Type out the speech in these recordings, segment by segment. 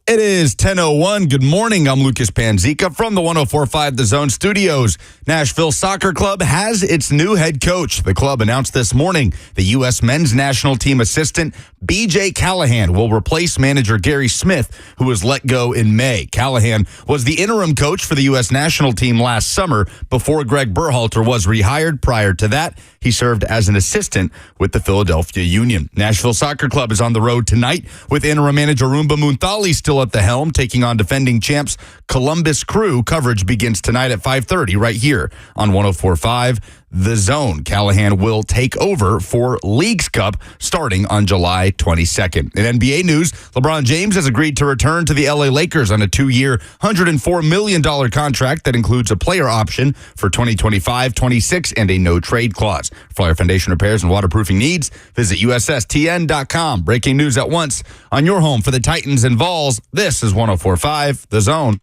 It is 10:01. Good morning. I'm Lucas Panzica from the 104.5 The Zone Studios. Nashville Soccer Club has its new head coach. The club announced this morning the U.S. men's national team assistant BJ Callahan will replace manager Gary Smith, who was let go in May. Callahan was the interim coach for the U.S. national team last summer before Greg Berhalter was rehired. Prior to that, he served as an assistant with the Philadelphia Union. Nashville Soccer Club is on the road tonight with interim manager Rumba Muntali still at the helm, taking on defending champs Columbus Crew. Coverage begins tonight at 5:30 right here on 104.5 The Zone. Callahan will take over for Leagues Cup starting on July 22nd. In NBA news, LeBron James has agreed to return to the LA Lakers on a 2-year, $104 million contract that includes a player option for 2025, 26, and a no-trade clause. For all your foundation repairs and waterproofing needs, visit USSTN.com. Breaking news at once on your home for the Titans and Vols. This is 104.5 The Zone.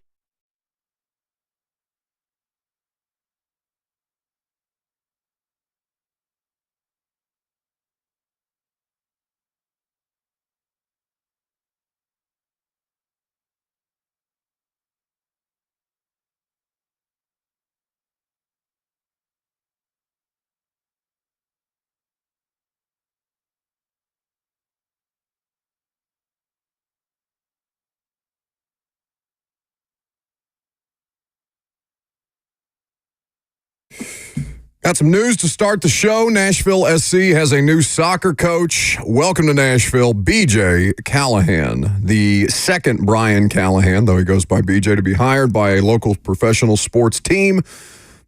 Got some news to start the show. Nashville SC has a new soccer coach. Welcome to Nashville, BJ Callahan, the second Brian Callahan, though he goes by BJ, to be hired by a local professional sports team.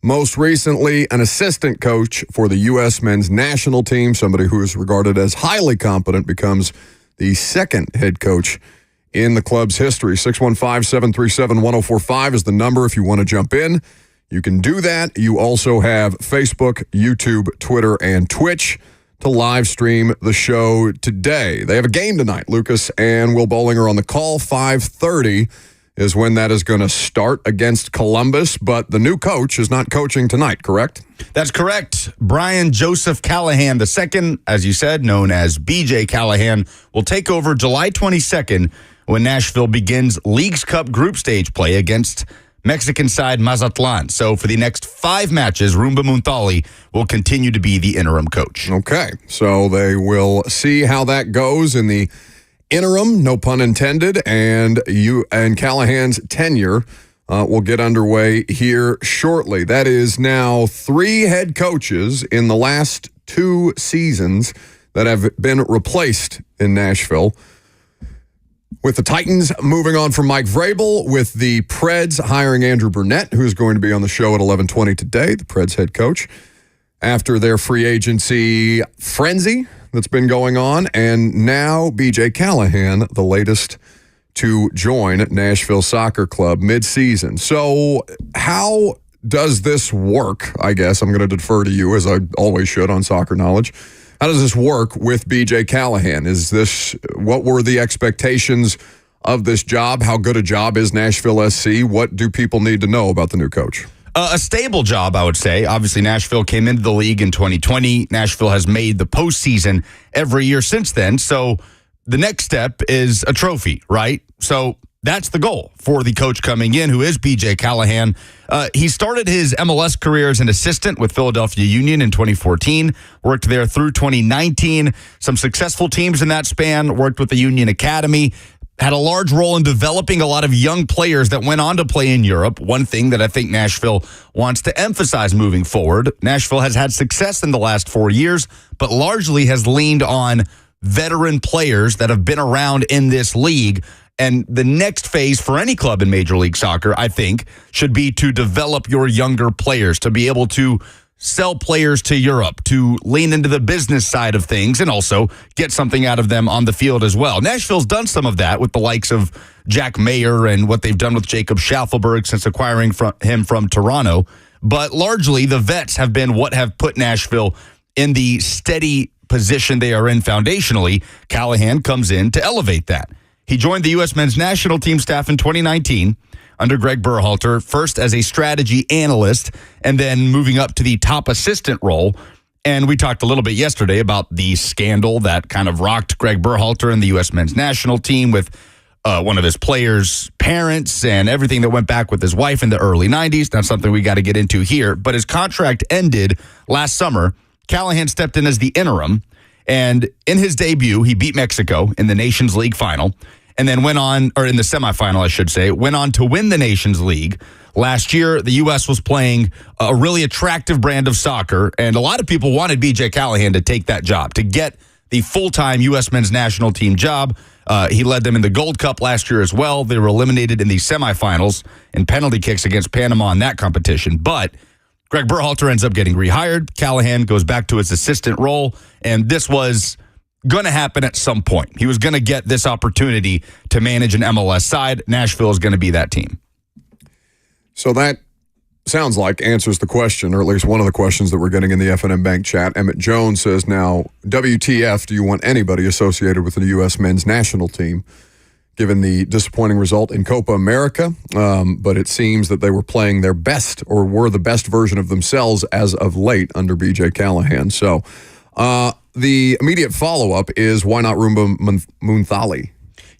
Most recently, an assistant coach for the U.S. men's national team, somebody who is regarded as highly competent, becomes the second head coach in the club's history. 615-737-1045 is the number if you want to jump in. You can do that. You also have Facebook, YouTube, Twitter, and Twitch to live stream the show today. They have a game tonight. Lucas and Will Bowling are on the call. 5:30 is when that is going to start against Columbus, but the new coach is not coaching tonight, correct? That's correct. Brian Joseph Callahan II, as you said, known as BJ Callahan, will take over July 22nd when Nashville begins Leagues Cup group stage play against Mexican side Mazatlan. So for the next 5 matches, Rumba Muntali will continue to be the interim coach. Okay, so they will see how that goes in the interim, no pun intended, and Callahan's tenure will get underway here shortly. That is now 3 head coaches in the last 2 seasons that have been replaced in Nashville. With the Titans moving on from Mike Vrabel, with the Preds hiring Andrew Brunette, who is going to be on the show at 11:20 today, the Preds head coach, after their free agency frenzy that's been going on, and now BJ Callahan, the latest to join Nashville Soccer Club mid-season. So how does this work? I guess I'm going to defer to you, as I always should, on soccer knowledge. How does this work with BJ Callahan? What were the expectations of this job? How good a job is Nashville SC? What do people need to know about the new coach? A stable job, I would say. Obviously, Nashville came into the league in 2020. Nashville has made the postseason every year since then. So the next step is a trophy, right? So that's the goal for the coach coming in, who is BJ Callahan. He started his MLS career as an assistant with Philadelphia Union in 2014, worked there through 2019. Some successful teams in that span, worked with the Union Academy, had a large role in developing a lot of young players that went on to play in Europe. One thing that I think Nashville wants to emphasize moving forward, Nashville has had success in the last 4 years, but largely has leaned on veteran players that have been around in this league. And the next phase for any club in Major League Soccer, I think, should be to develop your younger players, to be able to sell players to Europe, to lean into the business side of things, and also get something out of them on the field as well. Nashville's done some of that with the likes of Jack Mayer and what they've done with Jacob Schaffelberg since acquiring him from Toronto. But largely, the vets have been what have put Nashville in the steady position they are in foundationally. Callahan comes in to elevate that. He joined the U.S. men's national team staff in 2019 under Greg Berhalter, first as a strategy analyst and then moving up to the top assistant role. And we talked a little bit yesterday about the scandal that kind of rocked Greg Berhalter and the U.S. men's national team with one of his players' parents and everything that went back with his wife in the early 90s. Not something we got to get into here. But his contract ended last summer. Callahan stepped in as the interim. And in his debut, he beat Mexico in the Nations League final. And then went on, or in the semifinal, I should say, went on to win the Nations League. Last year, the U.S. was playing a really attractive brand of soccer. And a lot of people wanted BJ Callahan to take that job, to get the full-time U.S. men's national team job. He led them in the Gold Cup last year as well. They were eliminated in the semifinals in penalty kicks against Panama in that competition. But Greg Berhalter ends up getting rehired. Callahan goes back to his assistant role. And this was going to happen at some point. He was going to get this opportunity to manage an MLS side. Nashville is going to be that team. So that sounds like answers the question, or at least one of the questions that we're getting in the FNM Bank chat. Emmett Jones says, now, WTF, do you want anybody associated with the U.S. men's national team, given the disappointing result in Copa America? But it seems that they were playing their best, or were the best version of themselves as of late under BJ Callahan. So the immediate follow-up is, why not Rumba Munthali?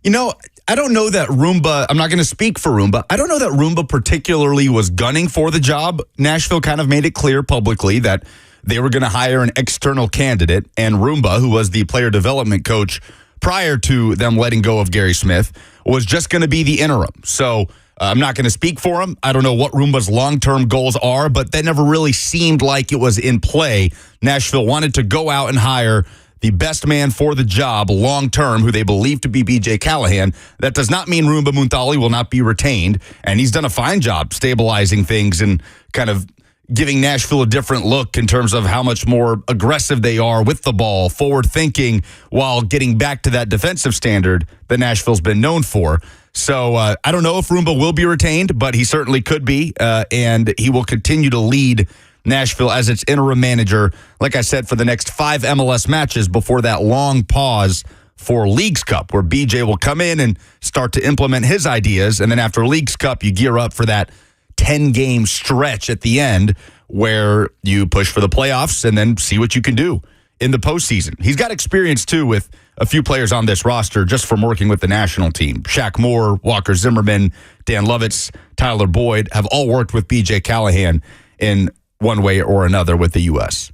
You know, I don't know that Rumba, I'm not going to speak for Rumba. I don't know that Rumba particularly was gunning for the job. Nashville kind of made it clear publicly that they were going to hire an external candidate. And Rumba, who was the player development coach prior to them letting go of Gary Smith, was just going to be the interim. So I'm not going to speak for him. I don't know what Rumba's long-term goals are, but that never really seemed like it was in play. Nashville wanted to go out and hire the best man for the job long-term, who they believe to be BJ Callahan. That does not mean Rumba Munthali will not be retained, and he's done a fine job stabilizing things and kind of giving Nashville a different look in terms of how much more aggressive they are with the ball, forward-thinking, while getting back to that defensive standard that Nashville's been known for. So I don't know if Rumba will be retained, but he certainly could be, and he will continue to lead Nashville as its interim manager, like I said, for the next 5 MLS matches before that long pause for Leagues Cup, where BJ will come in and start to implement his ideas. And then after Leagues Cup, you gear up for that 10-game stretch at the end where you push for the playoffs and then see what you can do in the postseason. He's got experience, too, with a few players on this roster just from working with the national team. Shaq Moore, Walker Zimmerman, Dan Lovitz, Tyler Boyd have all worked with BJ Callahan in one way or another with the U.S.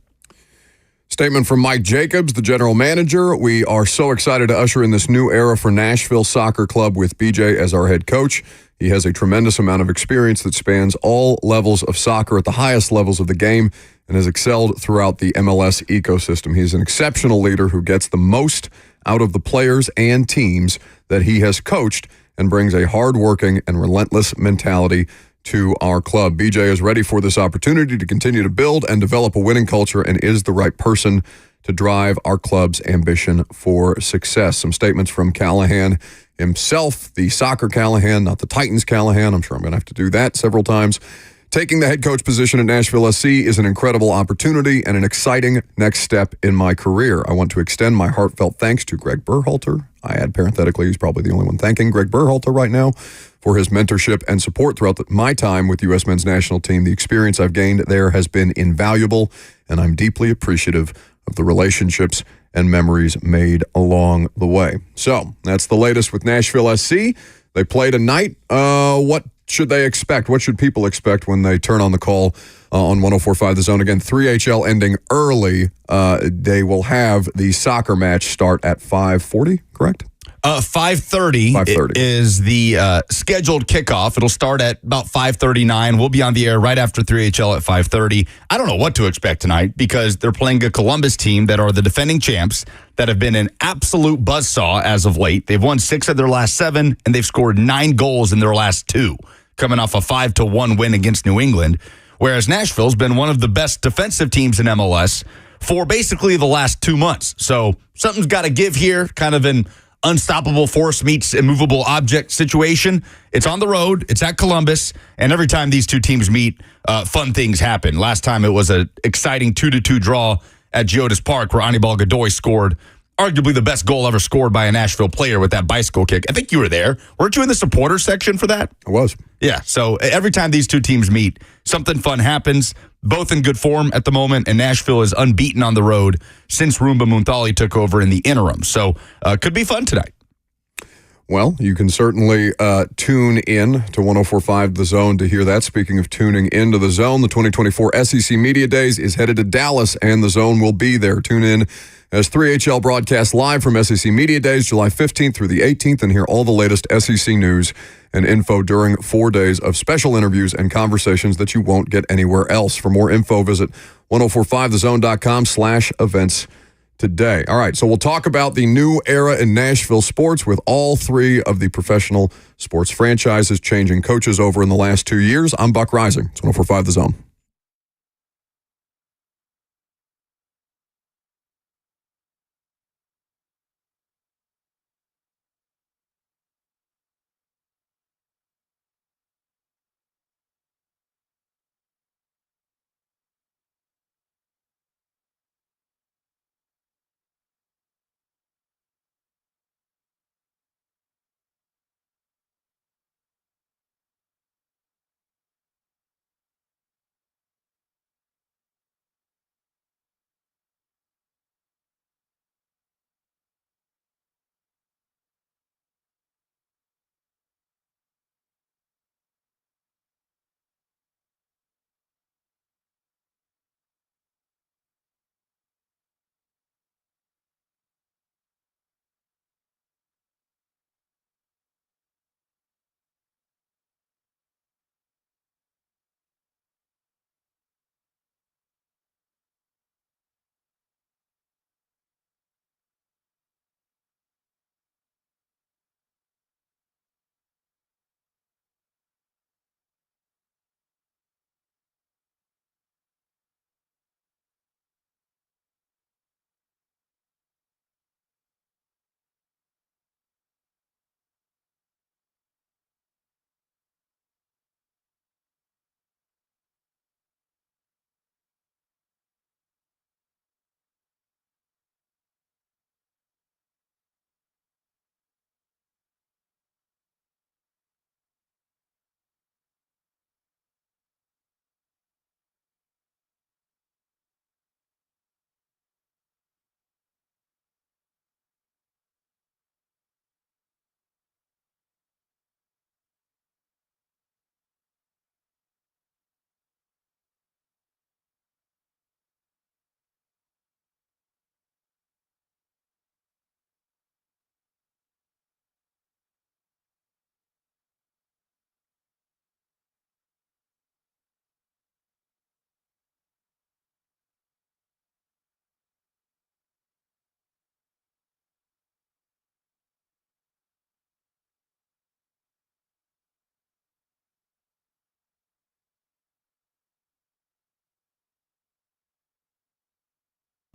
Statement from Mike Jacobs, the general manager. We are so excited to usher in this new era for Nashville Soccer Club with BJ as our head coach. He has a tremendous amount of experience that spans all levels of soccer at the highest levels of the game and has excelled throughout the MLS ecosystem. He's an exceptional leader who gets the most out of the players and teams that he has coached and brings a hard-working and relentless mentality to our club. BJ is ready for this opportunity to continue to build and develop a winning culture and is the right person to drive our club's ambition for success. Some statements from Callahan himself, the soccer Callahan, not the Titans Callahan. I'm sure I'm going to have to do that several times. Taking the head coach position at Nashville SC is an incredible opportunity and an exciting next step in my career. I want to extend my heartfelt thanks to Greg Berhalter. I add parenthetically, he's probably the only one thanking Greg Berhalter right now for his mentorship and support throughout my time with the U.S. men's national team. The experience I've gained there has been invaluable, and I'm deeply appreciative of the relationships and memories made along the way. So that's the latest with Nashville SC. They play tonight. What should they expect? What should people expect when they turn on the call on 104.5 The Zone? Again, 3HL ending early. They will have the soccer match start at 5:40, correct? 5:30 is the scheduled kickoff. It'll start at about 5:39. We'll be on the air right after 3HL at 5:30. I don't know what to expect tonight because they're playing a Columbus team that are the defending champs that have been an absolute buzzsaw as of late. They've won 6 of their last 7, and they've scored 9 goals in their last 2, coming off a 5-1 win against New England, whereas Nashville's been one of the best defensive teams in MLS for basically the last 2 months. So something's got to give here, kind of an unstoppable force meets immovable object situation. It's on the road. It's at Columbus. And every time these two teams meet, fun things happen. Last time it was an exciting 2-2 draw at Geodis Park where Anibal Godoy scored arguably the best goal ever scored by a Nashville player with that bicycle kick. I think you were there. Weren't you in the supporter section for that? I was. Yeah. So every time these two teams meet, something fun happens. Both in good form at the moment, and Nashville is unbeaten on the road since Rumba Munthali took over in the interim. So could be fun tonight. Well, you can certainly tune in to 104.5 The Zone to hear that. Speaking of tuning into The Zone, the 2024 SEC Media Days is headed to Dallas, and The Zone will be there. Tune in as 3HL broadcasts live from SEC Media Days, July 15th through the 18th, and hear all the latest SEC news and info during 4 days of special interviews and conversations that you won't get anywhere else. For more info, visit 1045thezone.com/events today. All right, so we'll talk about the new era in Nashville sports with all three of the professional sports franchises changing coaches over in the last 2 years. I'm Buck Rising. It's 1045 The Zone.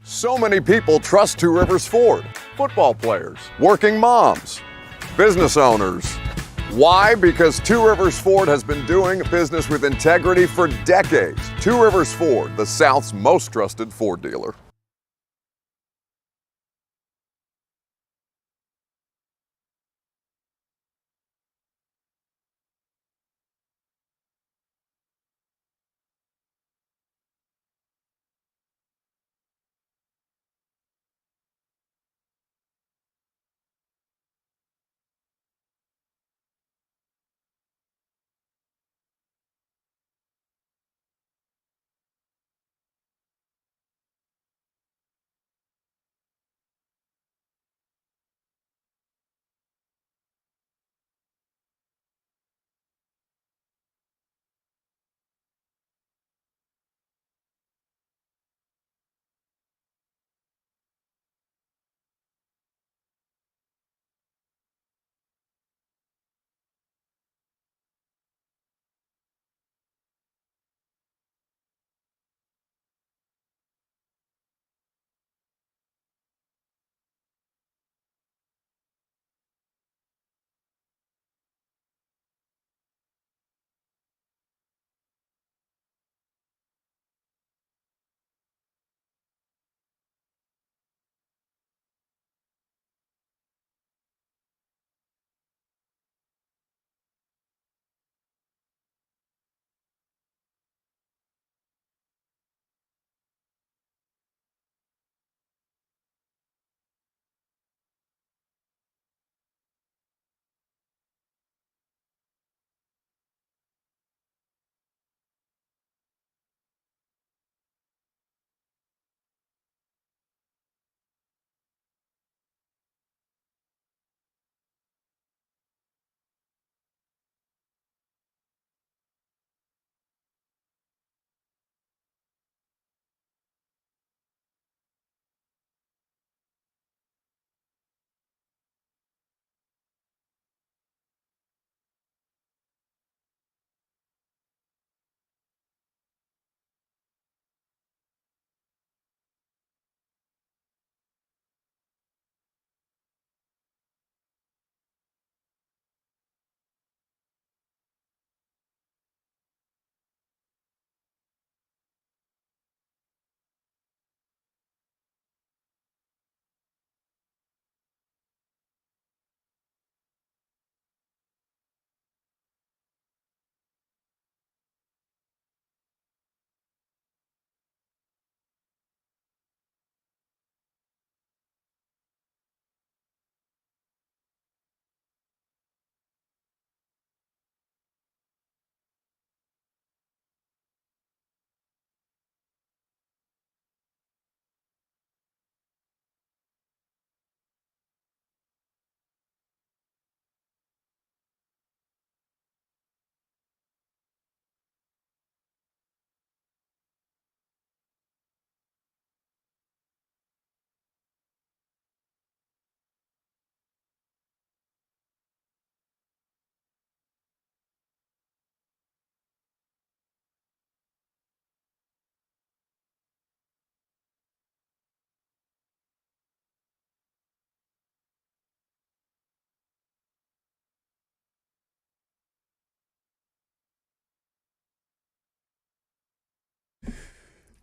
So many people trust Two Rivers Ford. Football players, working moms, business owners. Why? Because Two Rivers Ford has been doing business with integrity for decades. Two Rivers Ford, the South's most trusted Ford dealer.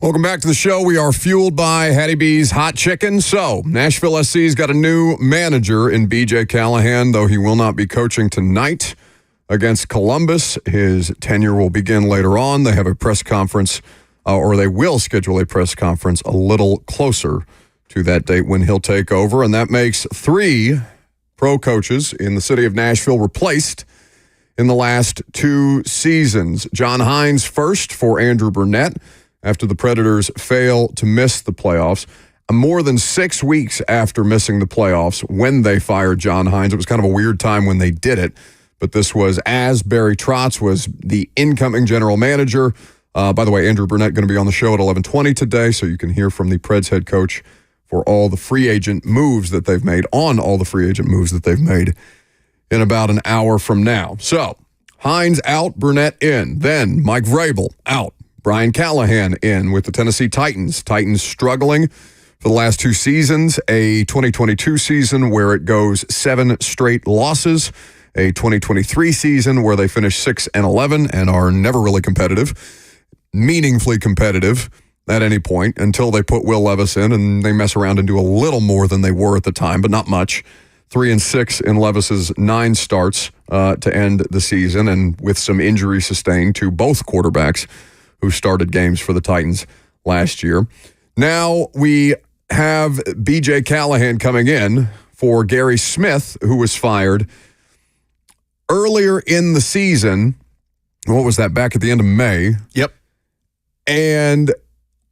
Welcome back to the show. We are fueled by Hattie B's Hot Chicken. So, Nashville SC's got a new manager in BJ Callahan, though he will not be coaching tonight against Columbus. His tenure will begin later on. They have a press conference, or they will schedule a press conference a little closer to that date when he'll take over. And that makes 3 pro coaches in the city of Nashville replaced in the last 2 seasons. John Hines first for Andrew Brunette, after the Predators fail to miss the playoffs. More than 6 weeks after missing the playoffs when they fired John Hines. It was kind of a weird time when they did it, but this was as Barry Trotz was the incoming general manager. By the way, Andrew Brunette going to be on the show at 11:20 today, so you can hear from the Preds head coach for all the free agent moves that they've made, in about an hour from now. So, Hines out, Brunette in. Then Mike Vrabel out. Brian Callahan in with the Tennessee Titans. Titans struggling for the last 2 seasons. A 2022 season where it goes 7 straight losses. A 2023 season where they finish 6-11 and are never really competitive, meaningfully competitive at any point until they put Will Levis in and they mess around and do a little more than they were at the time, but not much. 3-6 in Levis's 9 starts to end the season, and with some injury sustained to both quarterbacks who started games for the Titans last year. Now we have BJ Callahan coming in for Gary Smith, who was fired earlier in the season. What was that, back at the end of May? Yep. And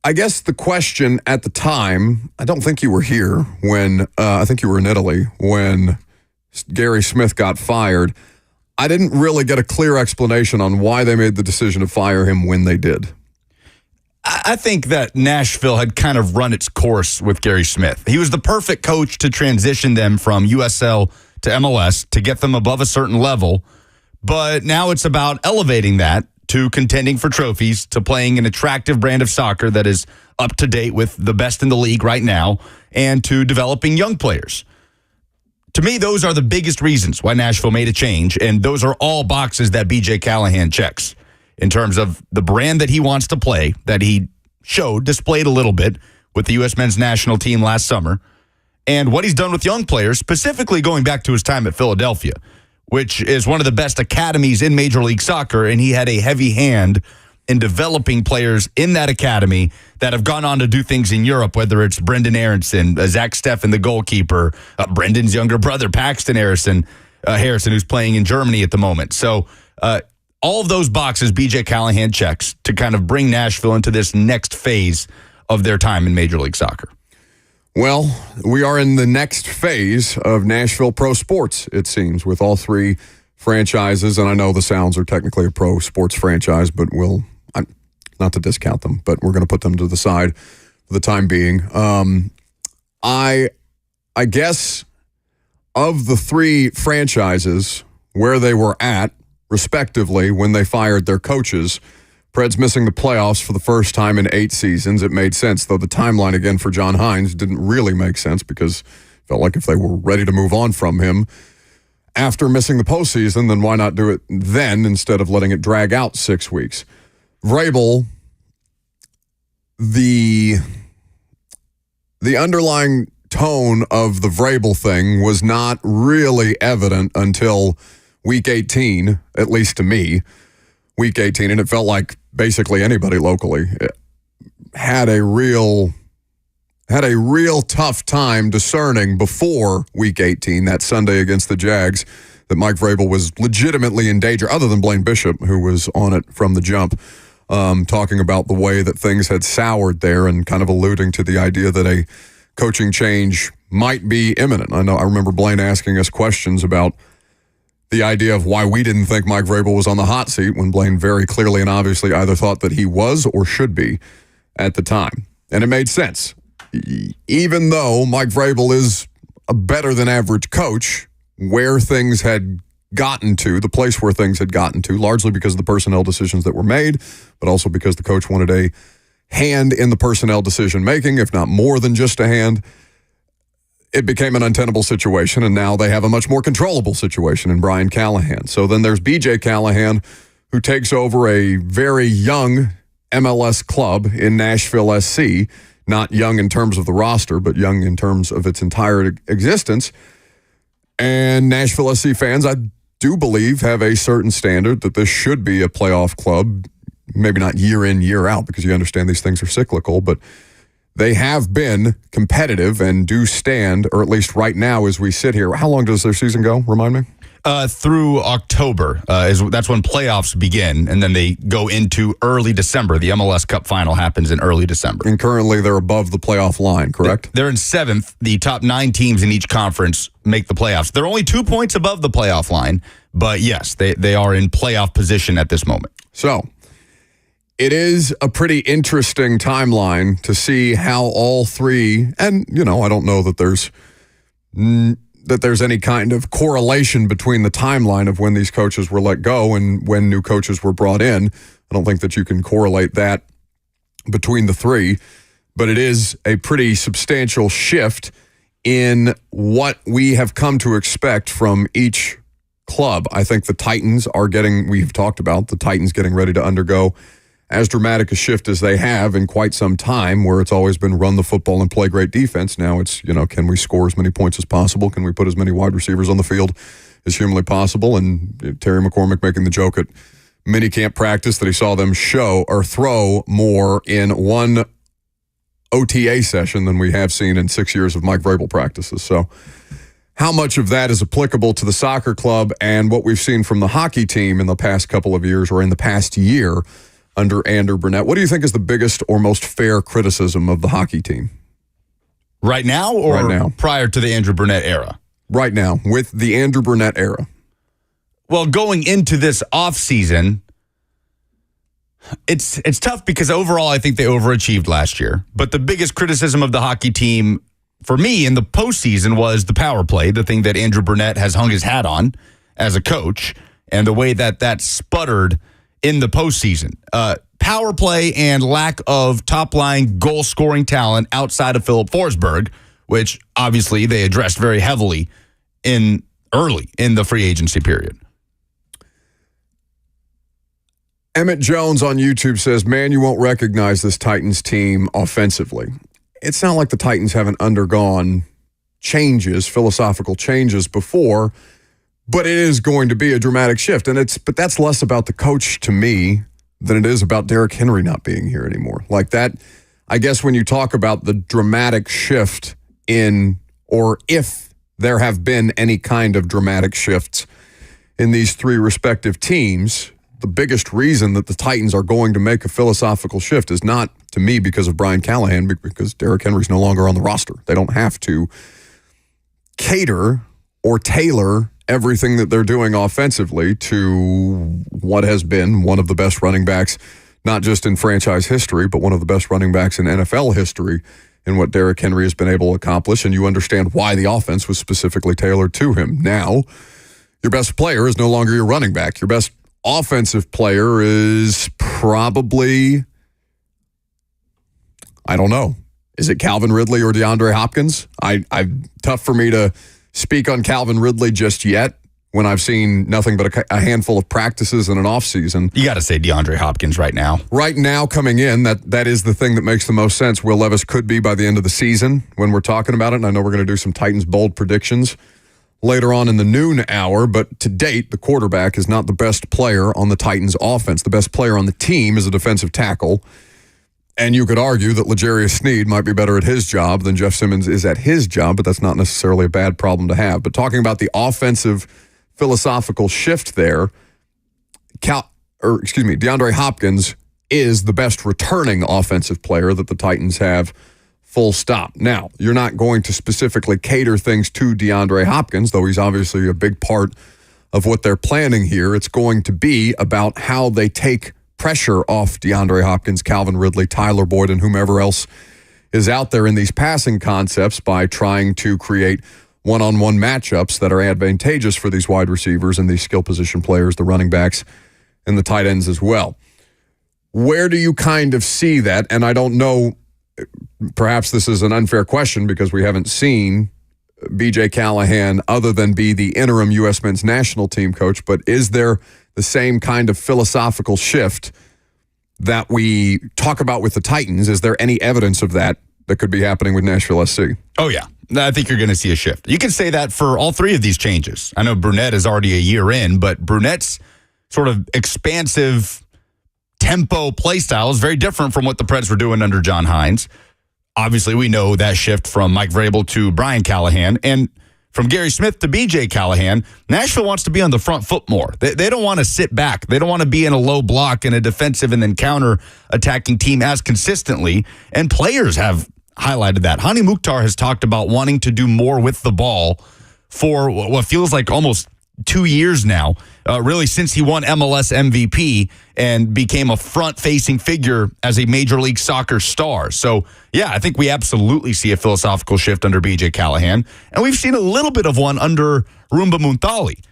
I guess the question at the time, I don't think you were here when, I think you were in Italy when Gary Smith got fired. I didn't really get a clear explanation on why they made the decision to fire him when they did. I think that Nashville had kind of run its course with Gary Smith. He was the perfect coach to transition them from USL to MLS to get them above a certain level. But now it's about elevating that to contending for trophies, to playing an attractive brand of soccer that is up to date with the best in the league right now, and to developing young players. To me, those are the biggest reasons why Nashville made a change, and those are all boxes that BJ Callahan checks in terms of the brand that he wants to play, that he displayed a little bit with the U.S. men's national team last summer, and what he's done with young players, specifically going back to his time at Philadelphia, which is one of the best academies in Major League Soccer, and he had a heavy hand in developing players in that academy that have gone on to do things in Europe, whether it's Brendan Aronson, Zach Steffen, the goalkeeper, Brendan's younger brother, Paxton Harrison, who's playing in Germany at the moment. So all of those boxes BJ Callahan checks to kind of bring Nashville into this next phase of their time in Major League Soccer. Well, we are in the next phase of Nashville pro sports, it seems, with all 3 franchises. And I know the Sounds are technically a pro sports franchise, but not to discount them, but we're going to put them to the side for the time being. I guess of the 3 franchises where they were at, respectively, when they fired their coaches, Preds missing the playoffs for the first time in 8 seasons. It made sense, though the timeline again for John Hines didn't really make sense because it felt like if they were ready to move on from him after missing the postseason, then why not do it then instead of letting it drag out 6 weeks? Vrabel, the underlying tone of the Vrabel thing was not really evident until week 18, at least to me, week 18, and it felt like basically anybody locally had a real tough time discerning before week 18, that Sunday against the Jags, that Mike Vrabel was legitimately in danger, other than Blaine Bishop, who was on it from the jump, talking about the way that things had soured there and kind of alluding to the idea that a coaching change might be imminent. I remember Blaine asking us questions about the idea of why we didn't think Mike Vrabel was on the hot seat when Blaine very clearly and obviously either thought that he was or should be at the time. And it made sense. Even though Mike Vrabel is a better than average coach, where things had gotten to, the place where things had gotten to, largely because of the personnel decisions that were made, but also because the coach wanted a hand in the personnel decision making, if not more than just a hand, it became an untenable situation, and now they have a much more controllable situation in Brian Callahan. So then there's BJ Callahan, who takes over a very young MLS club in Nashville SC, not young in terms of the roster, but young in terms of its entire existence. And Nashville SC fans, I do believe, have a certain standard that this should be a playoff club, maybe not year in, year out, because you understand these things are cyclical, but they have been competitive and do stand, or at least right now as we sit here. How long does their season go? Remind me. Through October. That's when playoffs begin, and then they go into early December. The MLS Cup final happens in early December. And currently they're above the playoff line, correct? They're in 7th. The top 9 teams in each conference make the playoffs. They're only 2 points above the playoff line, but yes, they are in playoff position at this moment. So it is a pretty interesting timeline to see how all three, and, I don't know that there's any kind of correlation between the timeline of when these coaches were let go and when new coaches were brought in. I don't think that you can correlate that between the three, but it is a pretty substantial shift in what we have come to expect from each club. I think the Titans we've talked about the Titans getting ready to undergo as dramatic a shift as they have in quite some time, where it's always been run the football and play great defense. Now it's, can we score as many points as possible? Can we put as many wide receivers on the field as humanly possible? And Terry McCormick making the joke at minicamp practice that he saw them throw more in one OTA session than we have seen in 6 years of Mike Vrabel practices. So how much of that is applicable to the soccer club and what we've seen from the hockey team in the past couple of years, or in the past year, under Andrew Brunette? What do you think is the biggest or most fair criticism of the hockey team? Right now, or right now, prior to the Andrew Brunette era? Right now, with the Andrew Brunette era. Well, going into this offseason, it's tough because overall I think they overachieved last year. But the biggest criticism of the hockey team for me in the postseason was the power play, the thing that Andrew Brunette has hung his hat on as a coach, and the way that sputtered in the postseason. Power play and lack of top-line goal-scoring talent outside of Philip Forsberg, which obviously they addressed very heavily early in the free agency period. Emmett Jones on YouTube says, man, you won't recognize this Titans team offensively. It's not like the Titans haven't undergone philosophical changes before, but it is going to be a dramatic shift. But that's less about the coach to me than it is about Derrick Henry not being here anymore. Like that, I guess when you talk about the dramatic shift or if there have been any kind of dramatic shifts in these three respective teams, the biggest reason that the Titans are going to make a philosophical shift is not, to me, because of Brian Callahan, because Derrick Henry's no longer on the roster. They don't have to cater or tailor everything that they're doing offensively to what has been one of the best running backs, not just in franchise history, but one of the best running backs in NFL history, in what Derrick Henry has been able to accomplish. And you understand why the offense was specifically tailored to him. Now, your best player is no longer your running back. Your best offensive player is probably, I don't know, is it Calvin Ridley or DeAndre Hopkins? Tough for me to speak on Calvin Ridley just yet when I've seen nothing but a handful of practices in an offseason. You got to say DeAndre Hopkins right now. Right now, coming in, that is the thing that makes the most sense. Will Levis could be by the end of the season when we're talking about it, and I know we're going to do some Titans bold predictions later on in the noon hour, but to date, the quarterback is not the best player on the Titans offense. The best player on the team is a defensive tackle. And you could argue that L'Jarius Sneed might be better at his job than Jeff Simmons is at his job, but that's not necessarily a bad problem to have. But talking about the offensive philosophical shift there, DeAndre Hopkins is the best returning offensive player that the Titans have, full stop. Now, you're not going to specifically cater things to DeAndre Hopkins, though he's obviously a big part of what they're planning here. It's going to be about how they take pressure off DeAndre Hopkins, Calvin Ridley, Tyler Boyd, and whomever else is out there in these passing concepts by trying to create one-on-one matchups that are advantageous for these wide receivers and these skill position players, the running backs, and the tight ends as well. Where do you kind of see that? And I don't know, perhaps this is an unfair question because we haven't seen BJ Callahan other than be the interim U.S. men's national team coach, but is there the same kind of philosophical shift that we talk about with the Titans, is there any evidence of that could be happening with Nashville SC? Oh, yeah. I think you're going to see a shift. You can say that for all three of these changes. I know Brunette is already a year in, but Brunette's sort of expansive tempo play style is very different from what the Preds were doing under John Hines. Obviously, we know that shift from Mike Vrabel to Brian Callahan, and from Gary Smith to BJ Callahan. Nashville wants to be on the front foot more. They don't want to sit back. They don't want to be in a low block in a defensive and then counter-attacking team as consistently, and players have highlighted that. Hani Mukhtar has talked about wanting to do more with the ball for what feels like almost 2 years now, really since he won MLS MVP and became a front-facing figure as a Major League Soccer star. So, yeah, I think we absolutely see a philosophical shift under BJ Callahan, and we've seen a little bit of one under Rumba Muntali.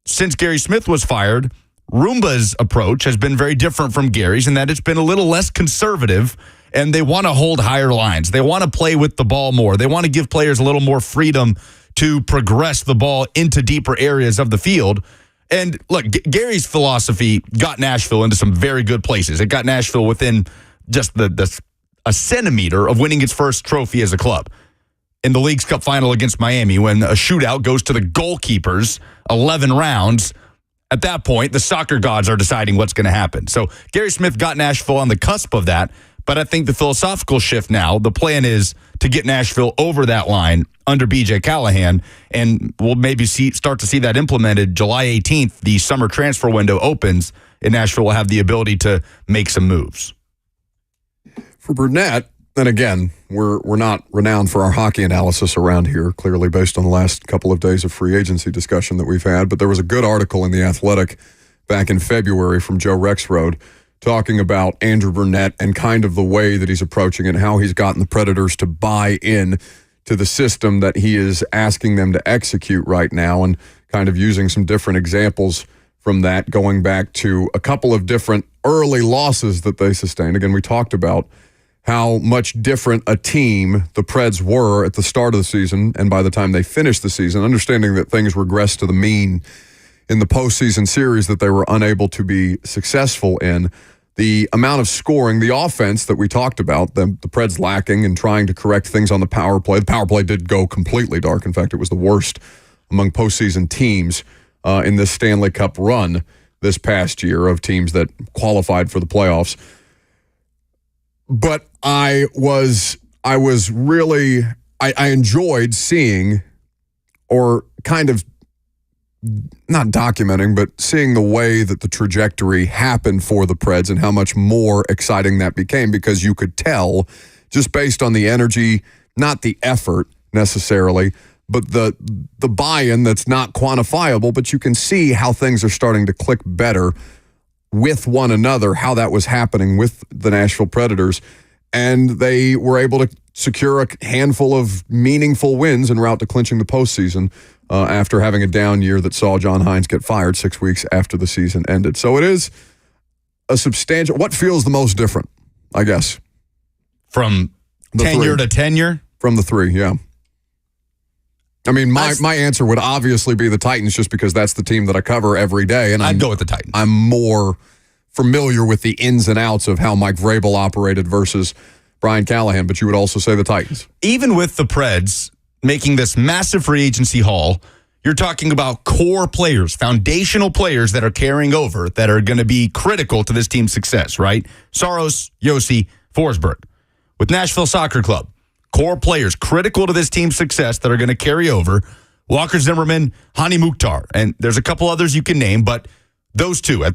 Since Gary Smith was fired, Rumba's approach has been very different from Gary's in that it's been a little less conservative, and they want to hold higher lines. They want to play with the ball more. They want to give players a little more freedom to progress the ball into deeper areas of the field. And look, Gary's philosophy got Nashville into some very good places. It got Nashville within just a centimeter of winning its first trophy as a club. In the League's Cup final against Miami, when a shootout goes to the goalkeepers, 11 rounds, at that point, the soccer gods are deciding what's going to happen. So Gary Smith got Nashville on the cusp of that. But I think the philosophical shift now, the plan is to get Nashville over that line under BJ Callahan, and we'll maybe start to see that implemented July 18th. The summer transfer window opens, and Nashville will have the ability to make some moves. For Brunette, and again, we're not renowned for our hockey analysis around here, clearly based on the last couple of days of free agency discussion that we've had, but there was a good article in The Athletic back in February from Joe Rexrode talking about Andrew Brunette and kind of the way that he's approaching it and how he's gotten the Predators to buy in to the system that he is asking them to execute right now, and kind of using some different examples from that, going back to a couple of different early losses that they sustained. Again, we talked about how much different a team the Preds were at the start of the season and by the time they finished the season, understanding that things regressed to the mean in the postseason series that they were unable to be successful in. The amount of scoring, the offense that we talked about, the Preds lacking and trying to correct things on the power play. The power play did go completely dark. In fact, it was the worst among postseason teams in this Stanley Cup run this past year of teams that qualified for the playoffs. But I enjoyed seeing, or kind of not documenting, but seeing the way that the trajectory happened for the Preds and how much more exciting that became, because you could tell just based on the energy, not the effort necessarily, but the buy-in that's not quantifiable, but you can see how things are starting to click better with one another, how that was happening with the Nashville Predators. And they were able to secure a handful of meaningful wins en route to clinching the postseason after having a down year that saw John Hines get fired 6 weeks after the season ended. So it is a substantial... What feels the most different, I guess? From tenure to tenure? From the three, yeah. I mean, my answer would obviously be the Titans, just because that's the team that I cover every day. And I'd go with the Titans. I'm more familiar with the ins and outs of how Mike Vrabel operated versus Brian Callahan, but you would also say the Titans. Even with the Preds making this massive free agency haul, you're talking about core players, foundational players that are carrying over, that are going to be critical to this team's success, right? Saros, Yossi, Forsberg. With Nashville Soccer Club, core players critical to this team's success that are going to carry over. Walker Zimmerman, Hani Mukhtar, and there's a couple others you can name, but those two at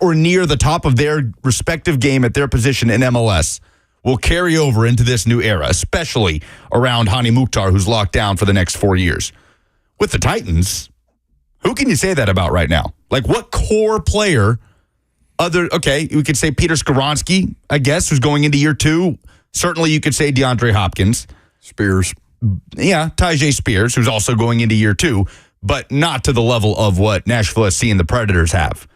or near the top of their respective game at their position in MLS will carry over into this new era, especially around Hani Mukhtar, who's locked down for the next 4 years. With the Titans, who can you say that about right now? Like, what core player we could say Peter Skoronsky, I guess, who's going into year 2. Certainly you could say DeAndre Hopkins. Spears. Yeah, Tyjae Spears, who's also going into year 2, but not to the level of what Nashville SC and the Predators have,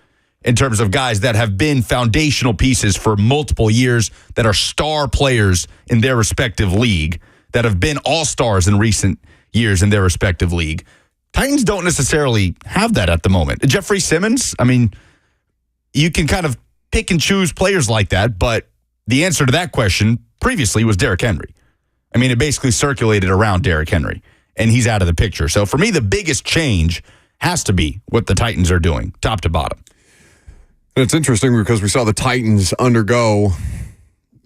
in terms of guys that have been foundational pieces for multiple years, that are star players in their respective league, that have been all-stars in recent years in their respective league. Titans don't necessarily have that at the moment. Jeffrey Simmons, I mean, you can kind of pick and choose players like that, but the answer to that question previously was Derrick Henry. I mean, it basically circulated around Derrick Henry, and he's out of the picture. So for me, the biggest change has to be what the Titans are doing, top to bottom. And it's interesting because we saw the Titans undergo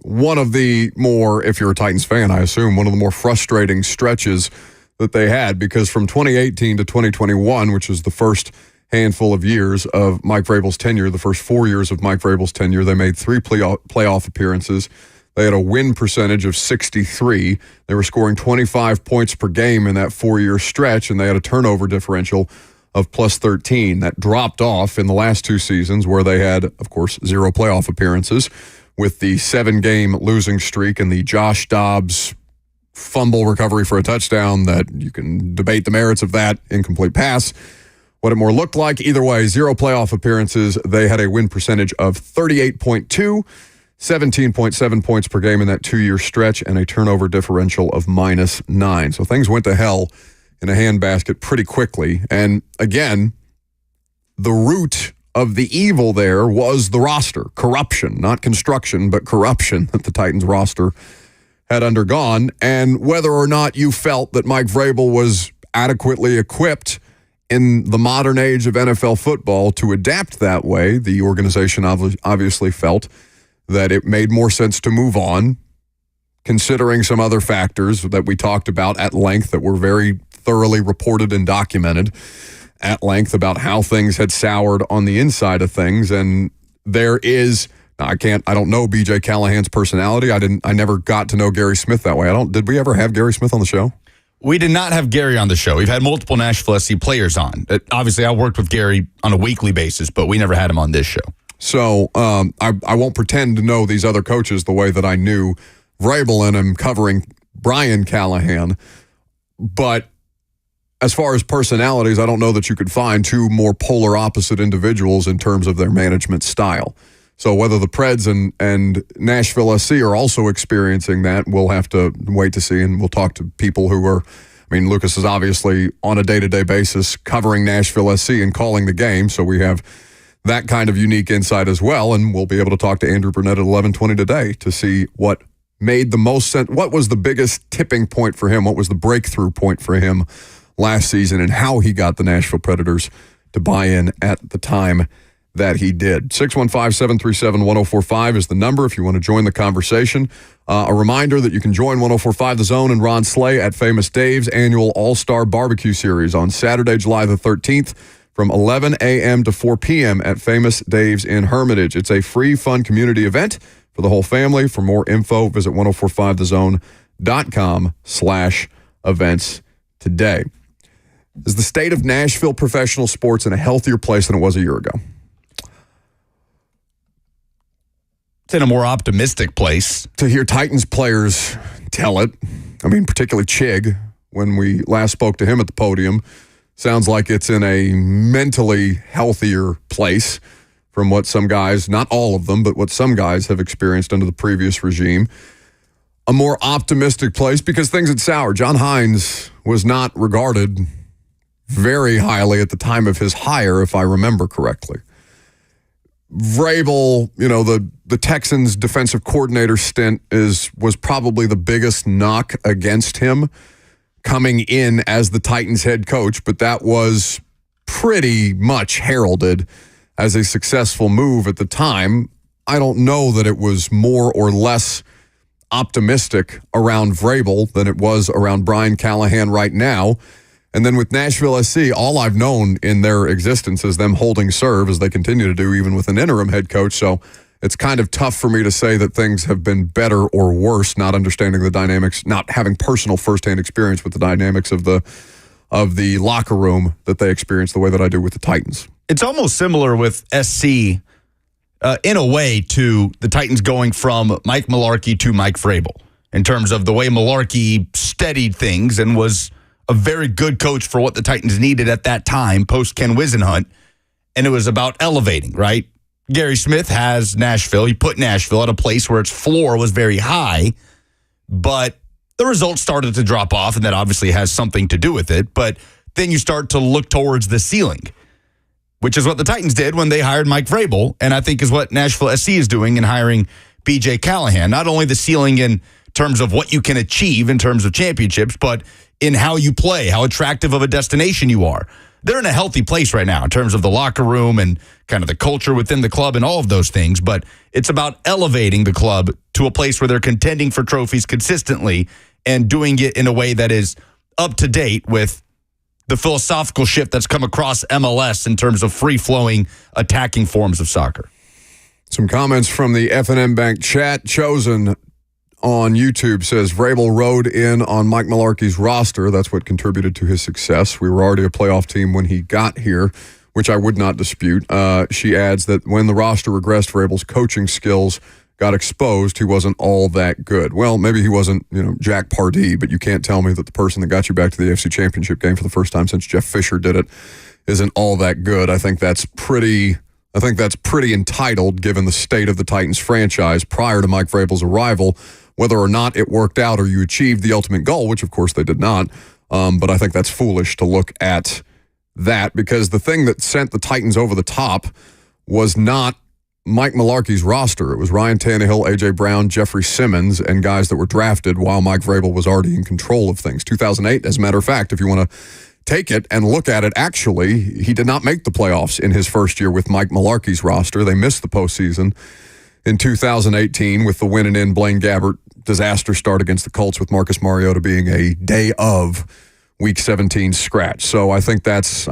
one of the more, if you're a Titans fan, I assume, one of the more frustrating stretches that they had, because from 2018 to 2021, which is the first handful of years of Mike Vrabel's tenure, the first 4 years of Mike Vrabel's tenure, they made 3 playoff appearances. They had a win percentage of 63. They were scoring 25 points per game in that 4-year stretch, and they had a turnover differential of plus 13. That dropped off in the last 2 seasons, where they had, of course, 0 playoff appearances, with the 7-game losing streak and the Josh Dobbs fumble recovery for a touchdown that you can debate the merits of that incomplete pass, what it more looked like. Either way, 0 playoff appearances. They had a win percentage of 38.2, 17.7 points per game in that 2-year stretch, and a turnover differential of minus 9. So things went to hell in a handbasket pretty quickly. And again, the root of the evil there was the roster. Corruption, not construction, but corruption that the Titans roster had undergone. And whether or not you felt that Mike Vrabel was adequately equipped in the modern age of NFL football to adapt that way, the organization obviously felt that it made more sense to move on, considering some other factors that we talked about at length that were very thoroughly reported and documented at length about how things had soured on the inside of things. And there is, I don't know BJ Callahan's personality. I never got to know Gary Smith that way. Did we ever have Gary Smith on the show? We did not have Gary on the show. We've had multiple Nashville SC players on. Obviously, I worked with Gary on a weekly basis, but we never had him on this show. So I won't pretend to know these other coaches the way that I knew Vrabel and him covering Brian Callahan. But as far as personalities, I don't know that you could find 2 more polar opposite individuals in terms of their management style. So whether the Preds and Nashville SC are also experiencing that, we'll have to wait to see, and we'll talk to people who are, Lucas is obviously on a day-to-day basis covering Nashville SC and calling the game, so we have that kind of unique insight as well, and we'll be able to talk to Andrew Brunette at 11:20 today to see what made the most sense, what was the biggest tipping point for him, what was the breakthrough point for him last season, and how he got the Nashville Predators to buy in at the time that he did. 615-737-1045 is the number if you want to join the conversation. A reminder that you can join 1045 The Zone and Ron Slay at Famous Dave's annual All-Star Barbecue Series on Saturday, July the 13th from 11 a.m. to 4 p.m. at Famous Dave's in Hermitage. It's a free, fun community event for the whole family. For more info, visit 1045thezone.com/events today. Is the state of Nashville professional sports in a healthier place than it was a year ago? It's in a more optimistic place. To hear Titans players tell it, particularly Chig, when we last spoke to him at the podium, sounds like it's in a mentally healthier place from what some guys, not all of them, but what some guys have experienced under the previous regime. A more optimistic place because things had soured. John Hines was not regarded very highly at the time of his hire, if I remember correctly. Vrabel, the Texans defensive coordinator stint was probably the biggest knock against him coming in as the Titans head coach, but that was pretty much heralded as a successful move at the time. I don't know that it was more or less optimistic around Vrabel than it was around Brian Callahan right now. And then with Nashville SC, all I've known in their existence is them holding serve, as they continue to do even with an interim head coach. So it's kind of tough for me to say that things have been better or worse, not understanding the dynamics, not having personal firsthand experience with the dynamics of the locker room that they experience the way that I do with the Titans. It's almost similar with SC in a way to the Titans going from Mike Mularkey to Mike Vrabel in terms of the way Mularkey steadied things and was a very good coach for what the Titans needed at that time, post Ken Wisenhunt, and it was about elevating, right? Gary Smith has Nashville. He put Nashville at a place where its floor was very high, but the results started to drop off, and that obviously has something to do with it, but then you start to look towards the ceiling. which is what the Titans did when they hired Mike Vrabel, and I think is what Nashville SC is doing in hiring BJ Callahan. Not only the ceiling in terms of what you can achieve in terms of championships, but in how you play, how attractive of a destination you are. They're in a healthy place right now in terms of the locker room and kind of the culture within the club and all of those things, but it's about elevating the club to a place where they're contending for trophies consistently and doing it in a way that is up to date with the philosophical shift that's come across MLS in terms of free-flowing, attacking forms of soccer. Some comments from the F&M Bank chat. Chosen on YouTube says, Vrabel rode in on Mike Mularkey's roster. That's what contributed to his success. We were already a playoff team when he got here, which I would not dispute. She adds that when the roster regressed, Vrabel's coaching skills got exposed, he wasn't all that good. Well, maybe he wasn't, Jack Pardee, but you can't tell me that the person that got you back to the AFC Championship game for the first time since Jeff Fisher did it isn't all that good. I think that's pretty entitled given the state of the Titans franchise prior to Mike Vrabel's arrival, whether or not it worked out or you achieved the ultimate goal, which of course they did not. But I think that's foolish to look at that, because the thing that sent the Titans over the top was not Mike Mularkey's roster. It was Ryan Tannehill, A.J. Brown, Jeffrey Simmons, and guys that were drafted while Mike Vrabel was already in control of things. 2008, as a matter of fact, if you want to take it and look at it, actually, he did not make the playoffs in his first year with Mike Mularkey's roster. They missed the postseason in 2018 with the win and in Blaine Gabbert disaster start against the Colts, with Marcus Mariota being a day of Week 17 scratch. So I think that's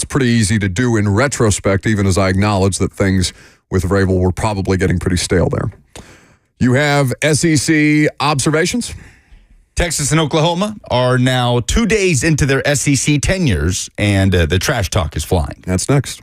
pretty easy to do in retrospect, even as I acknowledge that things with Vrabel were probably getting pretty stale there. You have SEC observations? Texas and Oklahoma are now 2 days into their SEC tenures, and the trash talk is flying. That's next.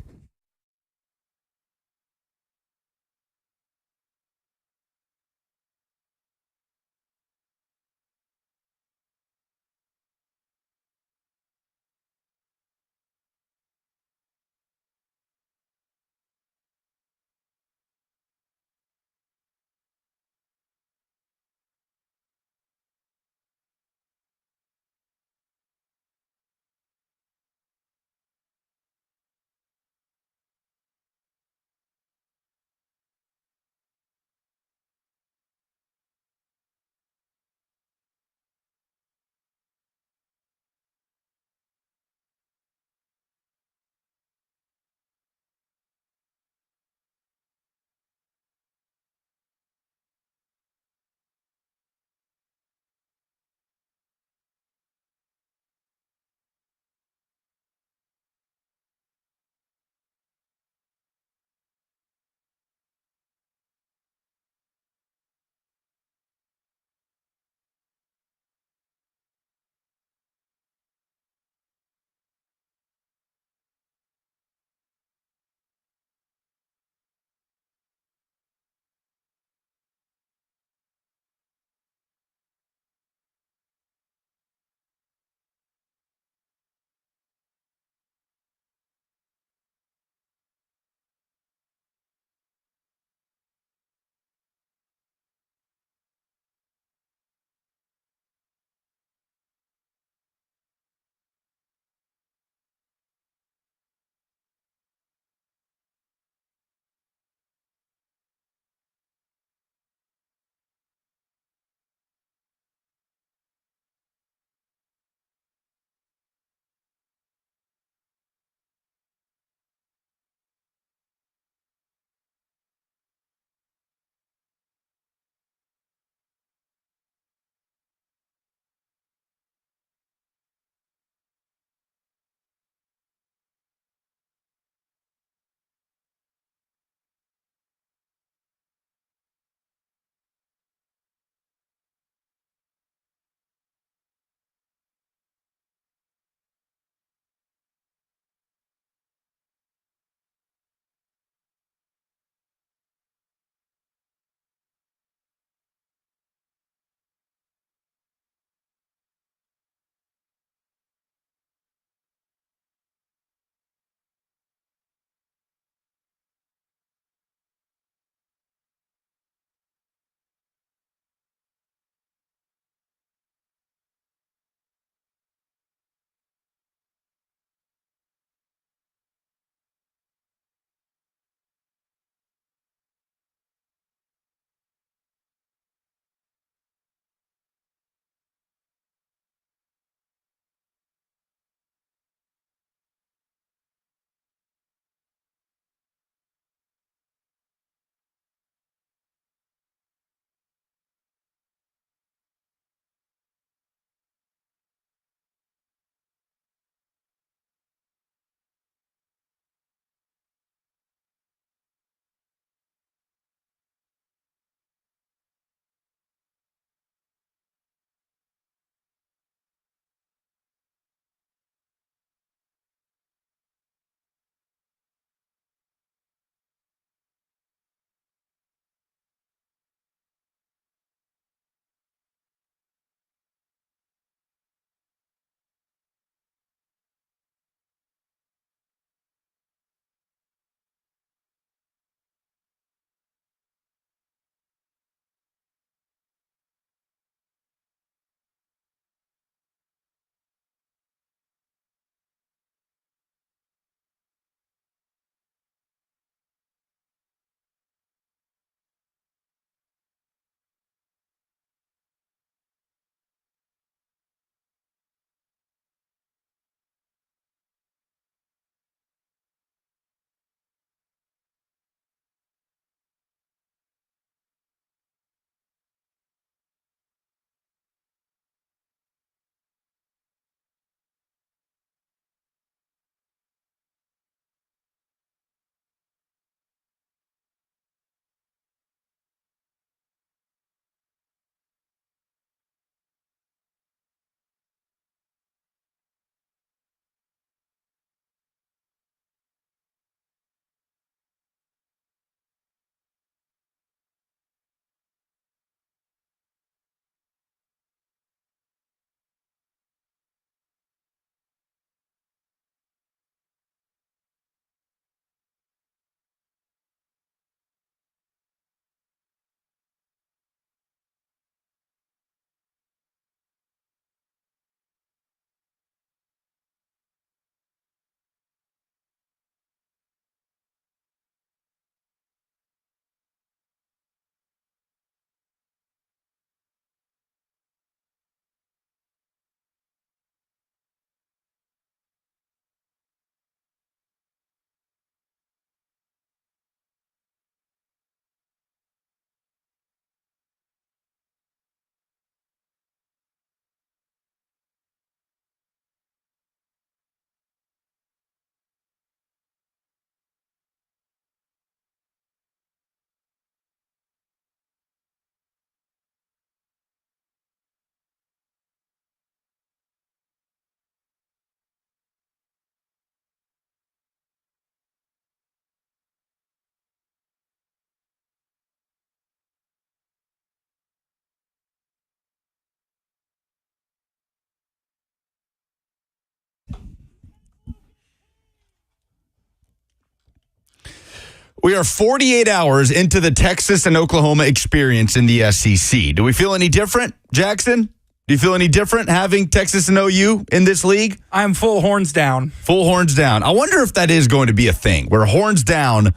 We are 48 hours into the Texas and Oklahoma experience in the SEC. Do we feel any different, Jackson? Do you feel any different having Texas and OU in this league? I'm full horns down. Full horns down. I wonder if that is going to be a thing, where horns down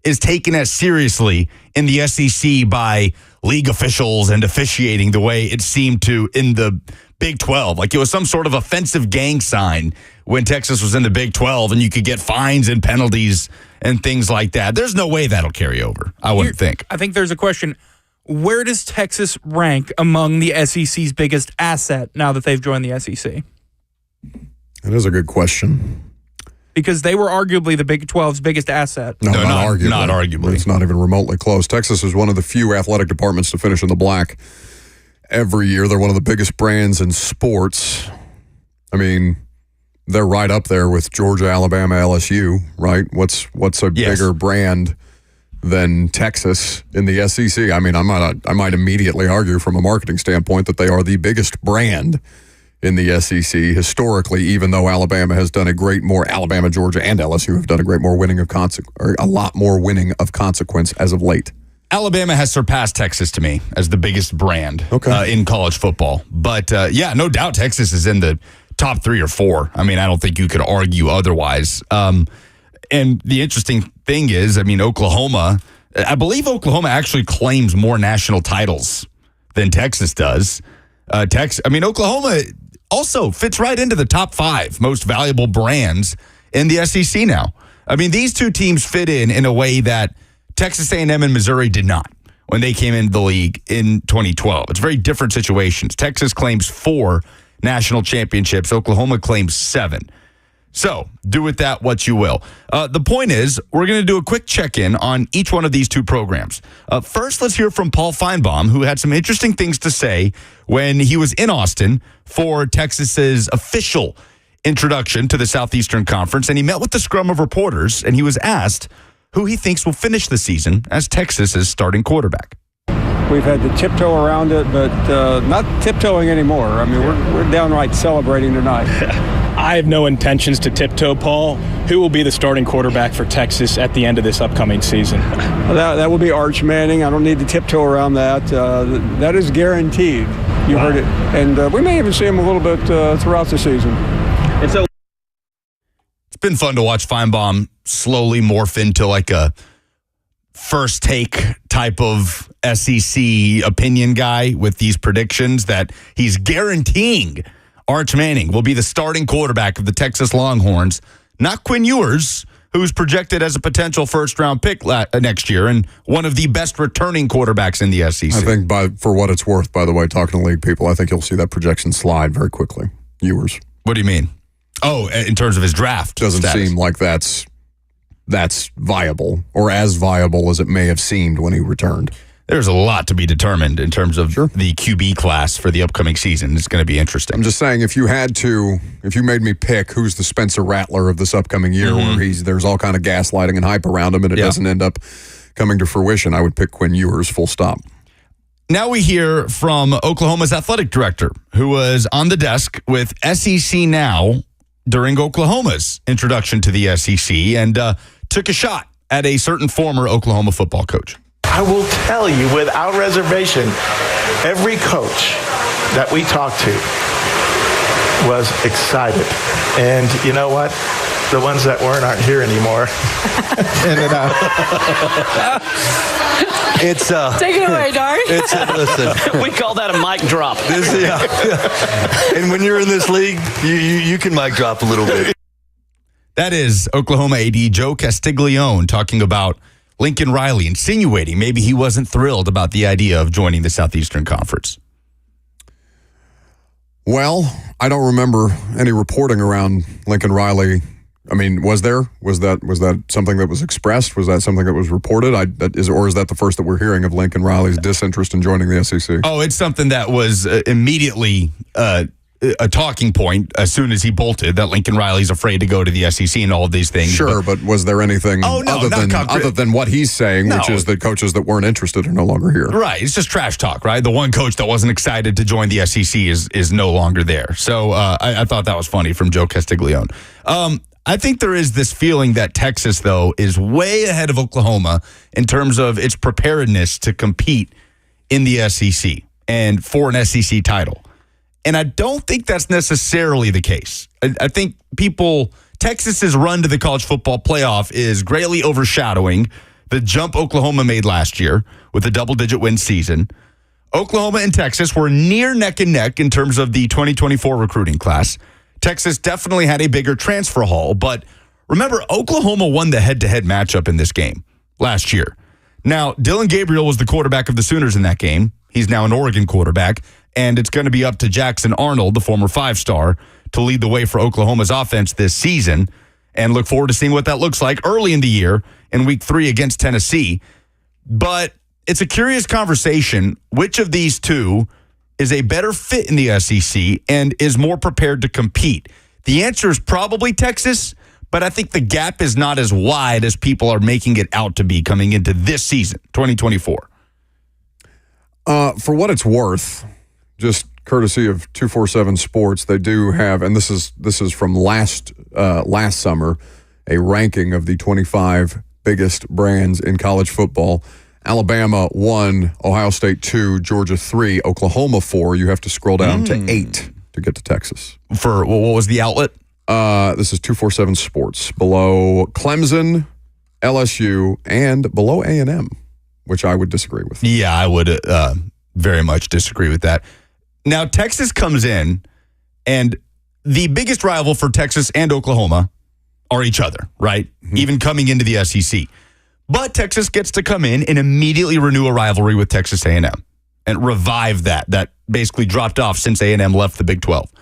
is taken as seriously in the SEC by league officials and officiating the way it seemed to in the Big 12. Like it was some sort of offensive gang sign when Texas was in the Big 12 and you could get fines and penalties and things like that. There's no way that'll carry over, I wouldn't think. I think there's a question. Where does Texas rank among the SEC's biggest asset now that they've joined the SEC? That is a good question. Because they were arguably the Big 12's biggest asset. No, not arguably. Not arguably. It's not even remotely close. Texas is one of the few athletic departments to finish in the black every year. They're one of the biggest brands in sports. I mean, they're right up there with Georgia, Alabama, LSU, right? What's a bigger brand than Texas in the SEC? I mean, I might immediately argue from a marketing standpoint that they are the biggest brand in the SEC historically, even though Alabama, Georgia, and LSU have done a lot more winning of consequence as of late. Alabama has surpassed Texas to me as the biggest brand in college football. But no doubt Texas is in the top 3 or 4. I mean, I don't think you could argue otherwise. And the interesting thing is, I mean, I believe Oklahoma actually claims more national titles than Texas does. Oklahoma also fits right into the top 5 most valuable brands in the SEC now. I mean, these two teams fit in a way that Texas A&M and Missouri did not when they came into the league in 2012. It's very different situations. Texas claims 4 national championships. Oklahoma claims 7. So do with that what you will. The point is, we're going to do a quick check-in on each one of these two programs. First, let's hear from Paul Finebaum, who had some interesting things to say when he was in Austin for Texas's official introduction to the Southeastern Conference. And he met with the scrum of reporters, and he was asked who he thinks will finish the season as Texas's starting quarterback. We've had to tiptoe around it, but not tiptoeing anymore. I mean, we're downright celebrating tonight. I have no intentions to tiptoe, Paul. Who will be the starting quarterback for Texas at the end of this upcoming season? That will be Arch Manning. I don't need to tiptoe around that. That is guaranteed. You heard it. And we may even see him a little bit throughout the season. And so it's been fun to watch Finebaum slowly morph into like a first take type of SEC opinion guy with these predictions that he's guaranteeing Arch Manning will be the starting quarterback of the Texas Longhorns, not Quinn Ewers, who's projected as a potential first-round pick next year and one of the best returning quarterbacks in the SEC. I think for what it's worth, by the way, talking to league people, I think you'll see that projection slide very quickly. Ewers. What do you mean? Oh, in terms of his draft Doesn't status. seem like that's viable or as viable as it may have seemed when he returned. There's a lot to be determined in terms of the QB class for the upcoming season. It's going to be interesting. I'm just saying, if you made me pick who's the Spencer Rattler of this upcoming year, where there's all kind of gaslighting and hype around him and it doesn't end up coming to fruition, I would pick Quinn Ewers, full stop. Now we hear from Oklahoma's athletic director, who was on the desk with SEC Now during Oklahoma's introduction to the SEC and took a shot at a certain former Oklahoma football coach. I will tell you without reservation, every coach that we talked to was excited. And you know what? The ones that aren't here anymore. Take it away, Darn. Listen, we call that a mic drop. And when you're in this league, you can mic drop a little bit. That is Oklahoma AD Joe Castiglione talking about Lincoln Riley, insinuating maybe he wasn't thrilled about the idea of joining the Southeastern Conference. Well, I don't remember any reporting around Lincoln Riley. I mean, was there? Was that something that was expressed? Was that something that was reported? Or is that the first that we're hearing of Lincoln Riley's disinterest in joining the SEC? Oh, it's something that was immediately a talking point as soon as he bolted, that Lincoln Riley's afraid to go to the SEC and all of these things. Sure, but was there anything other than what he's saying, which is that coaches that weren't interested are no longer here? Right. It's just trash talk, right? The one coach that wasn't excited to join the SEC is no longer there. So I thought that was funny from Joe Castiglione. I think there is this feeling that Texas, though, is way ahead of Oklahoma in terms of its preparedness to compete in the SEC and for an SEC title. And I don't think that's necessarily the case. I think Texas's run to the college football playoff is greatly overshadowing the jump Oklahoma made last year with a double-digit win season. Oklahoma and Texas were near neck and neck in terms of the 2024 recruiting class. Texas definitely had a bigger transfer haul, but remember, Oklahoma won the head-to-head matchup in this game last year. Now, Dylan Gabriel was the quarterback of the Sooners in that game. He's now an Oregon quarterback, and it's going to be up to Jackson Arnold, the former five-star, to lead the way for Oklahoma's offense this season, and look forward to seeing what that looks like early in the year in Week 3 against Tennessee. But it's a curious conversation. Which of these two is a better fit in the SEC and is more prepared to compete? The answer is probably Texas, but I think the gap is not as wide as people are making it out to be coming into this season, 2024. For what it's worth, just courtesy of 247 Sports, they do have, and this is from last summer, a ranking of the 25 biggest brands in college football. Alabama 1, Ohio State 2, Georgia 3, Oklahoma 4. You have to scroll down to 8 to get to Texas. For what was the outlet? This is 247 Sports. Below Clemson, LSU, and below A&M, which I would disagree with. Yeah, I would very much disagree with that. Now, Texas comes in, and the biggest rival for Texas and Oklahoma are each other, right? Mm-hmm. Even coming into the SEC. But Texas gets to come in and immediately renew a rivalry with Texas A&M and revive that basically dropped off since A&M left the Big 12.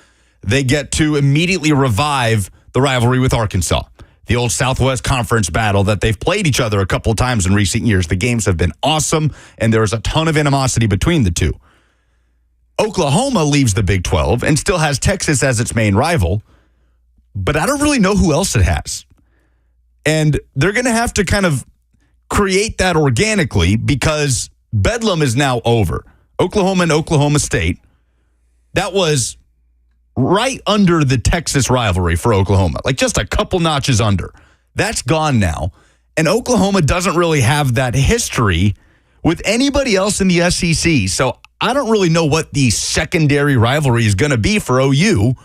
They get to immediately revive the rivalry with Arkansas, the old Southwest Conference battle that they've played each other a couple of times in recent years. The games have been awesome, and there is a ton of animosity between the two. Oklahoma leaves the Big 12 and still has Texas as its main rival, but I don't really know who else it has. And they're going to have to kind of create that organically because Bedlam is now over. Oklahoma and Oklahoma State, that was right under the Texas rivalry for Oklahoma, like just a couple notches under. That's gone now. And Oklahoma doesn't really have that history with anybody else in the SEC. So I don't really know what the secondary rivalry is going to be for OU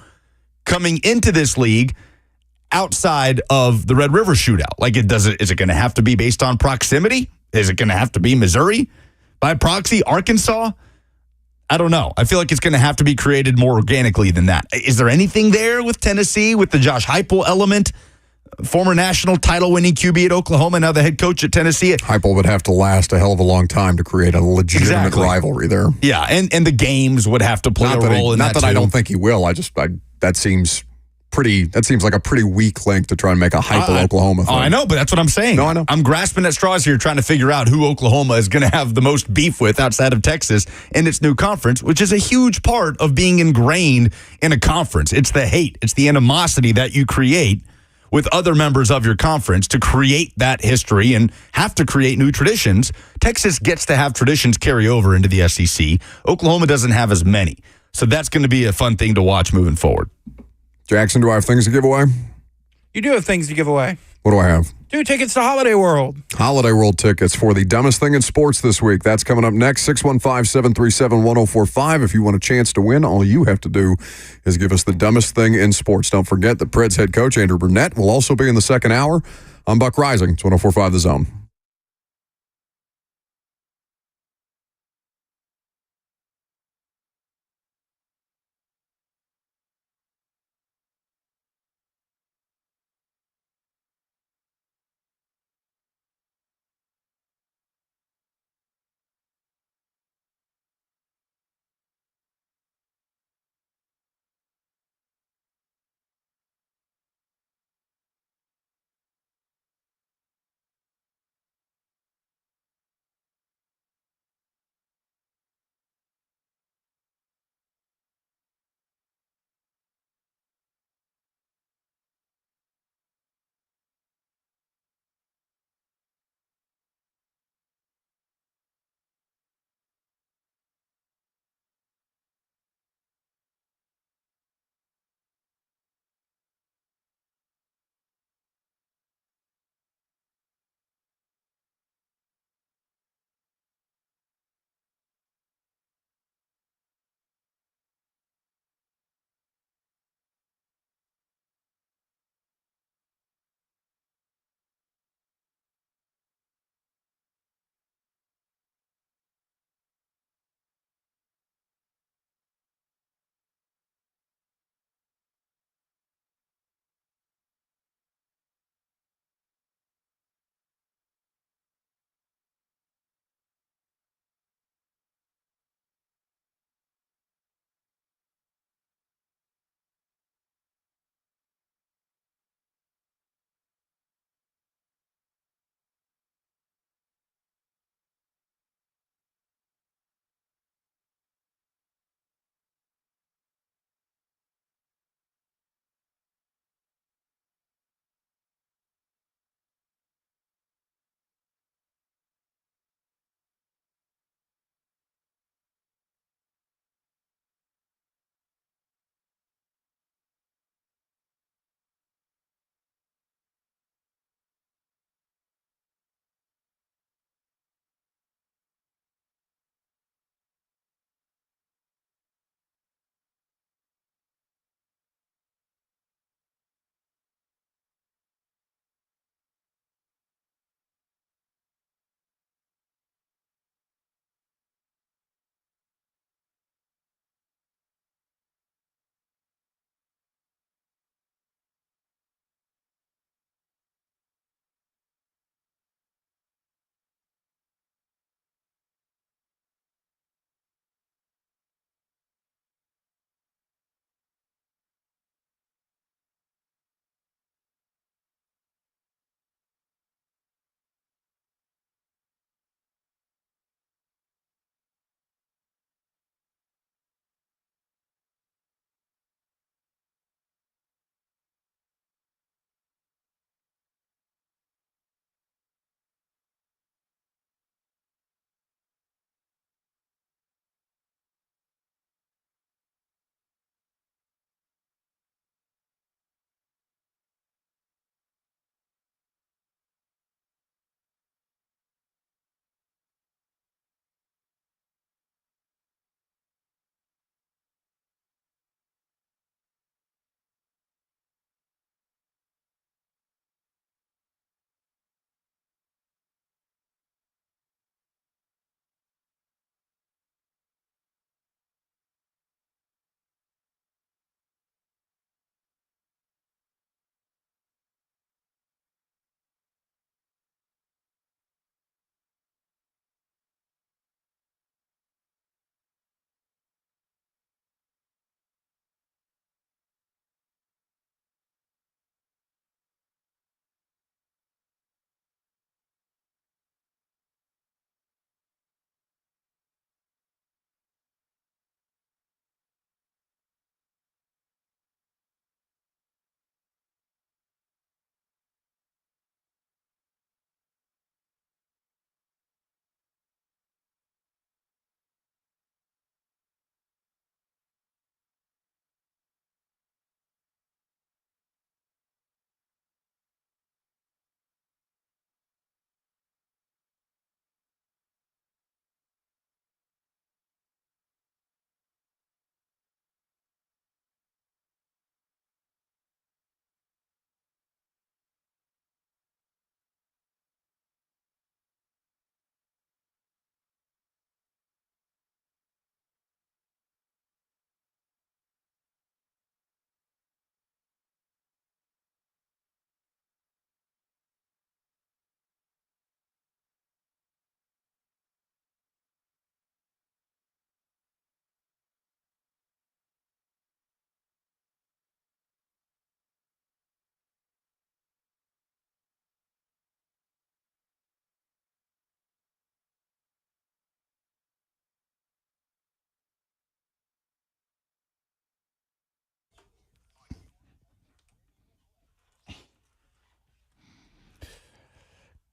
coming into this league outside of the Red River Shootout. Like, is it going to have to be based on proximity? Is it going to have to be Missouri? By proxy, Arkansas? I don't know. I feel like it's going to have to be created more organically than that. Is there anything there with Tennessee, with the Josh Heupel element? Former national title-winning QB at Oklahoma, now the head coach at Tennessee. Heupel would have to last a hell of a long time to create a legitimate rivalry there. Yeah, and the games would have to play a role in that. Not that I don't think he will. That seems like a pretty weak link to try and make a Heupel Oklahoma thing. I know, but that's what I'm saying. No, I know. I'm grasping at straws here trying to figure out who Oklahoma is going to have the most beef with outside of Texas in its new conference, which is a huge part of being ingrained in a conference. It's the hate. It's the animosity that you create with other members of your conference to create that history and have to create new traditions. Texas gets to have traditions carry over into the SEC. Oklahoma doesn't have as many. So that's going to be a fun thing to watch moving forward. Jackson, do I have things to give away? You do have things to give away. What do I have? 2 tickets to Holiday World. Holiday World tickets for the dumbest thing in sports this week. That's coming up next, 615-737-1045. If you want a chance to win, all you have to do is give us the dumbest thing in sports. Don't forget that Preds head coach Andrew Brunette will also be in the second hour on Buck Rising. It's 104.5 The Zone.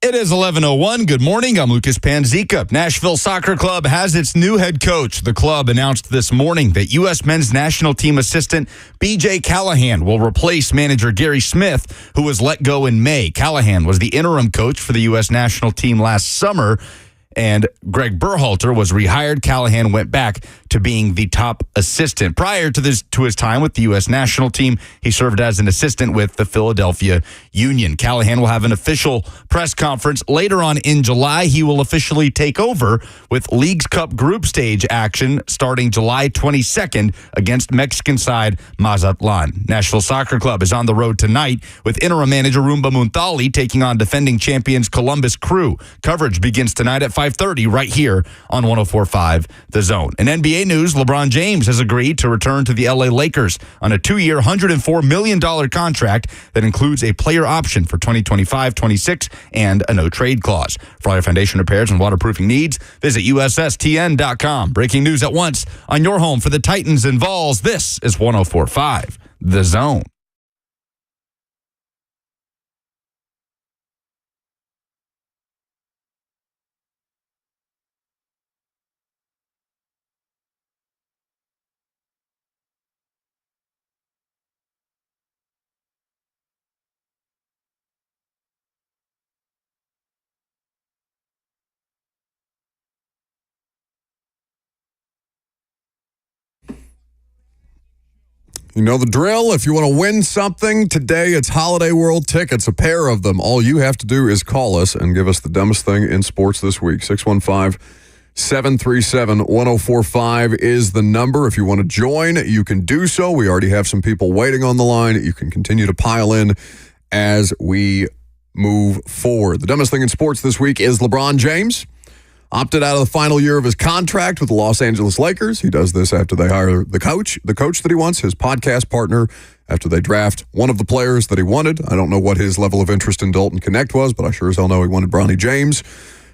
It is 11:01. Good morning. I'm Lucas Panzica. Nashville Soccer Club has its new head coach. The club announced this morning that U.S. men's national team assistant BJ Callahan will replace manager Gary Smith, who was let go in May. Callahan was the interim coach for the U.S. national team last summer, and Greg Berhalter was rehired. Callahan went back to being the top assistant. Prior to his time with the U.S. national team, he served as an assistant with the Philadelphia Union. Callahan will have an official press conference later on in July. He will officially take over with Leagues Cup group stage action starting July 22nd against Mexican side Mazatlan. Nashville Soccer Club is on the road tonight with interim manager Rumba Muntali taking on defending champions Columbus Crew. Coverage begins tonight at 5:30 right here on 104.5 The Zone. In NBA news, LeBron James has agreed to return to the LA Lakers on a 2-year, $104 million contract that includes a player option for 2025-26 and a no-trade clause. For all your foundation repairs and waterproofing needs, visit USSTN.com. Breaking news at once on your home for the Titans and Vols. This is 104.5 The Zone. You know the drill. If you want to win something today, it's Holiday World tickets, a pair of them. All you have to do is call us and give us the dumbest thing in sports this week. 615-737-1045 is the number. If you want to join, you can do so. We already have some people waiting on the line. You can continue to pile in as we move forward. The dumbest thing in sports this week is LeBron James. Opted out of the final year of his contract with the Los Angeles Lakers. He does this after they hire the coach that he wants, his podcast partner, after they draft one of the players that he wanted. I don't know what his level of interest in Dalton Connect was, but I sure as hell know he wanted Bronny James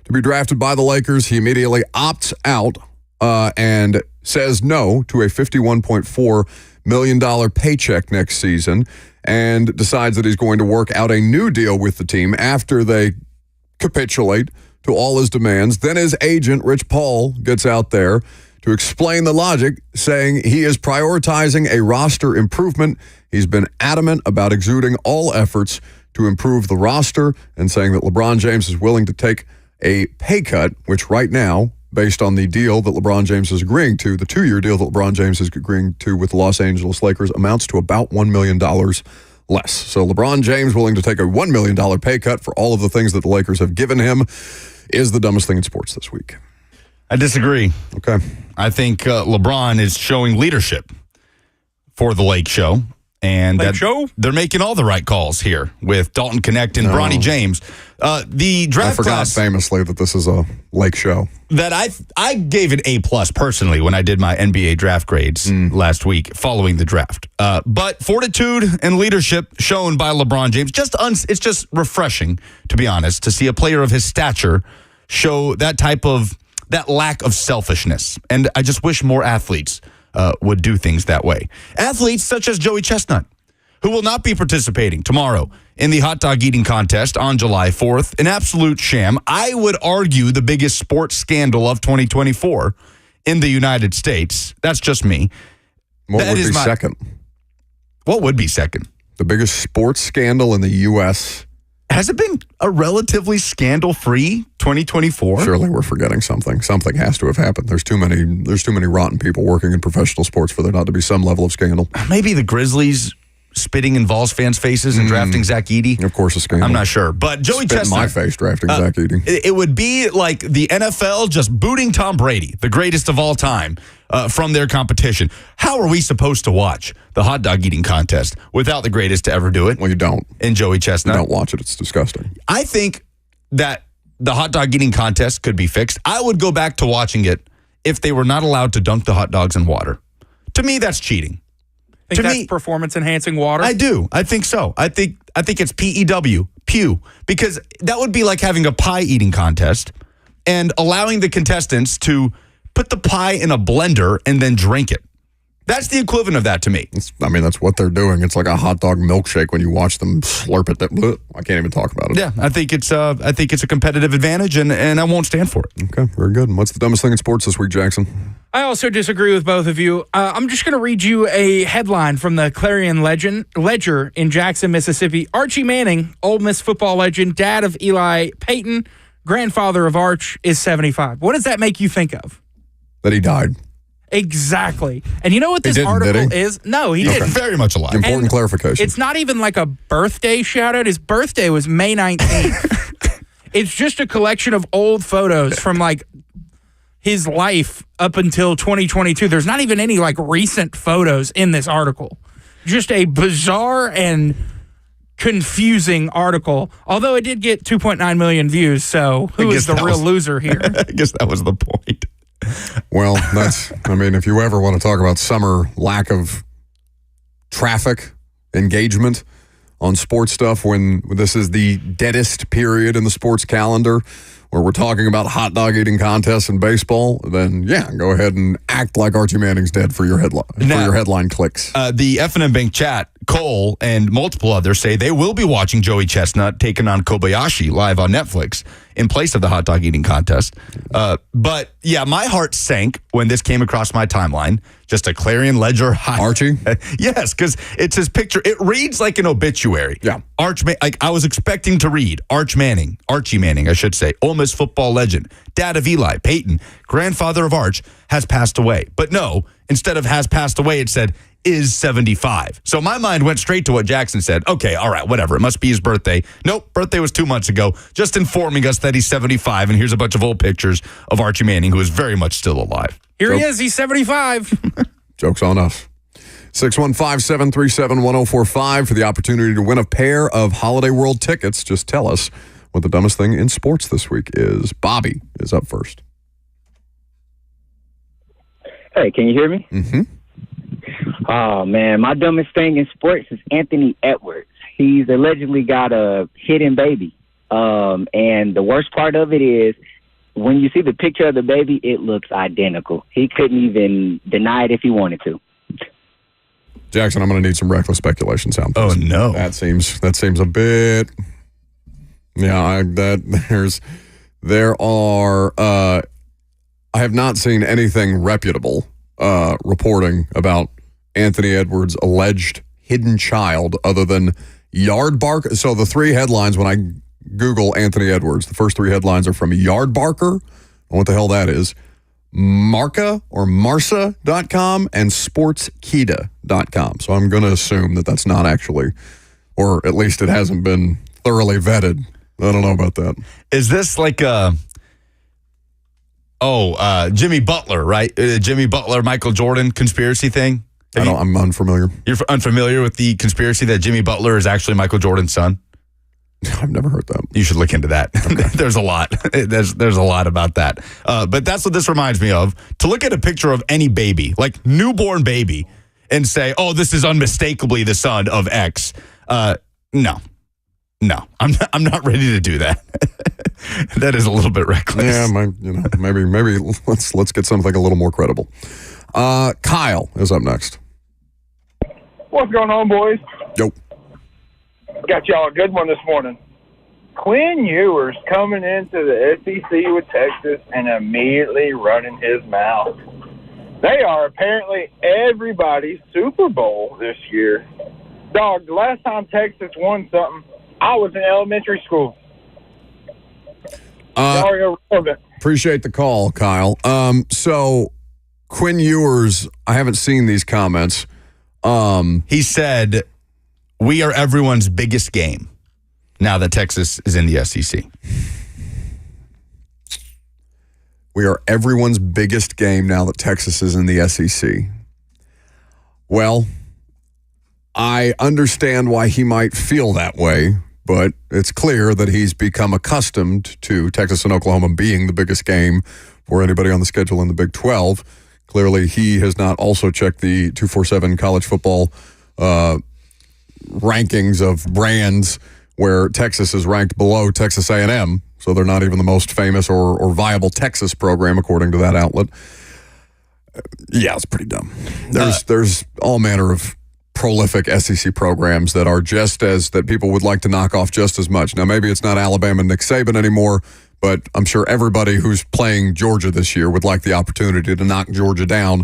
to be drafted by the Lakers. He immediately opts out and says no to a $51.4 million paycheck next season and decides that he's going to work out a new deal with the team after they capitulate to all his demands. Then his agent, Rich Paul, gets out there to explain the logic, saying he is prioritizing a roster improvement. He's been adamant about exuding all efforts to improve the roster and saying that LeBron James is willing to take a pay cut, which right now, based on the deal that LeBron James is agreeing to, the 2-year deal that LeBron James is agreeing to with the Los Angeles Lakers, amounts to about $1 million less. So LeBron James willing to take a $1 million pay cut for all of the things that the Lakers have given him is the dumbest thing in sports this week. I disagree. Okay. I think LeBron is showing leadership for the Lake Show. And they're making all the right calls here with Dalton Connect and Bronny James. The draft I forgot class famously that this is a Lake Show. that I gave an A+ personally when I did my NBA draft grades last week following the draft. But fortitude and leadership shown by LeBron James, it's just refreshing, to be honest, to see a player of his stature show that lack of selfishness. And I just wish more athletes would do things that way. Athletes such as Joey Chestnut, who will not be participating tomorrow in the hot dog eating contest on July 4th. An absolute sham. I would argue the biggest sports scandal of 2024 in the United States. That's just me. What would be second? What would be second? The biggest sports scandal in the U.S. Has it been a relatively scandal-free 2024? Surely we're forgetting something. Something has to have happened. There's too many rotten people working in professional sports for there not to be some level of scandal. Maybe the Grizzlies spitting in Vols fans' faces and drafting Zach Edey. Of course, a scandal. I'm not sure. But Joey Chestnut. Spit in my face drafting Zach Edey. It would be like the NFL just booting Tom Brady, the greatest of all time, from their competition. How are we supposed to watch the hot dog eating contest without the greatest to ever do it? Well, you don't. And Joey Chestnut. You don't watch it. It's disgusting. I think that the hot dog eating contest could be fixed. I would go back to watching it if they were not allowed to dunk the hot dogs in water. To me, that's cheating. Think that's performance-enhancing water? I do. I think so. I think it's PEW, pew, because that would be like having a pie eating contest and allowing the contestants to put the pie in a blender and then drink it. That's the equivalent of that to me. That's what they're doing. It's like a hot dog milkshake when you watch them slurp it. I can't even talk about it. Yeah, I think it's a competitive advantage, and I won't stand for it. Okay, very good. And what's the dumbest thing in sports this week, Jackson? I also disagree with both of you. I'm just going to read you a headline from the Clarion Ledger in Jackson, Mississippi. Archie Manning, Ole Miss football legend, dad of Eli Payton, grandfather of Arch, is 75. What does that make you think of? That he died. Exactly. And you know what this didn't, article did he? is? No, he didn't. Very much alive. Important clarification. It's not even like a birthday shout out. His birthday was May 19th. It's just a collection of old photos from like his life up until 2022. There's not even any like recent photos in this article. Just a bizarre and confusing article. Although it did get 2.9 million views, so who is the real loser here? I guess that was the point. Well, if you ever want to talk about summer lack of traffic, engagement on sports stuff, when this is the deadest period in the sports calendar where we're talking about hot dog eating contests in baseball, then yeah, go ahead and act like Archie Manning's dead for your headline clicks. The F&M Bank chat, Cole and multiple others say they will be watching Joey Chestnut taking on Kobayashi live on Netflix in place of the hot dog eating contest. But yeah, my heart sank when this came across my timeline. Just a Clarion Ledger Archie? Yes, because it's his picture. It reads like an obituary. Yeah. I was expecting to read Archie Manning, I should say, Ole Miss football legend, dad of Eli Payton, grandfather of Arch, has passed away. But no, instead of has passed away, it said is 75. So my mind went straight to what Jackson said. Okay, all right, whatever. It must be his birthday. Nope, birthday was 2 months ago. Just informing us that he's 75, and here's a bunch of old pictures of Archie Manning, who is very much still alive. He is. He's 75. Joke's on us. 615-737-1045 for the opportunity to win a pair of Holiday World tickets. Just tell us what the dumbest thing in sports this week is. Bobby is up first. Hey, can you hear me? Mm-hmm. Oh, man, my dumbest thing in sports is Anthony Edwards. He's allegedly got a hidden baby. And the worst part of it is when you see the picture of the baby, it looks identical. He couldn't even deny it if he wanted to. Jackson, I'm going to need some reckless speculation sound. Oh, no. That seems a bit. Yeah, I have not seen anything reputable reporting about Anthony Edwards' alleged hidden child other than Yardbarker. So the three headlines when I Google Anthony Edwards, the first three headlines are from Yardbarker, what the hell that is, Marca or Marsa.com, and Sportskita.com. So I'm going to assume that that's not actually, or at least it hasn't been thoroughly vetted. I don't know about that. Is this like Jimmy Butler, right? Jimmy Butler, Michael Jordan conspiracy thing? I'm unfamiliar. You're unfamiliar with the conspiracy that Jimmy Butler is actually Michael Jordan's son? I've never heard that. You should look into that. Okay. There's a lot. There's a lot about that. But that's what this reminds me of. To look at a picture of any baby, like newborn baby, and say, oh, this is unmistakably the son of X. No, I'm not ready to do that. That is a little bit reckless. Yeah, maybe let's get something a little more credible. Kyle is up next. What's going on, boys? Yo. Got y'all a good one this morning. Quinn Ewers coming into the SEC with Texas and immediately running his mouth. They are apparently everybody's Super Bowl this year. Dog, the last time Texas won something, I was in elementary school. Appreciate the call, Kyle. So Quinn Ewers, I haven't seen these comments. He said, we are everyone's biggest game now that Texas is in the SEC. We are everyone's biggest game now that Texas is in the SEC. Well, I understand why he might feel that way, but it's clear that he's become accustomed to Texas and Oklahoma being the biggest game for anybody on the schedule in the Big 12. Clearly, he has not also checked the 247 college football rankings of brands where Texas is ranked below Texas A&M, so they're not even the most famous or viable Texas program, according to that outlet. Yeah, it's pretty dumb. There's all manner of prolific SEC programs that people would like to knock off just as much. Now, maybe it's not Alabama and Nick Saban anymore, but I'm sure everybody who's playing Georgia this year would like the opportunity to knock Georgia down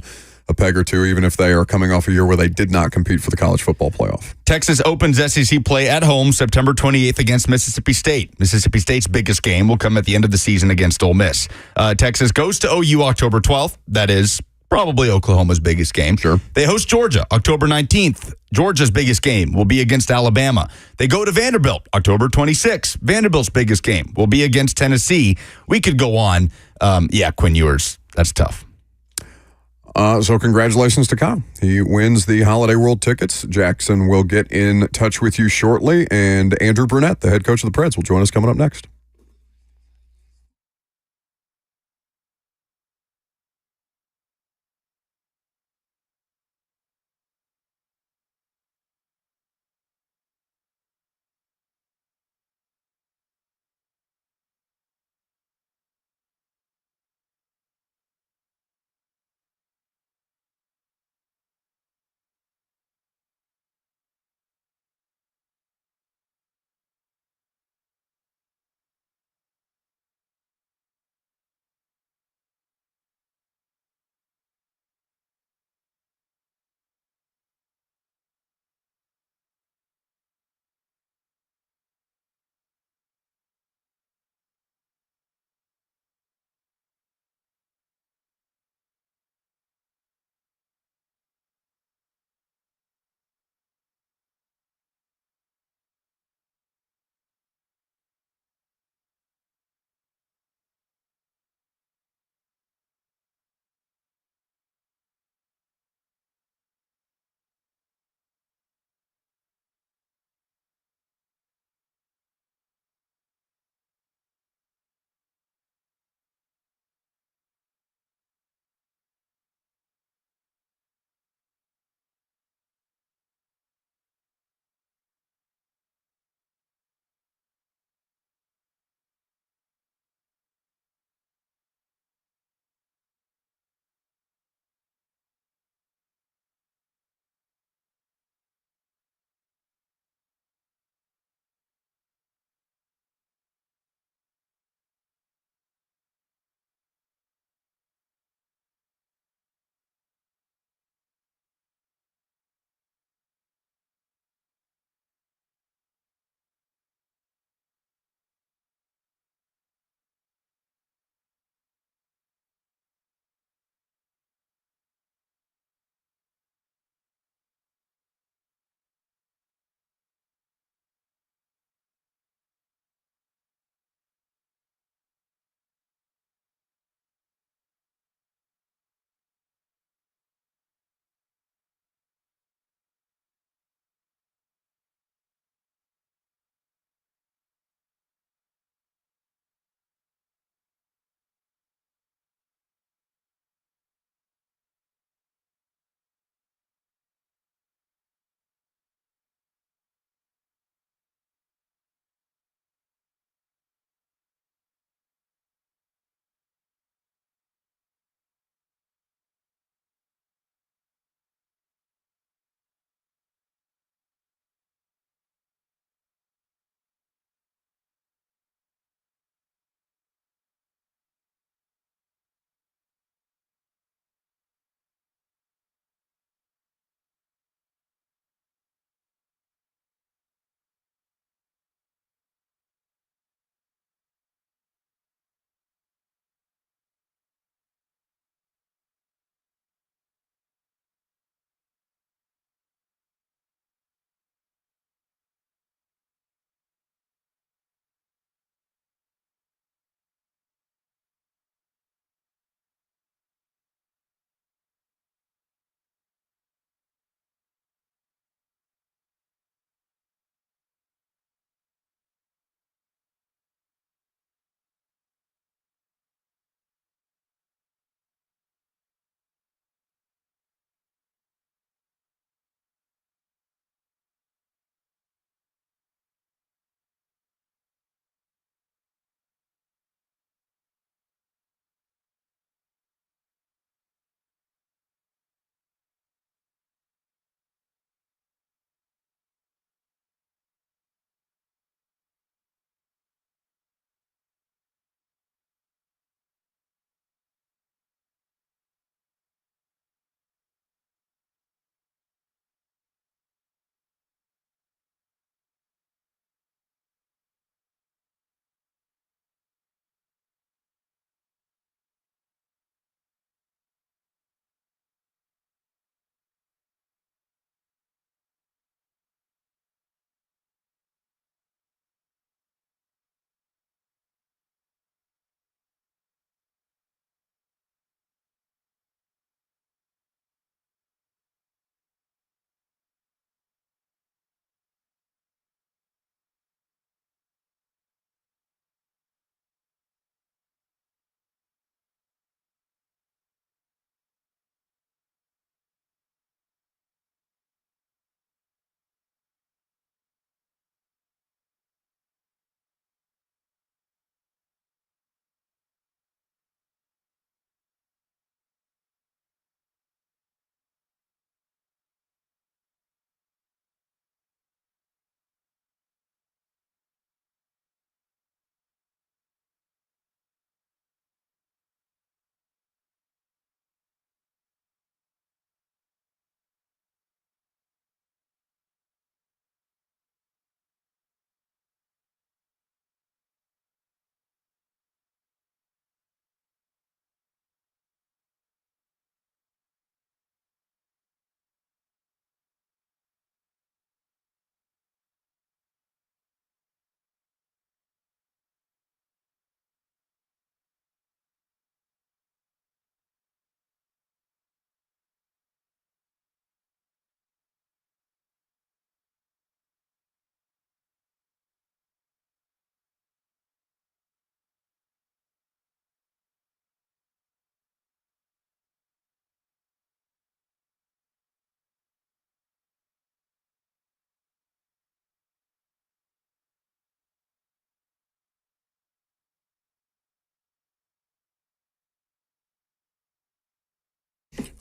a peg or two, even if they are coming off a year where they did not compete for the college football playoff. Texas opens SEC play at home September 28th against Mississippi State. Mississippi State's biggest game will come at the end of the season against Ole Miss. Texas goes to OU October 12th. That is probably Oklahoma's biggest game. Sure. They host Georgia October 19th. Georgia's biggest game will be against Alabama. They go to Vanderbilt October 26th. Vanderbilt's biggest game will be against Tennessee. We could go on. Quinn Ewers, that's tough. So congratulations to Kyle. He wins the Holiday World tickets. Jackson will get in touch with you shortly, and Andrew Brunette, the head coach of the Preds, will join us coming up next.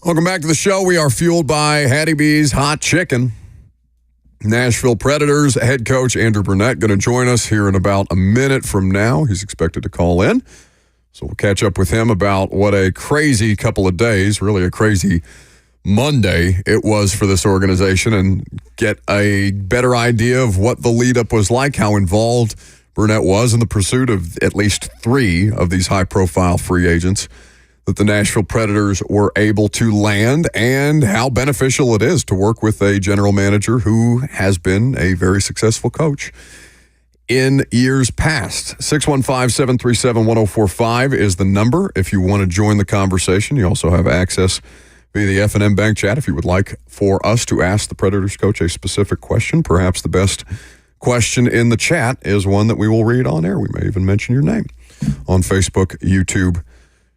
Welcome back to the show. We are fueled by Hattie B's Hot Chicken. Nashville Predators head coach Andrew Brunette going to join us here in about a minute from now. He's expected to call in. So we'll catch up with him about what a crazy couple of days, really a crazy Monday it was for this organization, and get a better idea of what the lead-up was like, how involved Brunette was in the pursuit of at least 3 of these high-profile free agents that the Nashville Predators were able to land, and how beneficial it is to work with a general manager who has been a very successful coach in years past. 615-737-1045 is the number if you want to join the conversation. You also have access via the F&M Bank chat if you would like for us to ask the Predators coach a specific question. Perhaps the best question in the chat is one that we will read on air. We may even mention your name on Facebook, YouTube,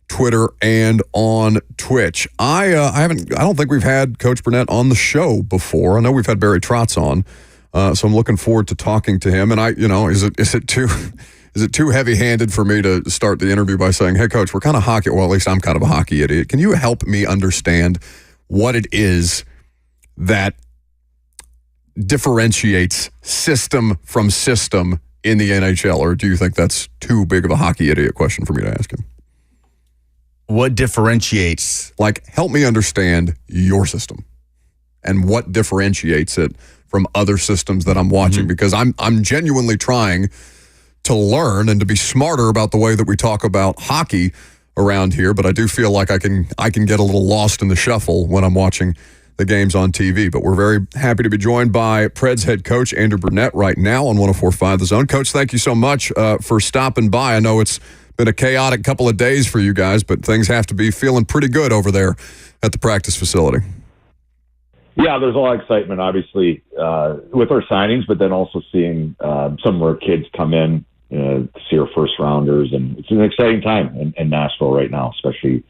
Twitter, and on Twitch. I don't think we've had Coach Brunette on the show before. I know we've had Barry Trotz on, so I'm looking forward to talking to him. And is it too heavy-handed for me to start the interview by saying, "Hey, Coach, we're kind of hockey. Well, at least I'm kind of a hockey idiot. Can you help me understand what it is that differentiates system from system in the NHL?" Or do you think that's too big of a hockey idiot question for me to ask him? What differentiates? Like, help me understand your system and what differentiates it from other systems that I'm watching, because I'm genuinely trying to learn and to be smarter about the way that we talk about hockey around here, but I do feel like I can get a little lost in the shuffle when I'm watching the games on TV. But we're very happy to be joined by Preds head coach Andrew Brunette right now on 104.5 The Zone. Coach, thank you so much for stopping by. I know it's been a chaotic couple of days for you guys, but things have to be feeling pretty good over there at the practice facility. Yeah, there's a lot of excitement, obviously, with our signings, but then also seeing some of our kids come in to see our first rounders, and it's an exciting time in Nashville right now, especially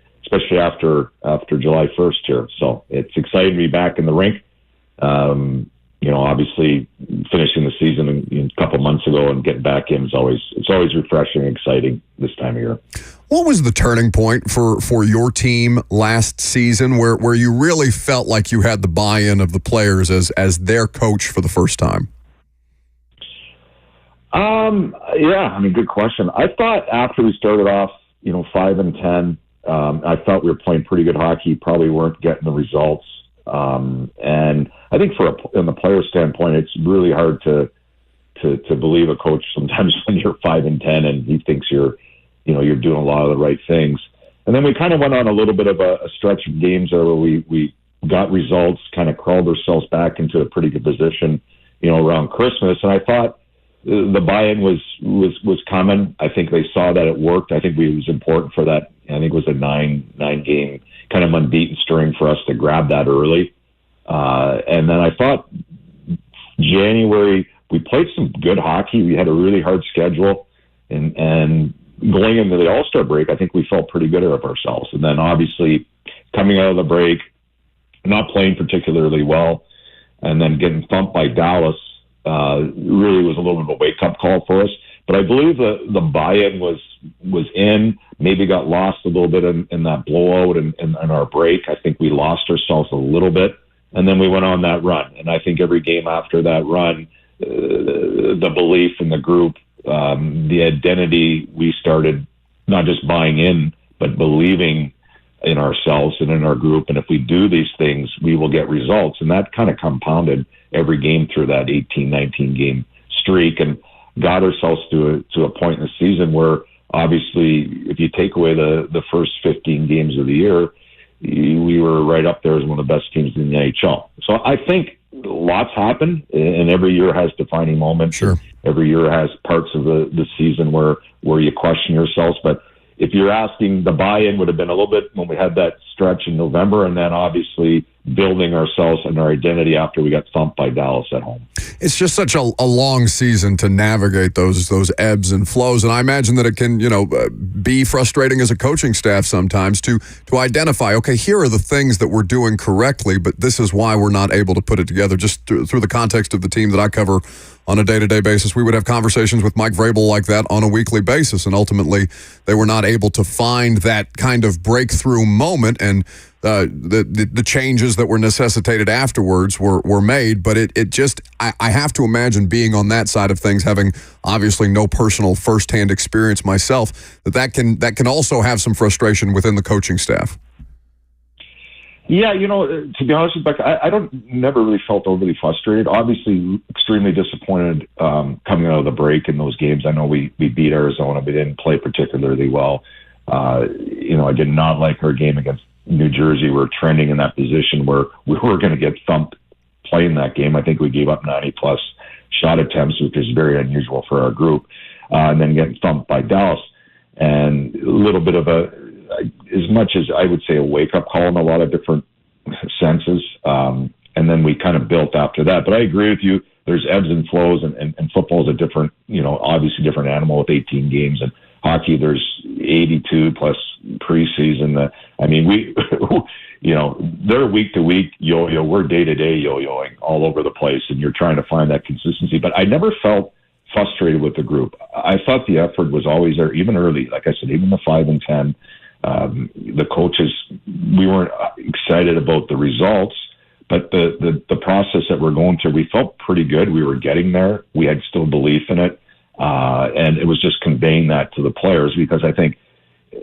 after July 1st here. So it's exciting to be back in the rink. Obviously finishing the season a couple months ago and getting back in it's always refreshing and exciting this time of year. What was the turning point for your team last season where you really felt like you had the buy-in of the players as their coach for the first time? Good question. I thought after we started off, 5-10, I thought we were playing pretty good hockey, probably weren't getting the results. And I think in the player standpoint, it's really hard to believe a coach sometimes when you're 5-10 and he thinks you're doing a lot of the right things. And then we kind of went on a little bit of a stretch of games there where we got results, kind of crawled ourselves back into a pretty good position, around Christmas. And I thought the buy-in was coming. I think they saw that it worked. I think it was important for that. I think it was a nine game kind of unbeaten string for us to grab that early. And then I thought January, we played some good hockey. We had a really hard schedule. And going into the All-Star break, I think we felt pretty good of ourselves. And then obviously coming out of the break, not playing particularly well, and then getting thumped by Dallas really was a little bit of a wake-up call for us. But I believe the buy-in was in, maybe got lost a little bit in that blowout and our break. I think we lost ourselves a little bit, and then we went on that run. And I think every game after that run, the belief in the group, the identity, we started not just buying in, but believing in ourselves and in our group. And if we do these things, we will get results. And that kind of compounded every game through that 18, 19 game streak, and got ourselves to a point in the season where obviously if you take away the first 15 games of the year, we were right up there as one of the best teams in the NHL. So I think lots happen, and every year has defining moments. Sure. Every year has parts of the season where you question yourselves. But if you're asking, the buy-in would have been a little bit when we had that stretch in November, and then obviously building ourselves and our identity after we got thumped by Dallas at home. It's just such a long season to navigate those ebbs and flows, and I imagine that it can be frustrating as a coaching staff sometimes to identify, okay, here are the things that we're doing correctly, but this is why we're not able to put it together. Just through the context of the team that I cover on a day-to-day basis. We would have conversations with Mike Vrabel like that on a weekly basis, and ultimately they were not able to find that kind of breakthrough moment, and the changes that were necessitated afterwards were made. But it just, I have to imagine, being on that side of things, having obviously no personal firsthand experience myself, that can also have some frustration within the coaching staff. Yeah, to be honest with you, Beck, I never really felt overly frustrated. Obviously, extremely disappointed coming out of the break in those games. I know we beat Arizona. We didn't play particularly well. I did not like our game against New Jersey. We're trending in that position where we were going to get thumped playing that game. I think we gave up 90-plus shot attempts, which is very unusual for our group, and then getting thumped by Dallas. And a little bit of as much as I would say a wake-up call in a lot of different senses. And then we kind of built after that. But I agree with you. There's ebbs and flows, and football is a different, obviously different animal with 18 games. And hockey, there's 82 plus preseason. They're week to week yo-yo. We're day to day yo-yoing all over the place, and you're trying to find that consistency. But I never felt frustrated with the group. I thought the effort was always there, even early. Like I said, even the 5 and 10. The coaches, we weren't excited about the results, but the process that we're going through, we felt pretty good. We were getting there. We had still belief in it. And it was just conveying that to the players, because I think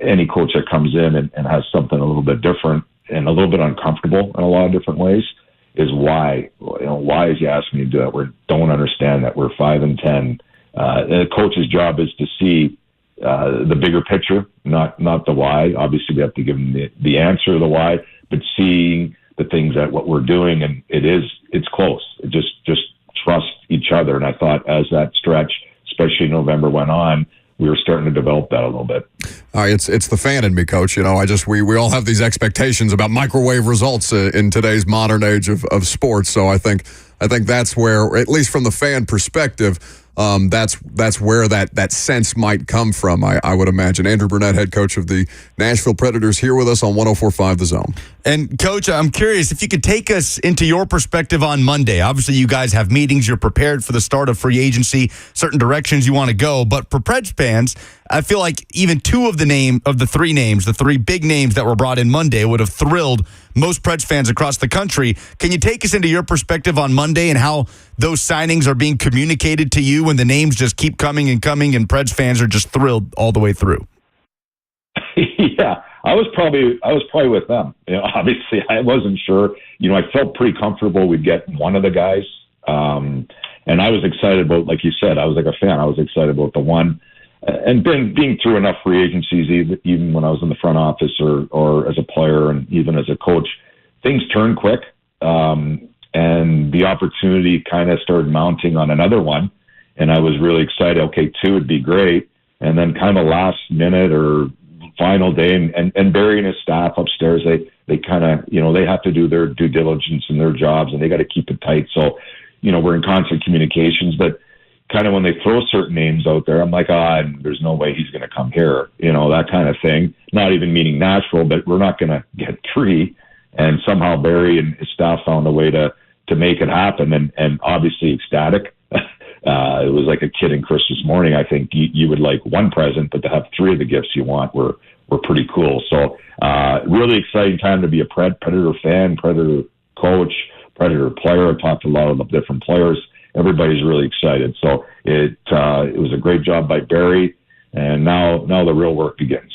any coach that comes in and has something a little bit different and a little bit uncomfortable in a lot of different ways is why. Why is he asking me to do that? We don't understand that we're 5 and 10. And the coach's job is to see the bigger picture, not the why. Obviously, we have to give them the answer to the why, but seeing the things that what we're doing, and it's close. Just trust each other. And I thought as that stretch, especially November, went on, we were starting to develop that a little bit. All right, it's the fan in me, Coach. We all have these expectations about microwave results in today's modern age of sports. So I think that's where, at least from the fan perspective, that's where that sense might come from, I would imagine. Andrew Brunette, head coach of the Nashville Predators, here with us on 104.5 The Zone. And, Coach, I'm curious if you could take us into your perspective on Monday. Obviously, you guys have meetings. You're prepared for the start of free agency, certain directions you want to go. But for Preds fans, I feel like even two of the three big names that were brought in Monday would have thrilled most Preds fans across the country. Can you take us into your perspective on Monday and how those signings are being communicated to you when the names just keep coming and Preds fans are just thrilled all the way through? Yeah, I was probably with them. Obviously, I wasn't sure. I felt pretty comfortable we'd get one of the guys. And I was excited about, like you said, I was like a fan. I was excited about the one. And being through enough free agencies, even when I was in the front office or as a player and even as a coach, things turn quick. And the opportunity kind of started mounting on another one. And I was really excited. Okay, 2 would be great. And then kind of last minute or final day, and Barry and his staff upstairs, they kind of, they have to do their due diligence in their jobs, and they got to keep it tight. So, we're in constant communications, but kind of when they throw certain names out there, I'm like, there's no way he's going to come here, that kind of thing. Not even meaning Nashville, but we're not going to get 3. And somehow Barry and his staff found a way to make it happen, and obviously ecstatic. It was like a kid in Christmas morning. I think you would like one present, but to have 3 of the gifts you want were pretty cool. So really exciting time to be a Predator fan, Predator coach, Predator player. I talked to a lot of the different players. Everybody's really excited. So it was a great job by Barry, and now the real work begins.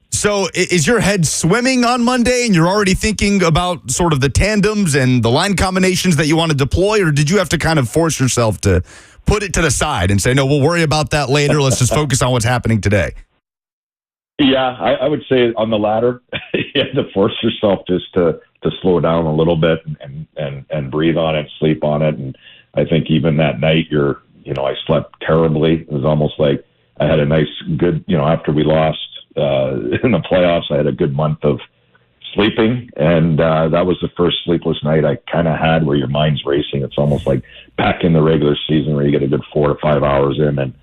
So is your head swimming on Monday and you're already thinking about sort of the tandems and the line combinations that you want to deploy, or did you have to kind of force yourself to put it to the side and say, no, we'll worry about that later. Let's just focus on what's happening today? Yeah, I would say on the latter, you have to force yourself just to slow down a little bit and breathe on it, sleep on it. And I think even that night, I slept terribly. It was almost like I had a nice, good, after we lost in the playoffs, I had a good month of sleeping, and that was the first sleepless night I kind of had where your mind's racing. It's almost like back in the regular season where you get a good 4 to 5 hours in, and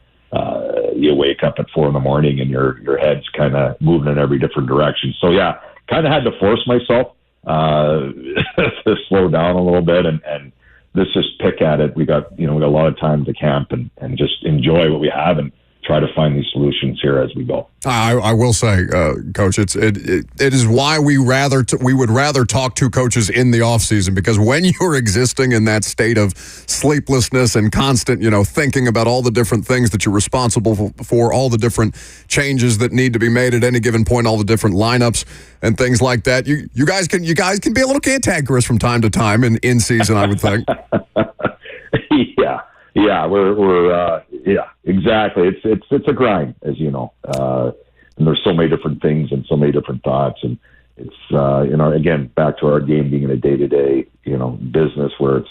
you wake up at 4 a.m. and your head's kind of moving in every different direction. So yeah, kind of had to force myself to slow down a little bit and just pick at it. We got a lot of time to camp and just enjoy what we have and try to find these solutions here as we go. I will say, Coach, it is why we would rather talk to coaches in the offseason, because when you're existing in that state of sleeplessness and constant, thinking about all the different things that you're responsible for, all the different changes that need to be made at any given point, all the different lineups and things like that, you guys can be a little cantankerous from time to time in season, I would think. Yeah, we're exactly. It's a grind, as you know, and there's so many different things and so many different thoughts, and it's again, back to our game being in a day-to-day business where it's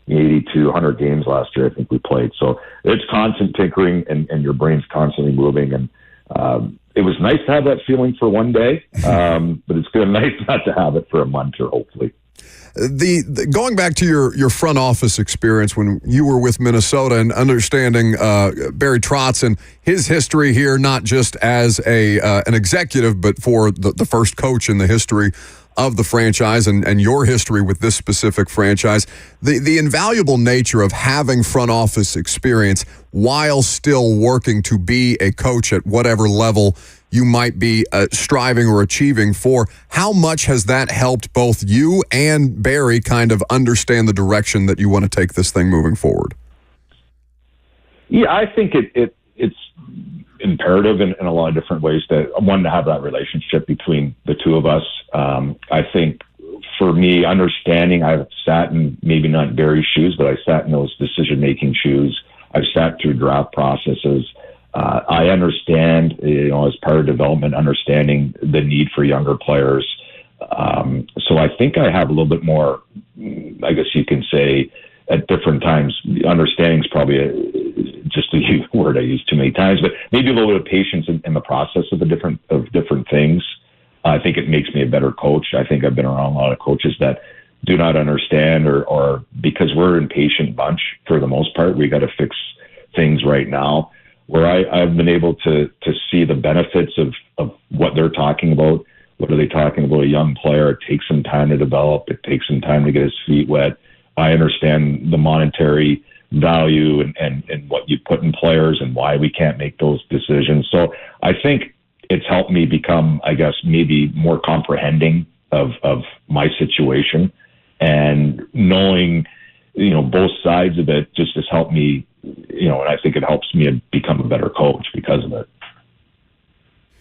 80 to 100 games last year I think we played, so it's constant tinkering and your brain's constantly moving, and it was nice to have that feeling for one day, but it's good nice not to have it for a month or hopefully. The going back to your front office experience when you were with Minnesota and understanding Barry Trotz and his history here, not just as an executive, but for the first coach in the history of the franchise and your history with this specific franchise, the invaluable nature of having front office experience while still working to be a coach at whatever level you might be striving or achieving for. How much has that helped both you and Barry kind of understand the direction that you want to take this thing moving forward? Yeah, I think it's imperative in a lot of different ways to have that relationship between the two of us. I think for me, understanding, I've sat in maybe not Barry's shoes, but I sat in those decision-making shoes. I've sat through draft processes. I understand, as part of development, understanding the need for younger players. So I think I have a little bit more, I guess you can say, at different times. Understanding is probably just a word I use too many times, but maybe a little bit of patience in the process of different things. I think it makes me a better coach. I think I've been around a lot of coaches that do not understand or because we're an impatient bunch for the most part, we got to fix things right now. Where I've been able to see the benefits of what they're talking about. What are they talking about? A young player, it takes some time to develop. It takes some time to get his feet wet. I understand the monetary value and what you put in players and why we can't make those decisions. So I think it's helped me become, I guess, maybe more comprehending of my situation, and knowing, both sides of it just has helped me, and I think it helps me become a better coach because of it.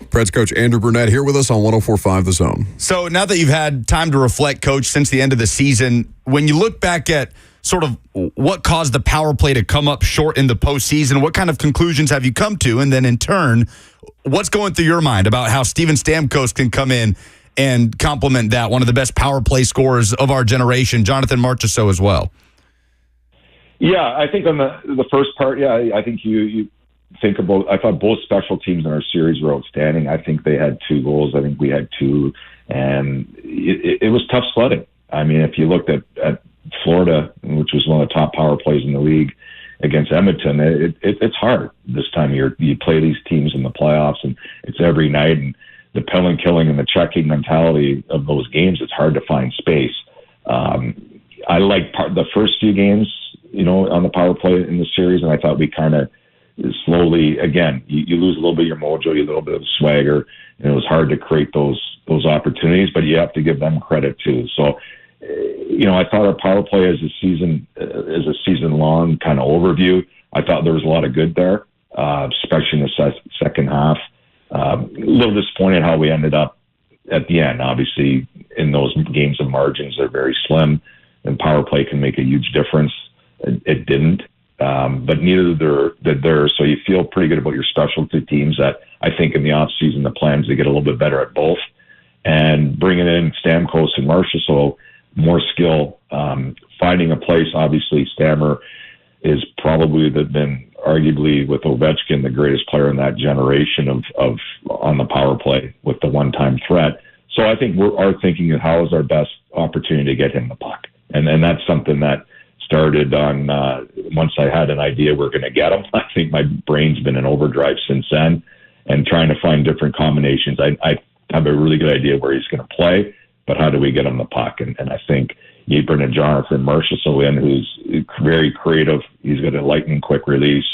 Preds coach Andrew Brunette here with us on 104.5 The Zone. So now that you've had time to reflect, Coach, since the end of the season, when you look back at sort of what caused the power play to come up short in the postseason, what kind of conclusions have you come to? And then in turn, what's going through your mind about how Steven Stamkos can come in and complement that, one of the best power play scorers of our generation, Jonathan Marchessault as well? Yeah, I think on the first part, I think you think about, I thought both special teams in our series were outstanding. I think they had 2 goals. I think we had 2, and it was tough sledding. I mean, if you looked at Florida, which was one of the top power plays in the league, against Edmonton, it's hard this time of year. You play these teams in the playoffs, and it's every night, and the penalty killing and the checking mentality of those games, it's hard to find space. I liked the first few games, on the power play in the series, and I thought we kind of slowly, again, you lose a little bit of your mojo, you a little bit of swagger, and it was hard to create those opportunities, but you have to give them credit too. So, I thought our power play as a season long kind of overview, I thought there was a lot of good there, especially in the second half. A little disappointed how we ended up at the end. Obviously, in those games of margins, they're very slim, and power play can make a huge difference. It didn't, but neither did theirs. So you feel pretty good about your specialty teams. That I think in the offseason, the plan is to get a little bit better at both, and bringing in Stamkos and Marchessault, more skill, finding a place. Obviously, Stammer is probably been arguably with Ovechkin the greatest player in that generation of on the power play with the one-time threat. So I think our thinking of how is our best opportunity to get him the puck, and that's something that started on once I had an idea we're going to get him. I think my brain's been in overdrive since then, and trying to find different combinations. I have a really good idea where he's going to play, but how do we get him the puck? And I think you bring in Jonathan Marchessault, who's very creative. He's got a lightning quick release.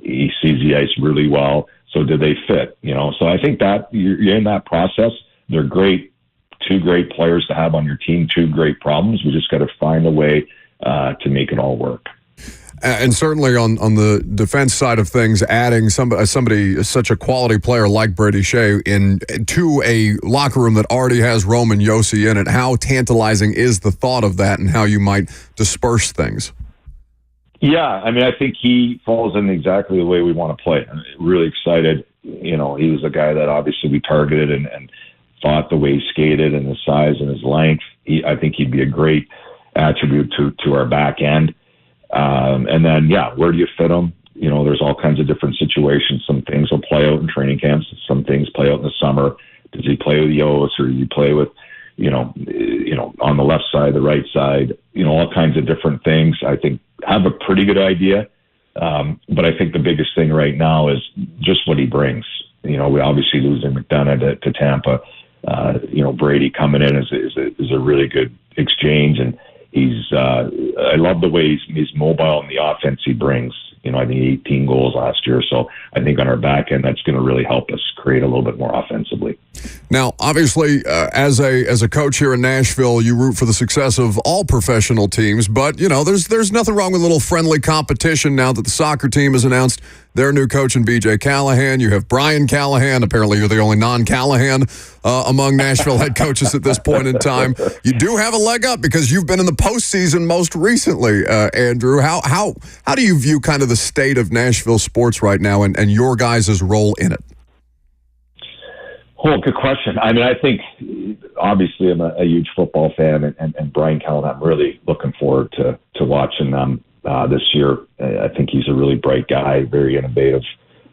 He sees the ice really well. So do they fit? So I think that you're in that process. They're great, 2 great players to have on your team, 2 great problems. We just got to find a way to make it all work. And certainly on the defense side of things, adding somebody such a quality player like Brady Shea into a locker room that already has Roman Josi in it, how tantalizing is the thought of that and how you might disperse things? Yeah, I mean, I think he falls in exactly the way we want to play. I'm really excited. He was a guy that obviously we targeted and thought the way he skated and his size and his length. I think he'd be a great attribute to our back end. And then, where do you fit him? There's all kinds of different situations. Some things will play out in training camps. Some things play out in the summer. Does he play with Yost, or do you play with, on the left side, the right side? All kinds of different things. I think I have a pretty good idea. But I think the biggest thing right now is just what he brings. We obviously losing McDonough to Tampa. Brady coming in is a really good exchange, and I love the way he's mobile and the offense he brings. I think 18 goals last year. So I think on our back end, that's going to really help us create a little bit more offensively. Now, obviously, as a coach here in Nashville, you root for the success of all professional teams. But, there's nothing wrong with a little friendly competition now that the soccer team has announced their new coach in BJ Callahan. You have Brian Callahan. Apparently, you're the only non-Callahan among Nashville head coaches at this point in time. You do have a leg up because you've been in the postseason most recently, Andrew. How do you view kind of the state of Nashville sports right now and your guys' role in it? Oh, good question. I mean, I think obviously I'm a huge football fan, and Brian Callahan, I'm really looking forward to watching them this year. I think he's a really bright guy, very innovative.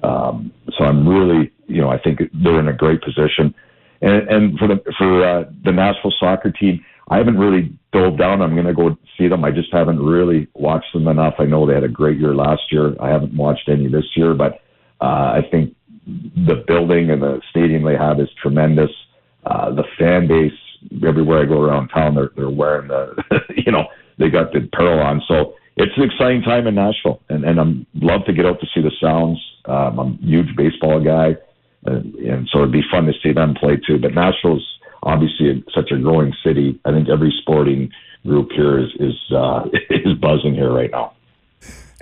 So I'm really, I think they're in a great position. And for the Nashville soccer team, I haven't really dove down. I'm going to go see them. I just haven't really watched them enough. I know they had a great year last year. I haven't watched any this year, but I think the building and the stadium they have is tremendous. The fan base, everywhere I go around town, they're wearing they got the apparel on. So it's an exciting time in Nashville, and I'm love to get out to see the Sounds. I'm a huge baseball guy, and so it'd be fun to see them play too. But Nashville's obviously such a growing city. I think every sporting group here is buzzing here right now.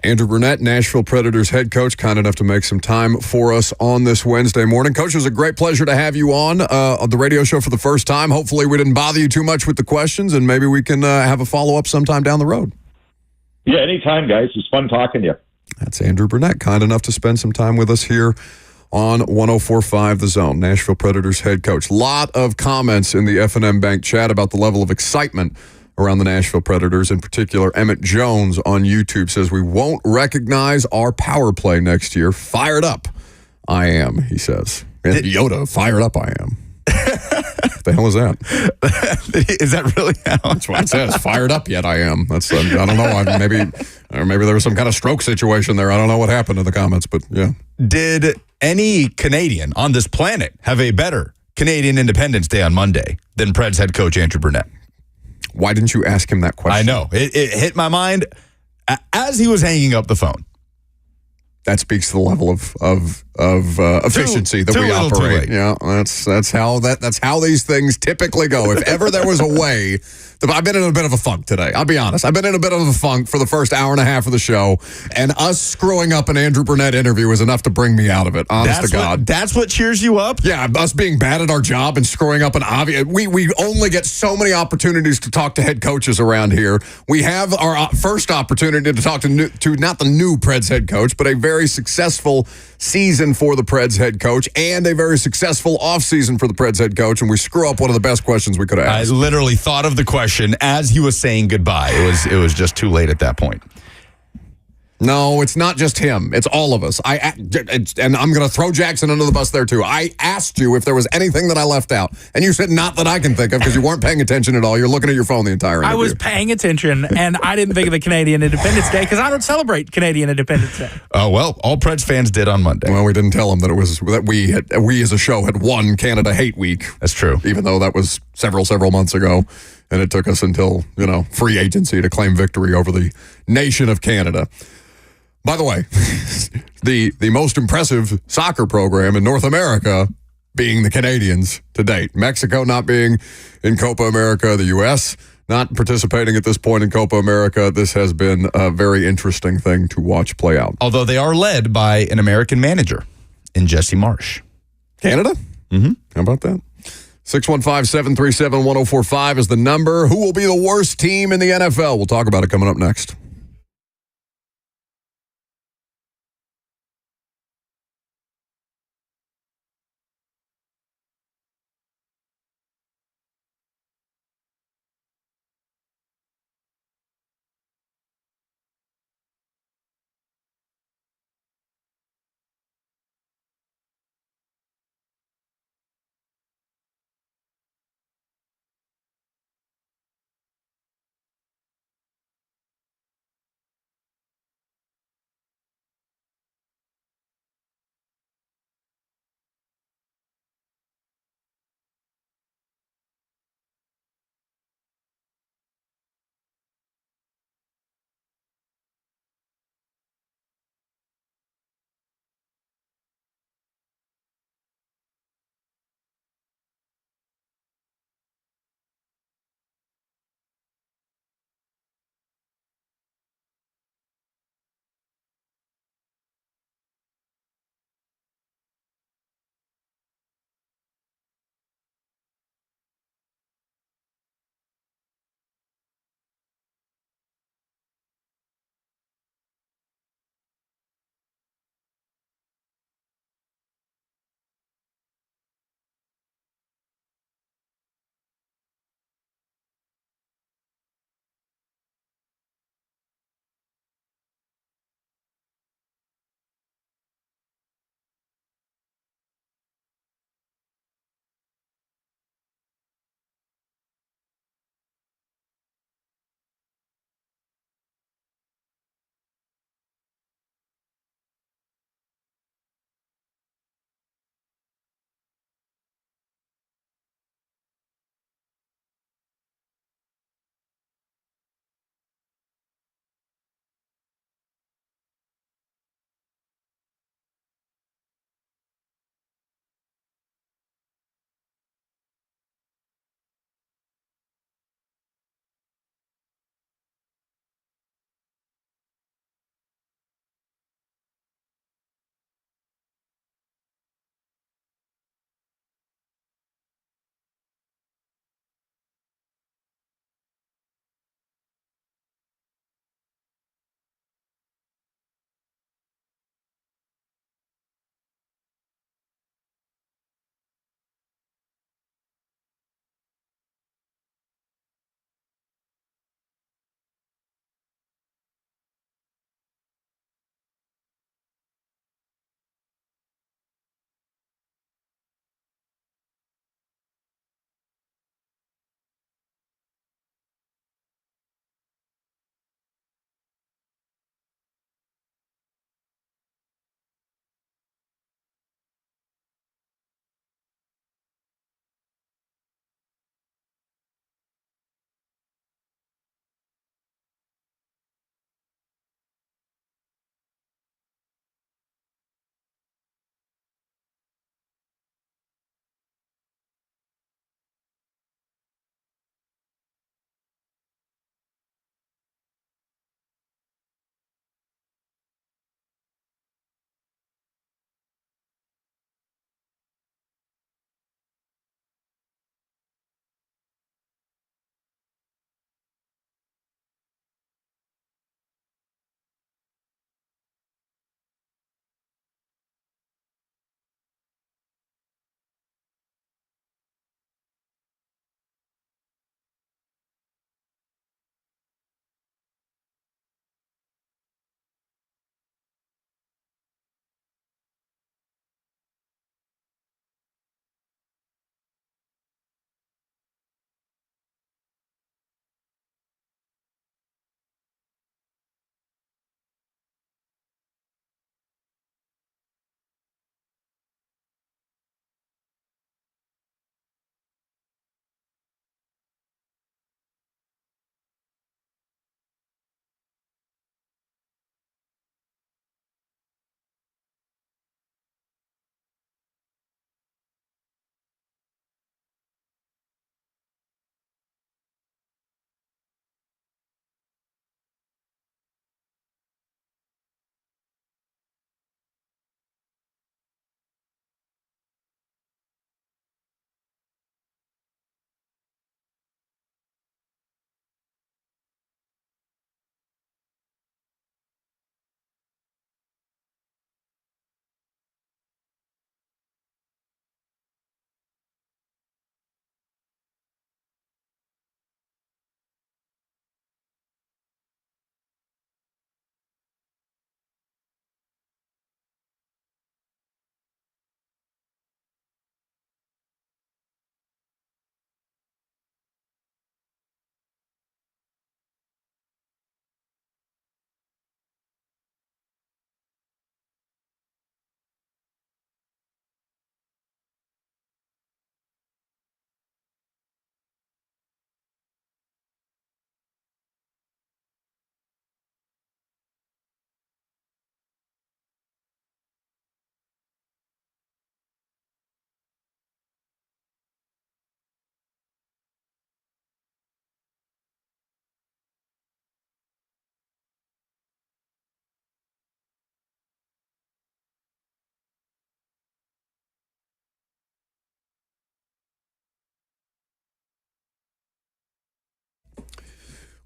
Andrew Brunette, Nashville Predators head coach, kind enough to make some time for us on this Wednesday morning. Coach, it was a great pleasure to have you on the radio show for the first time. Hopefully we didn't bother you too much with the questions, and maybe we can have a follow-up sometime down the road. Yeah, anytime, guys. It's fun talking to you. That's Andrew Brunette, kind enough to spend some time with us here on 104.5 The Zone, Nashville Predators head coach. Lot of comments in the F&M Bank chat about the level of excitement around the Nashville Predators. In particular, Emmett Jones on YouTube says, "We won't recognize our power play next year. Fired up I am," he says. And Yoda, fired up I am. What the hell is that? Is that really how? That's what it says. Fired up yet I am. That's I don't know. Maybe there was some kind of stroke situation there. I don't know what happened in the comments, but yeah. Did any Canadian on this planet have a better Canadian Independence Day on Monday than Preds head coach Andrew Brunette? Why didn't you ask him that question? I know. It hit my mind as he was hanging up the phone. That speaks to the level of efficiency that we operate. Yeah, that's how these things typically go. If ever there was a way, I've been in a bit of a funk today. I'll be honest. I've been in a bit of a funk for the first hour and a half of the show, and us screwing up an Andrew Brunette interview was enough to bring me out of it. Honest to God, that's what cheers you up. Yeah, us being bad at our job and screwing up an obvious. We only get so many opportunities to talk to head coaches around here. We have our first opportunity to talk to not the new Preds head coach, but a very successful season for the Preds head coach and a very successful offseason for the Preds head coach, and we screw up one of the best questions we could have asked. I literally thought of the question as he was saying goodbye. It was just too late at that point. No, it's not just him. It's all of us. And I'm going to throw Jackson under the bus there, too. I asked you if there was anything that I left out, and you said not that I can think of because you weren't paying attention at all. You're looking at your phone the entire interview. I was paying attention, and I didn't think of the Canadian Independence Day because I don't celebrate Canadian Independence Day. Oh, well, all Preds fans did on Monday. Well, we didn't tell them that we as a show had won Canada Hate Week. That's true. Even though that was several months ago, and it took us until, free agency to claim victory over the nation of Canada. By the way, the most impressive soccer program in North America being the Canadians to date. Mexico not being in Copa America, the U.S. not participating at this point in Copa America. This has been a very interesting thing to watch play out. Although they are led by an American manager in Jesse Marsh. Canada? Mm-hmm. How about that? 615-737-1045 is the number. Who will be the worst team in the NFL? We'll talk about it coming up next.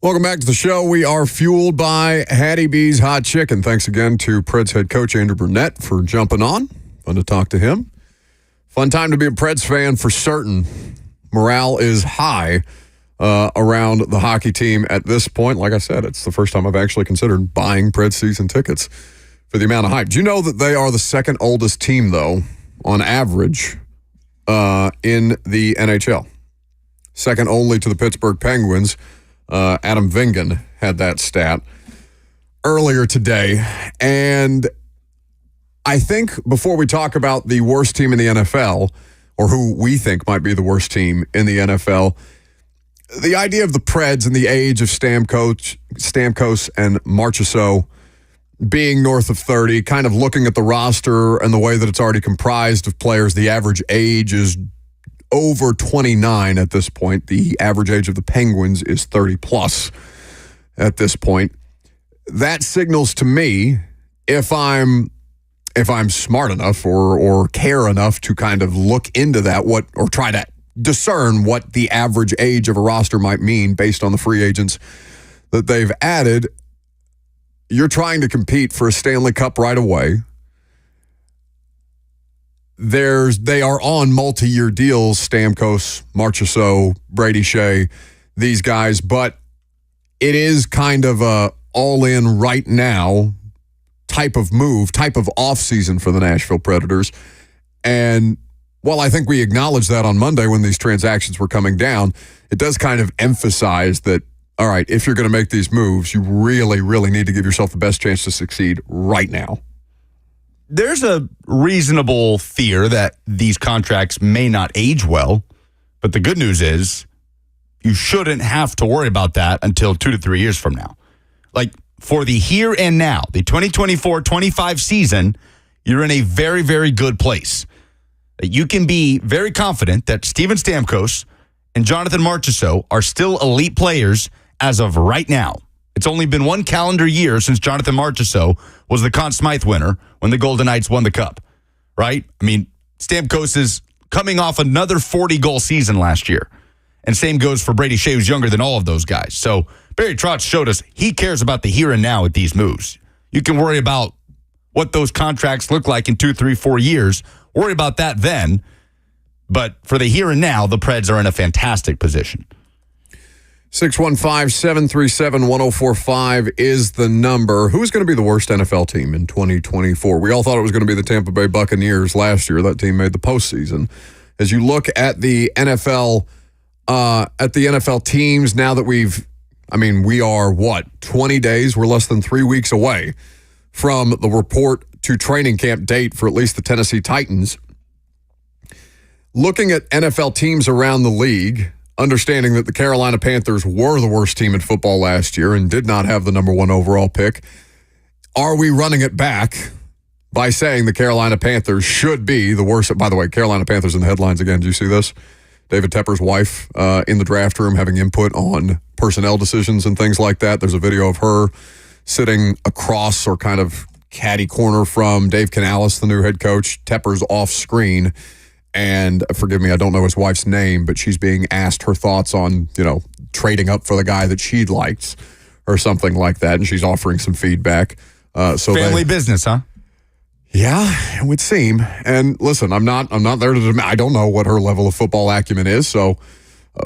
Welcome back to the show. We are fueled by Hattie B's Hot Chicken. Thanks again to Preds head coach Andrew Brunette for jumping on. Fun to talk to him. Fun time to be a Preds fan for certain. Morale is high around the hockey team at this point. Like I said, it's the first time I've actually considered buying Preds season tickets for the amount of hype. Do you know that they are the second oldest team, though, on average in the NHL? Second only to the Pittsburgh Penguins. Adam Vingan had that stat earlier today. And I think before we talk about the worst team in the NFL, or who we think might be the worst team in the NFL, the idea of the Preds and the age of Stamkos and Marchessault being north of 30, kind of looking at the roster and the way that it's already comprised of players, the average age is over 29 at this point. The average age of the Penguins is 30 plus at this point. That signals to me, if I'm smart enough or care enough to kind of look into that, or try to discern what the average age of a roster might mean based on the free agents that they've added, you're trying to compete for a Stanley Cup right away. They are on multi-year deals, Stamkos, Marchessault, Brady Shea, these guys, but it is kind of a all-in right now type of move, type of offseason for the Nashville Predators. And while I think we acknowledged that on Monday when these transactions were coming down, it does kind of emphasize that, all right, if you're going to make these moves, you really, really need to give yourself the best chance to succeed right now. There's a reasonable fear that these contracts may not age well, but the good news is you shouldn't have to worry about that until 2 to 3 years from now. Like, for the here and now, the 2024-25 season, you're in a very, very good place. You can be very confident that Steven Stamkos and Jonathan Marchessault are still elite players as of right now. It's only been one calendar year since Jonathan Marchessault was the Conn Smythe winner when the Golden Knights won the Cup, right? I mean, Stamkos is coming off another 40-goal season last year. And same goes for Brady Shea, who's younger than all of those guys. So Barry Trotz showed us he cares about the here and now with these moves. You can worry about what those contracts look like in 2, 3, 4 years. Worry about that then. But for the here and now, the Preds are in a fantastic position. 615-737-1045 is the number. Who's going to be the worst NFL team in 2024? We all thought it was going to be the Tampa Bay Buccaneers last year. That team made the postseason. As you look at the NFL teams, now that we are 20 days? We're less than 3 weeks away from the report to training camp date for at least the Tennessee Titans. Looking at NFL teams around the league, understanding that the Carolina Panthers were the worst team in football last year and did not have the number 1 overall pick, are we running it back by saying the Carolina Panthers should be the worst? By the way, Carolina Panthers in the headlines again. Do you see this? David Tepper's wife in the draft room having input on personnel decisions and things like that. There's a video of her sitting across or kind of catty corner from Dave Canales, the new head coach. Tepper's off screen. And forgive me, I don't know his wife's name, but she's being asked her thoughts on, trading up for the guy that she likes or something like that. And she's offering some feedback. Family business, huh? Yeah, it would seem. And listen, I'm not there to, I don't know what her level of football acumen is. So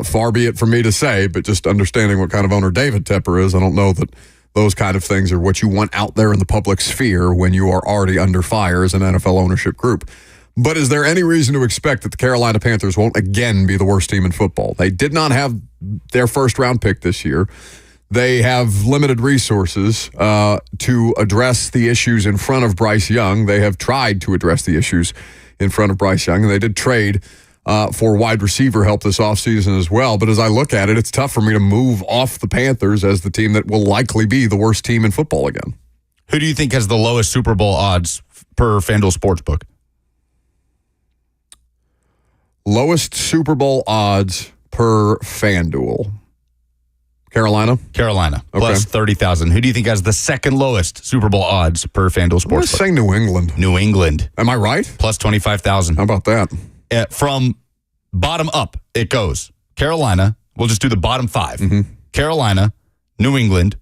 far be it for me to say, but just understanding what kind of owner David Tepper is, I don't know that those kind of things are what you want out there in the public sphere when you are already under fire as an NFL ownership group. But is there any reason to expect that the Carolina Panthers won't again be the worst team in football? They did not have their first-round pick this year. They have limited resources to address the issues in front of Bryce Young. They have tried to address the issues in front of Bryce Young, and they did trade for wide receiver help this offseason as well. But as I look at it, it's tough for me to move off the Panthers as the team that will likely be the worst team in football again. Who do you think has the lowest Super Bowl odds per FanDuel Sportsbook? Lowest Super Bowl odds per FanDuel. Carolina? Carolina, plus 30,000. Who do you think has the second lowest Super Bowl odds per FanDuel Sportsbook? I'm going to say New England. New England. Am I right? Plus 25,000. How about that? From bottom up, it goes. Carolina, we'll just do the bottom 5. Mm-hmm. Carolina, New England,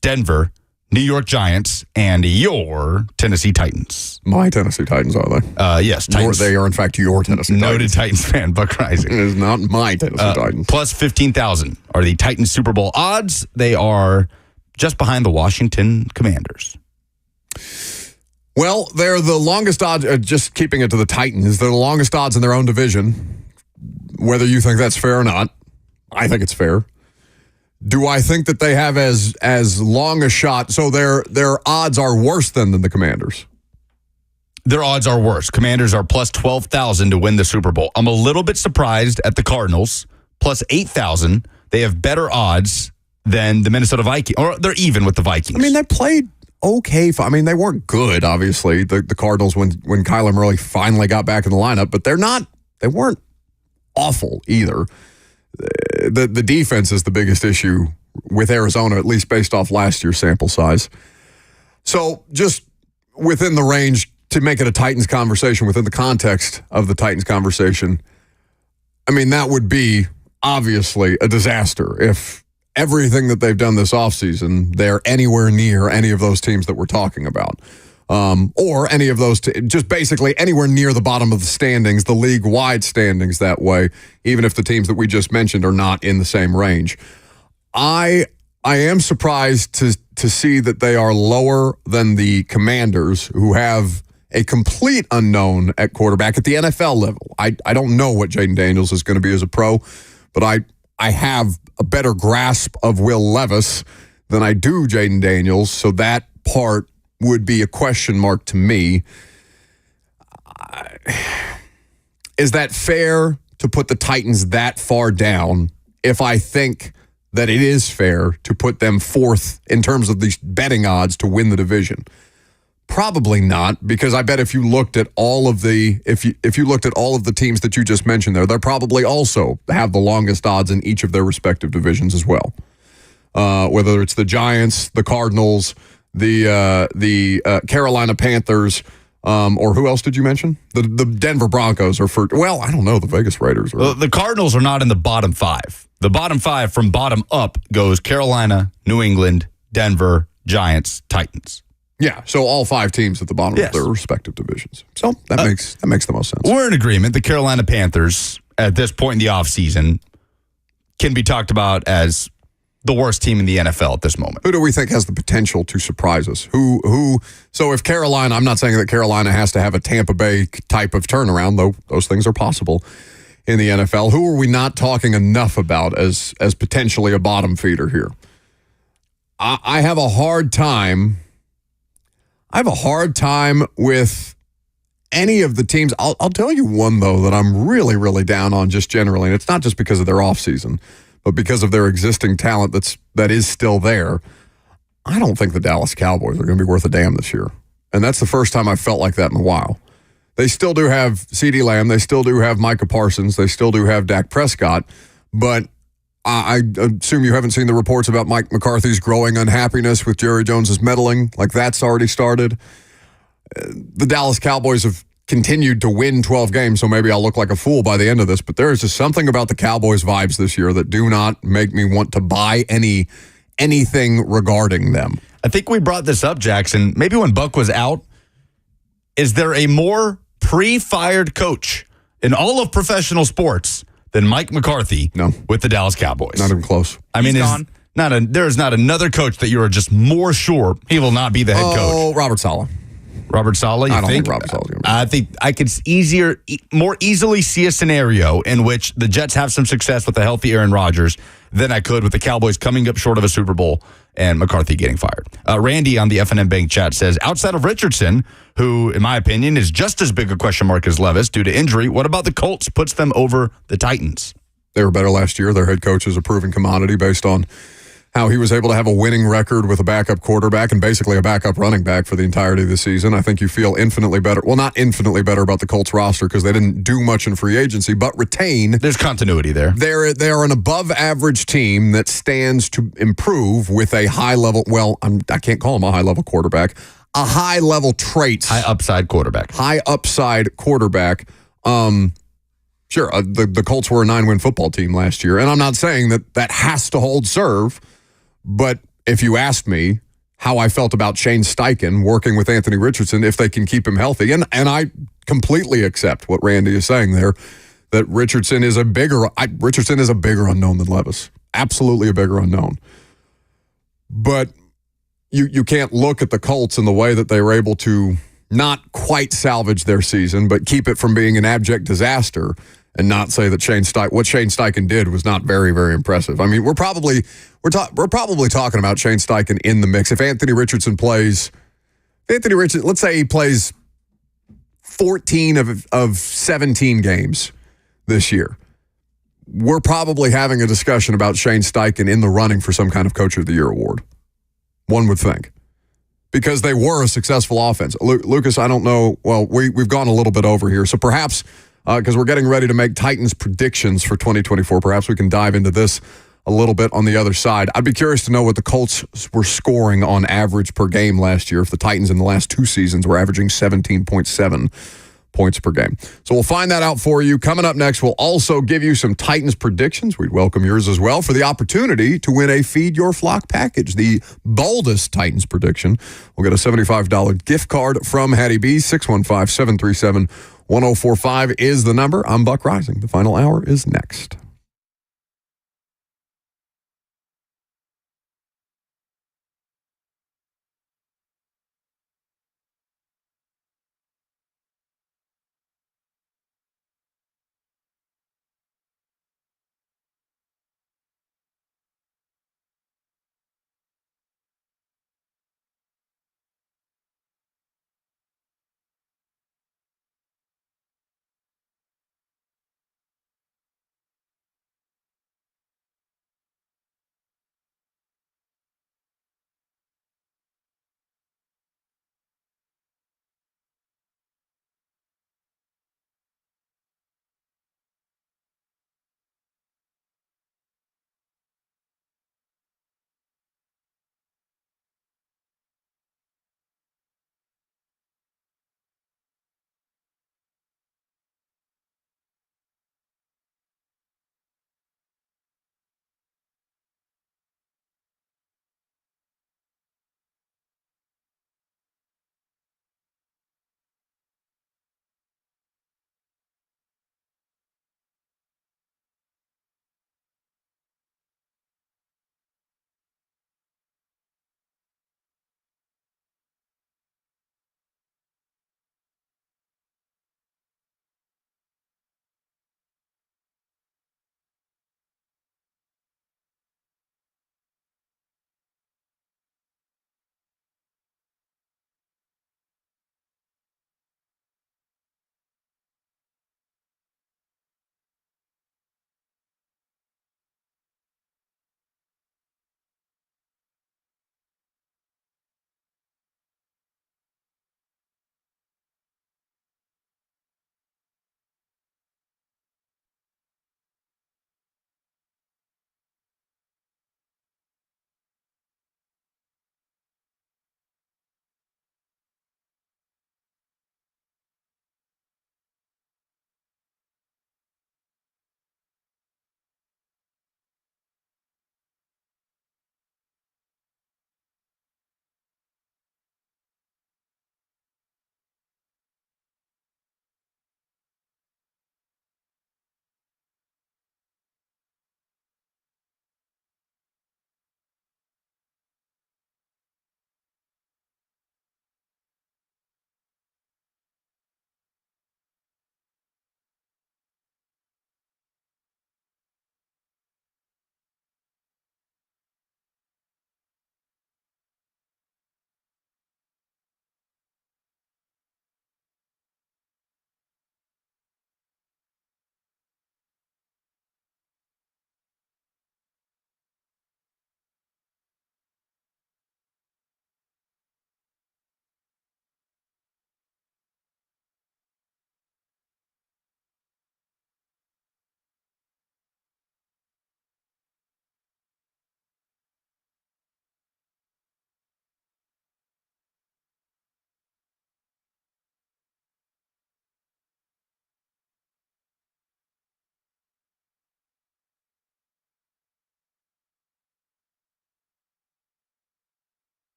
Denver, New York Giants, and your Tennessee Titans. My Tennessee Titans, are they? Yes, Titans. They are, in fact, your Tennessee Noted Titans. Titans fan, Buck Rising. It is not my Tennessee Titans. Plus 15,000 are the Titans Super Bowl odds. They are just behind the Washington Commanders. Well, they're the longest odds, just keeping it to the Titans, they're the longest odds in their own division. Whether you think that's fair or not, I think it's fair. Do I think that they have as long a shot? So their odds are worse than the Commanders. Their odds are worse. Commanders are plus 12,000 to win the Super Bowl. I'm a little bit surprised at the Cardinals, plus 8,000. They have better odds than the Minnesota Vikings, or they're even with the Vikings. I mean, they played okay. I mean, they weren't good, obviously, the Cardinals when Kyler Murray finally got back in the lineup, but they weren't awful either. The defense is the biggest issue with Arizona, at least based off last year's sample size. So just within the range to make it a Titans conversation, within the context of the Titans conversation, I mean, that would be obviously a disaster if everything that they've done this offseason, they're anywhere near any of those teams that we're talking about. Or any of those, just basically anywhere near the bottom of the standings, the league-wide standings that way, even if the teams that we just mentioned are not in the same range. I am surprised to see that they are lower than the Commanders, who have a complete unknown at quarterback at the NFL level. I don't know what Jaden Daniels is going to be as a pro, but I have a better grasp of Will Levis than I do Jaden Daniels, so that part would be a question mark to me. Is that fair to put the Titans that far down if I think that it is fair to put them fourth in terms of these betting odds to win the division? Probably not, because I bet if you looked at all of the if you looked at all of the teams that you just mentioned there, they're probably also have the longest odds in each of their respective divisions as well. Whether it's the Giants, the Cardinals, the Carolina Panthers, or who else did you mention? The Denver Broncos are for, well, I don't know, the Vegas Raiders. Well, the Cardinals are not in the bottom five. The bottom five from bottom up goes Carolina, New England, Denver, Giants, Titans. Yeah, so all five teams at the bottom of their respective divisions. So that makes the most sense. We're in agreement. The Carolina Panthers, at this point in the offseason, can be talked about as the worst team in the NFL at this moment. Who do we think has the potential to surprise us? So if Carolina, I'm not saying that Carolina has to have a Tampa Bay type of turnaround, though those things are possible in the NFL. Who are we not talking enough about as potentially a bottom feeder here? I have a hard time with any of the teams. I'll tell you one, though, that I'm really, really down on just generally, and it's not just because of their offseason, but because of their existing talent that is still there. I don't think the Dallas Cowboys are going to be worth a damn this year. And that's the first time I've felt like that in a while. They still do have CeeDee Lamb. They still do have Micah Parsons. They still do have Dak Prescott. But I assume you haven't seen the reports about Mike McCarthy's growing unhappiness with Jerry Jones's meddling. Like, that's already started. The Dallas Cowboys have continued to win 12 games, so maybe I'll look like a fool by the end of this, but there is just something about the Cowboys vibes this year that do not make me want to buy anything regarding them. I think we brought this up, Jackson, maybe when Buck was out. Is there a more pre-fired coach in all of professional sports than Mike McCarthy with the Dallas Cowboys? Not even close. I mean, there is not another coach that you are just more sure he will not be the head coach. Oh, Robert Saleh. Robert Saleh, you I don't think Robert Saleh's going to be. I think I could more easily see a scenario in which the Jets have some success with a healthy Aaron Rodgers than I could with the Cowboys coming up short of a Super Bowl and McCarthy getting fired. Randy on the FNN Bank chat says, outside of Richardson, who, in my opinion, is just as big a question mark as Levis due to injury, what about the Colts puts them over the Titans? They were better last year. Their head coach is a proven commodity based on how he was able to have a winning record with a backup quarterback and basically a backup running back for the entirety of the season. I think you feel infinitely better. Well, not infinitely better about the Colts roster because they didn't do much in free agency, but retain. There's continuity there. They are an above-average team that stands to improve with a high-level, well, I can't call him a high-level quarterback, a high-level traits. High-upside quarterback. High-upside quarterback. Sure, the Colts were a 9-win football team last year, and I'm not saying that has to hold serve, But if you asked me how I felt about Shane Steichen working with Anthony Richardson, if they can keep him healthy, and I completely accept what Randy is saying there, that Richardson is a bigger unknown than Levis. Absolutely a bigger unknown. But you can't look at the Colts in the way that they were able to not quite salvage their season, but keep it from being an abject disaster and not say that what Shane Steichen did was not very, very impressive. I mean, we're probably talking about Shane Steichen in the mix. If Anthony Richardson let's say he plays 14 of 17 games this year, we're probably having a discussion about Shane Steichen in the running for some kind of Coach of the Year award. One would think. Because they were a successful offense. Lucas, I don't know. Well, we've gone a little bit over here. So perhaps, because we're getting ready to make Titans predictions for 2024, perhaps we can dive into this a little bit on the other side. I'd be curious to know what the Colts were scoring on average per game last year if the Titans in the last 2 seasons were averaging 17.7 points per game. So we'll find that out for you. Coming up next, we'll also give you some Titans predictions. We'd welcome yours as well for the opportunity to win a Feed Your Flock package, the boldest Titans prediction. We'll get a $75 gift card from Hattie B. 615-737-1045 is the number. I'm Buck Rising. The final hour is next.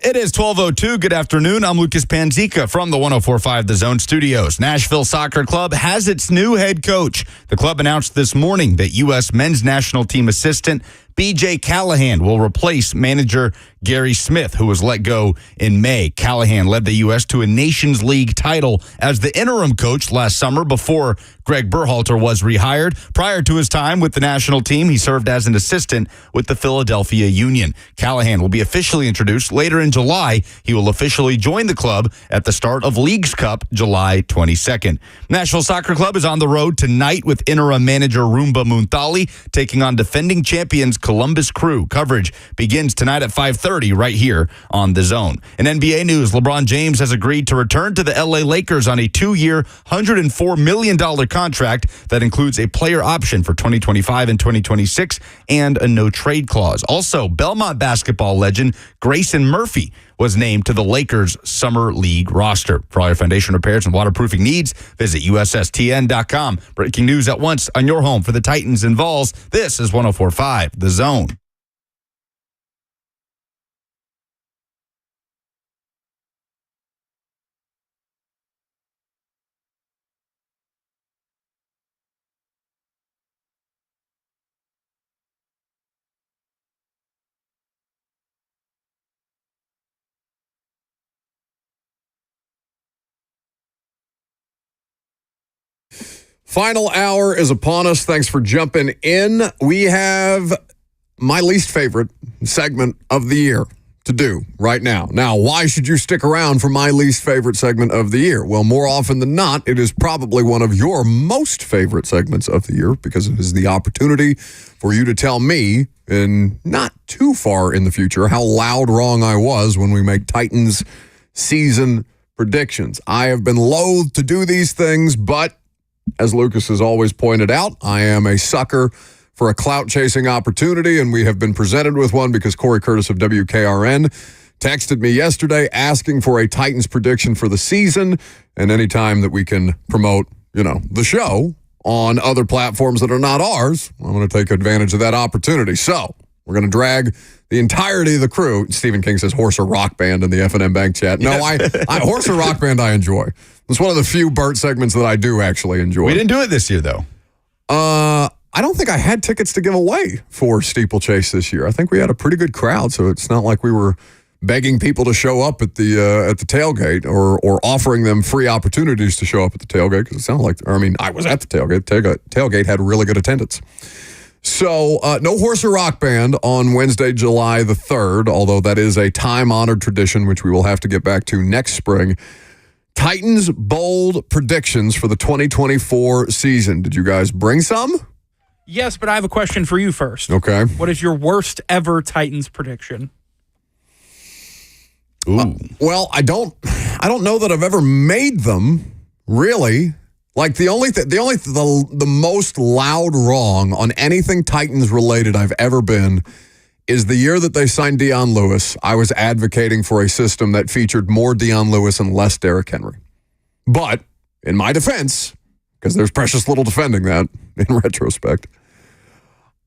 It is 12:02. Good afternoon. I'm Lucas Panzica from the 104.5 The Zone Studios. Nashville Soccer Club has its new head coach. The club announced this morning that U.S. men's national team assistant BJ Callahan will replace manager Gary Smith, who was let go in May. Callahan led the U.S. to a Nations League title as the interim coach last summer before Greg Berhalter was rehired. Prior to his time with the national team, he served as an assistant with the Philadelphia Union. Callahan will be officially introduced later in July. He will officially join the club at the start of Leagues Cup, July 22nd. Nashville Soccer Club is on the road tonight with interim manager Rumba Muntali taking on defending champions Columbus Crew. Coverage begins tonight at 5:30 right here on The Zone. In NBA news, LeBron James has agreed to return to the LA Lakers on a 2-year, $104 million contract that includes a player option for 2025 and 2026 and a no-trade clause. Also, Belmont basketball legend Grayson Murphy was named to the Lakers Summer League roster. For all your foundation repairs and waterproofing needs, visit USSTN.com. Breaking news at once on your home for the Titans and Vols. This is 104.5 The Zone. Final hour is upon us. Thanks for jumping in. We have my least favorite segment of the year to do right now. Now, why should you stick around for my least favorite segment of the year? Well, more often than not, it is probably one of your most favorite segments of the year because it is the opportunity for you to tell me in not too far in the future how loud wrong I was when we make Titans season predictions. I have been loath to do these things, but as Lucas has always pointed out, I am a sucker for a clout-chasing opportunity, and we have been presented with one because Corey Curtis of WKRN texted me yesterday asking for a Titans prediction for the season, and any time that we can promote, the show on other platforms that are not ours, I'm going to take advantage of that opportunity. So we're going to drag the entirety of the crew. Stephen King says horse or rock band in the FNM Bank chat. No, I horse or rock band I enjoy. It's one of the few Burt segments that I do actually enjoy. We didn't do it this year, though. I don't think I had tickets to give away for Steeplechase this year. I think we had a pretty good crowd, so it's not like we were begging people to show up at the tailgate or offering them free opportunities to show up at the tailgate, because it sounded like, I was at the tailgate. Tailgate had really good attendance. So no horse or rock band on Wednesday, July the 3rd, although that is a time-honored tradition, which we will have to get back to next spring. Titans bold predictions for the 2024 season. Did you guys bring some? Yes, but I have a question for you first. Okay. What is your worst ever Titans prediction? Ooh. Well, I don't know that I've ever made them, really. Like the most loud wrong on anything Titans related I've ever been is the year that they signed Dion Lewis. I was advocating for a system that featured more Dion Lewis and less Derrick Henry. But in my defense, because there's precious little defending that in retrospect,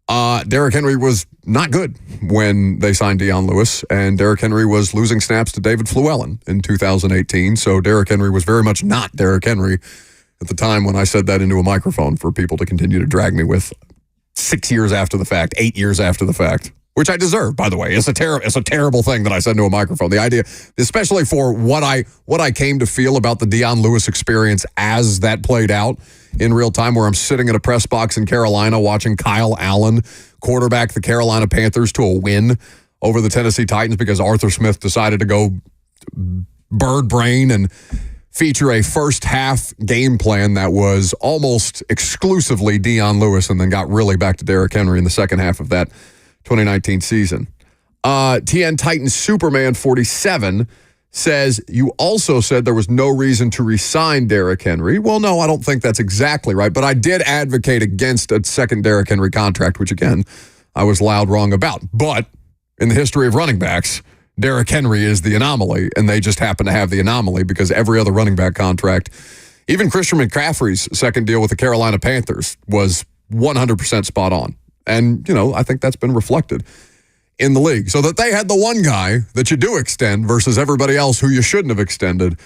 Derrick Henry was not good when they signed Dion Lewis, and Derrick Henry was losing snaps to David Fluellen in 2018. So Derrick Henry was very much not Derrick Henry at the time when I said that into a microphone for people to continue to drag me with 6 years after the fact, 8 years after the fact. Which I deserve, by the way. It's a terrible thing that I said into a microphone. The idea, especially for what I came to feel about the Dion Lewis experience as that played out in real time, where I'm sitting in a press box in Carolina watching Kyle Allen quarterback the Carolina Panthers to a win over the Tennessee Titans because Arthur Smith decided to go bird brain and feature a first half game plan that was almost exclusively Dion Lewis and then got really back to Derrick Henry in the second half of that 2019 season. TN Titans Superman 47 says, you also said there was no reason to re-sign Derrick Henry. Well, no, I don't think that's exactly right, but I did advocate against a second Derrick Henry contract, which again, I was loud wrong about. But in the history of running backs, Derrick Henry is the anomaly, and they just happen to have the anomaly because every other running back contract, even Christian McCaffrey's second deal with the Carolina Panthers was 100% spot on. And, I think that's been reflected in the league. So that they had the one guy that you do extend versus everybody else who you shouldn't have extended.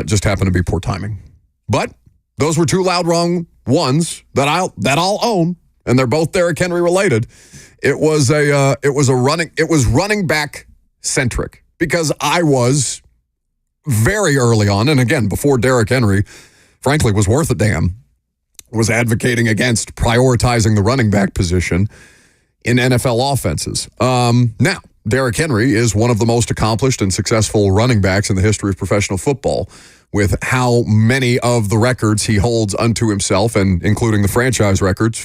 Just happened to be poor timing. But those were two loud wrong ones that I'll own, and they're both Derrick Henry related. It was running back centric because I was very early on, and again before Derrick Henry, frankly, was worth a damn, was advocating against prioritizing the running back position in NFL offenses. Now, Derrick Henry is one of the most accomplished and successful running backs in the history of professional football, with how many of the records he holds unto himself, and including the franchise records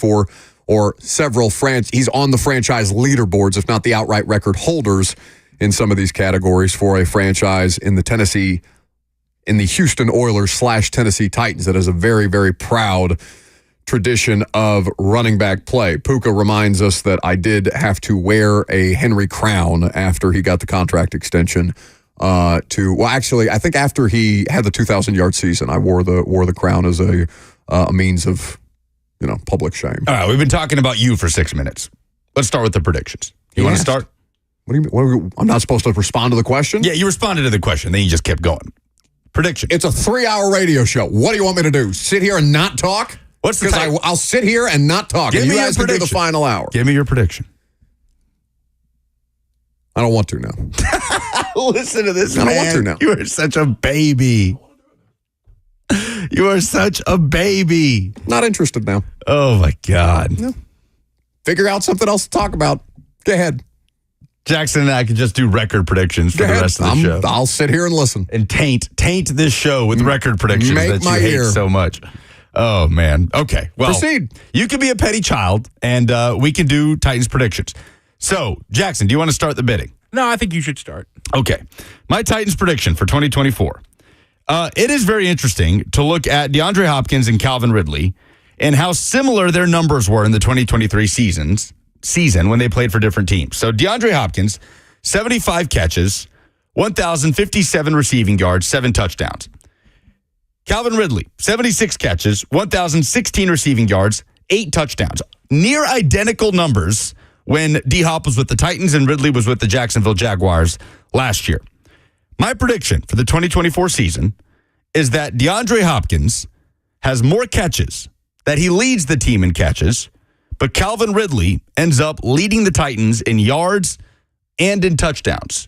or several he's on the franchise leaderboards, if not the outright record holders in some of these categories for a franchise in the Houston Oilers / Tennessee Titans that has a very, very proud tradition of running back play. Puka reminds us that I did have to wear a Henry crown after he got the contract extension. I think after he had the 2,000-yard season, I wore the crown as a means of, public shame. All right, we've been talking about you for 6 minutes. Let's start with the predictions. You want to start? What do you mean? I'm not supposed to respond to the question? Yeah, you responded to the question, then you just kept going. Prediction. It's a 3-hour radio show. What do you want me to do? Sit here and not talk? What's the Because I'll sit here and not talk. Give and me you your guys can do the prediction. final hour. Give me your prediction. I don't want to now. Listen to this, I man. don't want to now. You are such a baby. You are such a baby. Not interested now. Oh, my God. No. Figure out something else to talk about. Go ahead. Jackson and I could just do record predictions for the rest of the show. I'll sit here and listen. And taint this show with record predictions Make that you my hate ear. so much. Oh, man. Okay. Well, Proceed. You can be a petty child, and we can do Titans predictions. So, Jackson, do you want to start the bidding? No, I think you should start. Okay. My Titans prediction for 2024. It is very interesting to look at DeAndre Hopkins and Calvin Ridley and how similar their numbers were in the 2023 season when they played for different teams. So DeAndre Hopkins, 75 catches, 1,057 receiving yards, 7 touchdowns. Calvin Ridley, 76 catches, 1,016 receiving yards, 8 touchdowns. Near identical numbers when D-Hop was with the Titans and Ridley was with the Jacksonville Jaguars last year. My prediction for the 2024 season is that DeAndre Hopkins has more catches, that he leads the team in catches, but Calvin Ridley ends up leading the Titans in yards and in touchdowns.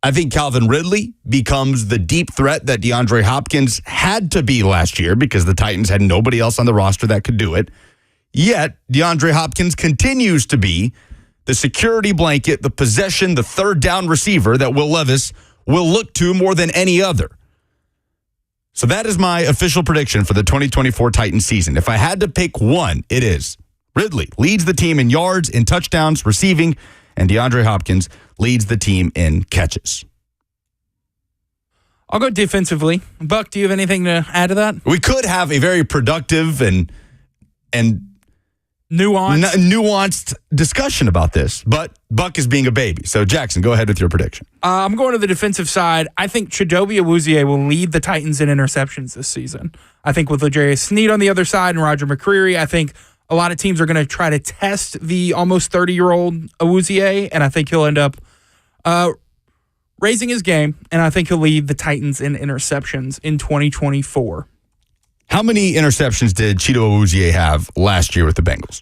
I think Calvin Ridley becomes the deep threat that DeAndre Hopkins had to be last year because the Titans had nobody else on the roster that could do it. Yet, DeAndre Hopkins continues to be the security blanket, the possession, the third down receiver that Will Levis will look to more than any other. So that is my official prediction for the 2024 Titans season. If I had to pick one, it is Ridley leads the team in yards, in touchdowns, receiving, and DeAndre Hopkins leads the team in catches. I'll go defensively. Buck, do you have anything to add to that? We could have a very productive and nuanced discussion about this, but Buck is being a baby. So, Jackson, go ahead with your prediction. I'm going to the defensive side. I think Chidobe Awuzie will lead the Titans in interceptions this season. I think with L'Jarius Sneed on the other side and Roger McCreary, I think a lot of teams are going to try to test the almost 30-year-old Awuzie, and I think he'll end up raising his game, and I think he'll lead the Titans in interceptions in 2024. How many interceptions did Chido Awuzie have last year with the Bengals?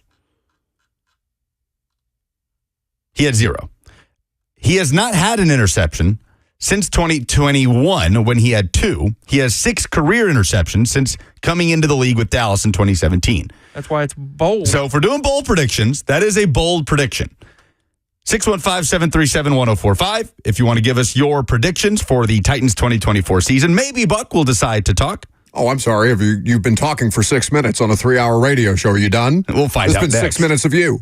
He had 0. He has not had an interception since 2021 when he had 2. He has 6 career interceptions since coming into the league with Dallas in 2017. That's why it's bold. So if we're doing bold predictions, that is a bold prediction. 615-737-1045. If you want to give us your predictions for the Titans 2024 season, maybe Buck will decide to talk. Oh, I'm sorry. You've been talking for 6 minutes on a 3-hour radio show. Are you done? We'll find out next. It's been 6 minutes of you.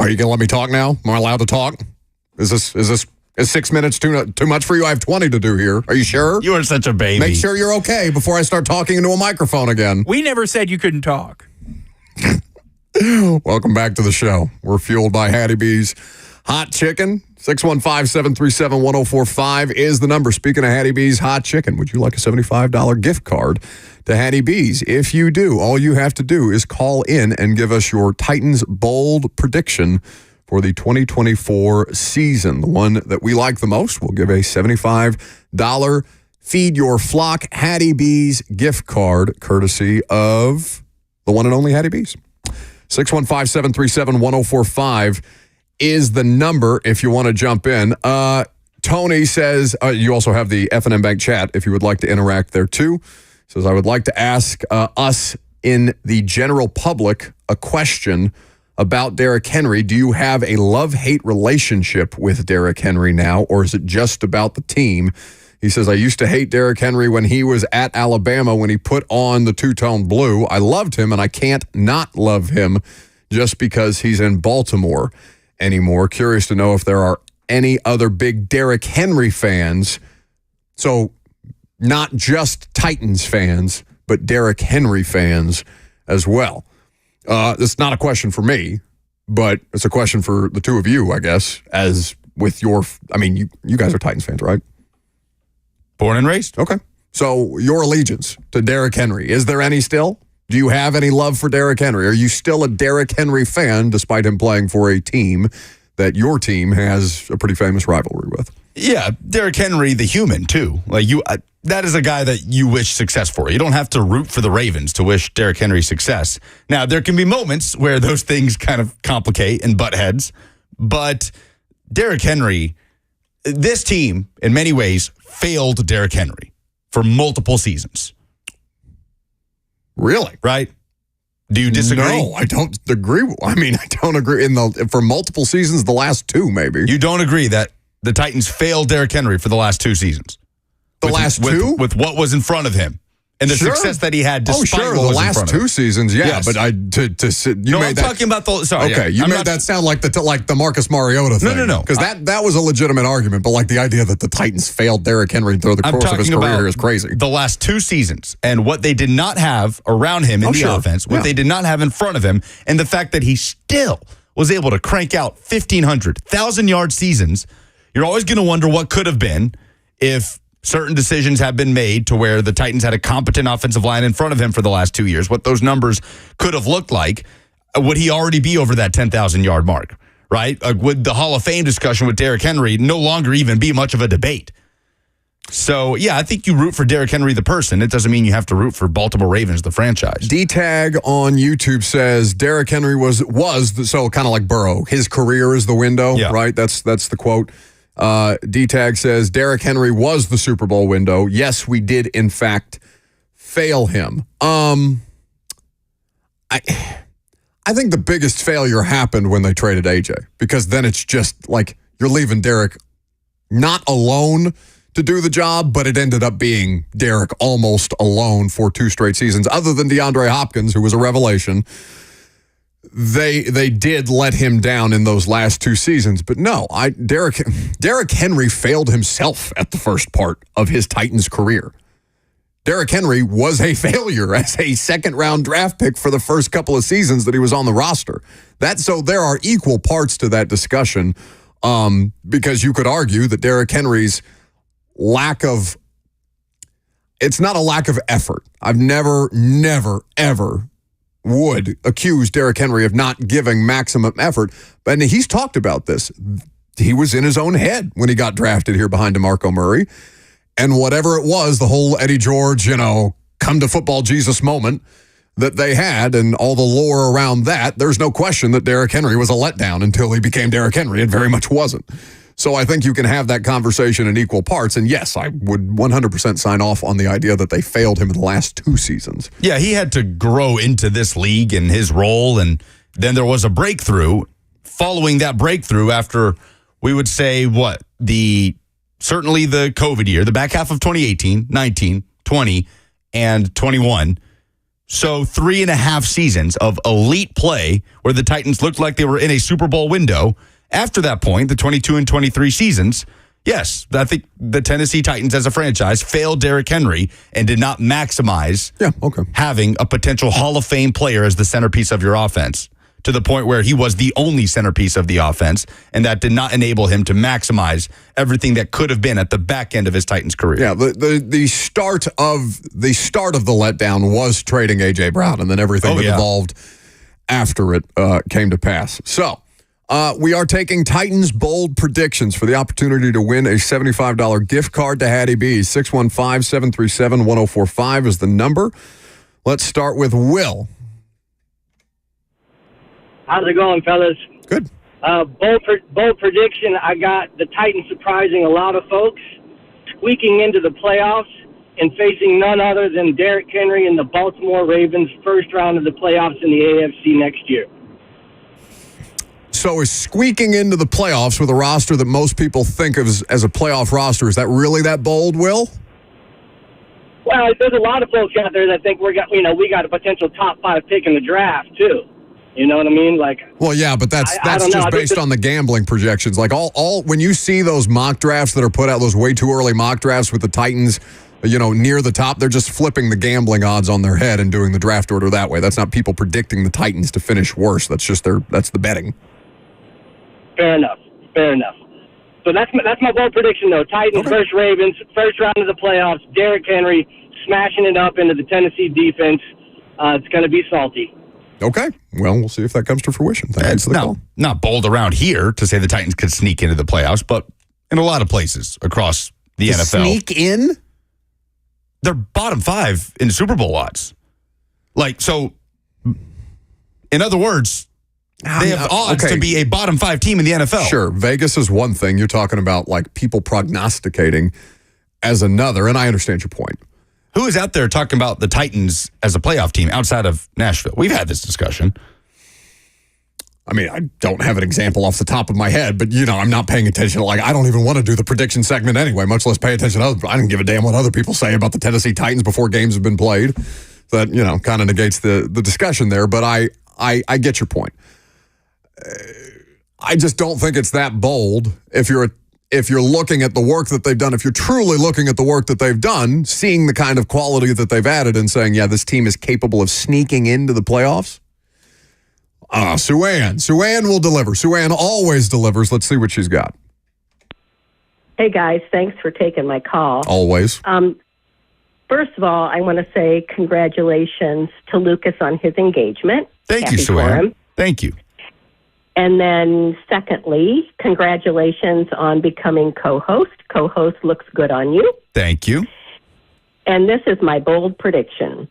Are you going to let me talk now? Am I allowed to talk? Is 6 minutes too much for you? I have 20 to do here. Are you sure? You are such a baby. Make sure you're okay before I start talking into a microphone again. We never said you couldn't talk. Welcome back to the show. We're fueled by Hattie B's Hot Chicken. 615-737-1045 is the number. Speaking of Hattie B's Hot Chicken, would you like a $75 gift card to Hattie B's? If you do, all you have to do is call in and give us your Titans bold prediction for the 2024 season. The one that we like the most, we'll give a $75 Feed Your Flock Hattie B's gift card, courtesy of the one and only Hattie B's. 615-737-1045 is the number if you want to jump in. Tony says, you also have the F&M Bank chat if you would like to interact there too. Says, I would like to ask us in the general public a question about Derrick Henry. Do you have a love-hate relationship with Derrick Henry now, or is it just about the team? He says, I used to hate Derrick Henry when he was at Alabama when he put on the two-tone blue. I loved him, and I can't not love him just because he's in Baltimore anymore. Curious to know if there are any other big Derrick Henry fans. So not just Titans fans, but Derrick Henry fans as well. It's not a question for me, but it's a question for the two of you, I guess, as with your, you guys are Titans fans, right? Born and raised. Okay. So your allegiance to Derrick Henry, is there any still? Do you have any love for Derrick Henry? Are you still a Derrick Henry fan despite him playing for a team that your team has a pretty famous rivalry with? Yeah, Derrick Henry, the human, too. That is a guy that you wish success for. You don't have to root for the Ravens to wish Derrick Henry success. Now, there can be moments where those things kind of complicate and butt heads, but Derrick Henry, this team, in many ways, failed Derrick Henry for multiple seasons. Really? Right? Do you disagree? No, I don't agree. I don't agree. For multiple seasons, the last two, maybe. You don't agree that the Titans failed Derrick Henry for the last two seasons? Last two? With what was in front of him. And the success that he had despite what was the last two seasons, yeah. Yes. But I'm talking about the... Sorry. Okay, you made that sound like the Marcus Mariota thing. No. Because that was a legitimate argument, but the idea that the Titans failed Derrick Henry through the course of his career is crazy. The last two seasons and what they did not have around him in the offense, what they did not have in front of him, and the fact that he still was able to crank out 1,500, 1,000-yard seasons, you're always going to wonder what could have been if certain decisions have been made to where the Titans had a competent offensive line in front of him for the last 2 years, what those numbers could have looked like. Would he already be over that 10,000-yard mark, right? Would the Hall of Fame discussion with Derrick Henry no longer even be much of a debate? So, yeah, I think you root for Derrick Henry, the person. It doesn't mean you have to root for Baltimore Ravens, the franchise. D-Tag on YouTube says Derrick Henry was so kind of like Burrow. His career is the window, right? That's the quote. D-Tag says Derrick Henry was the Super Bowl window. Yes, we did, in fact, fail him. I think the biggest failure happened when they traded AJ, because then it's just you're leaving Derrick not alone to do the job, but it ended up being Derrick almost alone for 2 straight seasons. Other than DeAndre Hopkins, who was a revelation, they did let him down in those last 2 seasons. But no, Derrick Henry failed himself at the first part of his Titans career. Derrick Henry was a failure as a second-round draft pick for the first couple of seasons that he was on the roster. So there are equal parts to that discussion, because you could argue that Derrick Henry's it's not a lack of effort. I've never, ever would accuse Derrick Henry of not giving maximum effort. But he's talked about this. He was in his own head when he got drafted here behind DeMarco Murray. And whatever it was, the whole Eddie George, come to football Jesus moment that they had and all the lore around that, there's no question that Derrick Henry was a letdown until he became Derrick Henry. It very much wasn't. So I think you can have that conversation in equal parts. And yes, I would 100% sign off on the idea that they failed him in the last 2 seasons. Yeah, he had to grow into this league and his role. And then there was a breakthrough. Following that breakthrough, after we would say certainly the COVID year, the back half of 2018, 19, 20, and 21, So 3.5 seasons of elite play where the Titans looked like they were in a Super Bowl window. After that point, the 22 and 23 seasons, yes, I think the Tennessee Titans as a franchise failed Derrick Henry and did not maximize having a potential Hall of Fame player as the centerpiece of your offense, to the point where he was the only centerpiece of the offense, and that did not enable him to maximize everything that could have been at the back end of his Titans career. Yeah, the start of the letdown was trading A.J. Brown, and then everything that evolved after it came to pass. So we are taking Titans bold predictions for the opportunity to win a $75 gift card to Hattie B's. 615-737-1045 is the number. Let's start with Will. How's it going, fellas? Good. Bold prediction. I got the Titans surprising a lot of folks, squeaking into the playoffs, and facing none other than Derrick Henry and the Baltimore Ravens first round of the playoffs in the AFC next year. So is squeaking into the playoffs with a roster that most people think of as a playoff roster, is that really that bold, Will? Well, there's a lot of folks out there that think we got a potential top 5 pick in the draft too. You know what I mean? Well, yeah, but that's just based on the gambling projections. Like all when you see those mock drafts that are put out, those way too early mock drafts with the Titans, near the top, they're just flipping the gambling odds on their head and doing the draft order that way. That's not people predicting the Titans to finish worse. That's just that's the betting. Fair enough. So that's my bold prediction, though. Titans versus Ravens, first round of the playoffs. Derrick Henry smashing it up into the Tennessee defense. It's going to be salty. Okay. Well, we'll see if that comes to fruition. Thanks for the call. Not bold around here to say the Titans could sneak into the playoffs, but in a lot of places across the NFL. Sneak in? They're bottom 5 in Super Bowl odds. In other words, they have odds to be a bottom 5 team in the NFL. Sure. Vegas is one thing. You're talking about people prognosticating as another, and I understand your point. Who is out there talking about the Titans as a playoff team outside of Nashville? We've had this discussion. I mean, I don't have an example off the top of my head, but, I'm not paying attention. I don't even want to do the prediction segment anyway, much less pay attention to others. I don't give a damn what other people say about the Tennessee Titans before games have been played. That, kind of negates the discussion there, but I get your point. I just don't think it's that bold if you're looking at the work that they've done, if you're truly looking at the work that they've done, seeing the kind of quality that they've added and saying, yeah, this team is capable of sneaking into the playoffs. Sue-Ann will deliver. Sue-Ann always delivers. Let's see what she's got. Hey, guys. Thanks for taking my call. Always. First of all, I want to say congratulations to Lucas on his engagement. Thank you, Sue-Ann. Thank you. And then secondly, congratulations on becoming co-host. Co-host looks good on you. Thank you. And this is my bold prediction.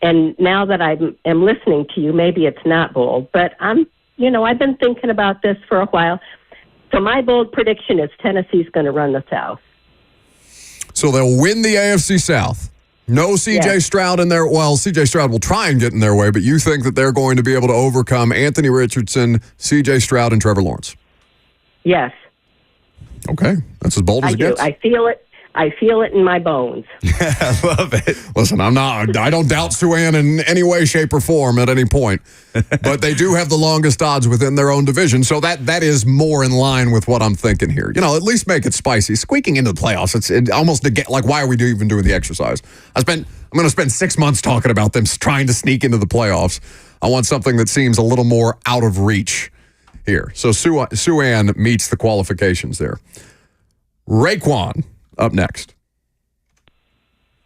And now that I am listening to you, maybe it's not bold, but I've been thinking about this for a while. So my bold prediction is Tennessee's going to run the South. So they'll win the AFC South. No C.J. Stroud in there. Well, C.J. Stroud will try and get in their way, but you think that they're going to be able to overcome Anthony Richardson, C.J. Stroud, and Trevor Lawrence? Yes. Okay. That's as bold as it gets. I feel it. I feel it in my bones. I love it. Listen, I don't doubt Sue-Ann in any way, shape, or form at any point. But they do have the longest odds within their own division. So that is more in line with what I'm thinking here. At least make it spicy. Squeaking into the playoffs, it almost why are we even doing the exercise? I'm going to spend 6 months talking about them trying to sneak into the playoffs. I want something that seems a little more out of reach here. So Sue-Ann meets the qualifications there. Raekwon up next.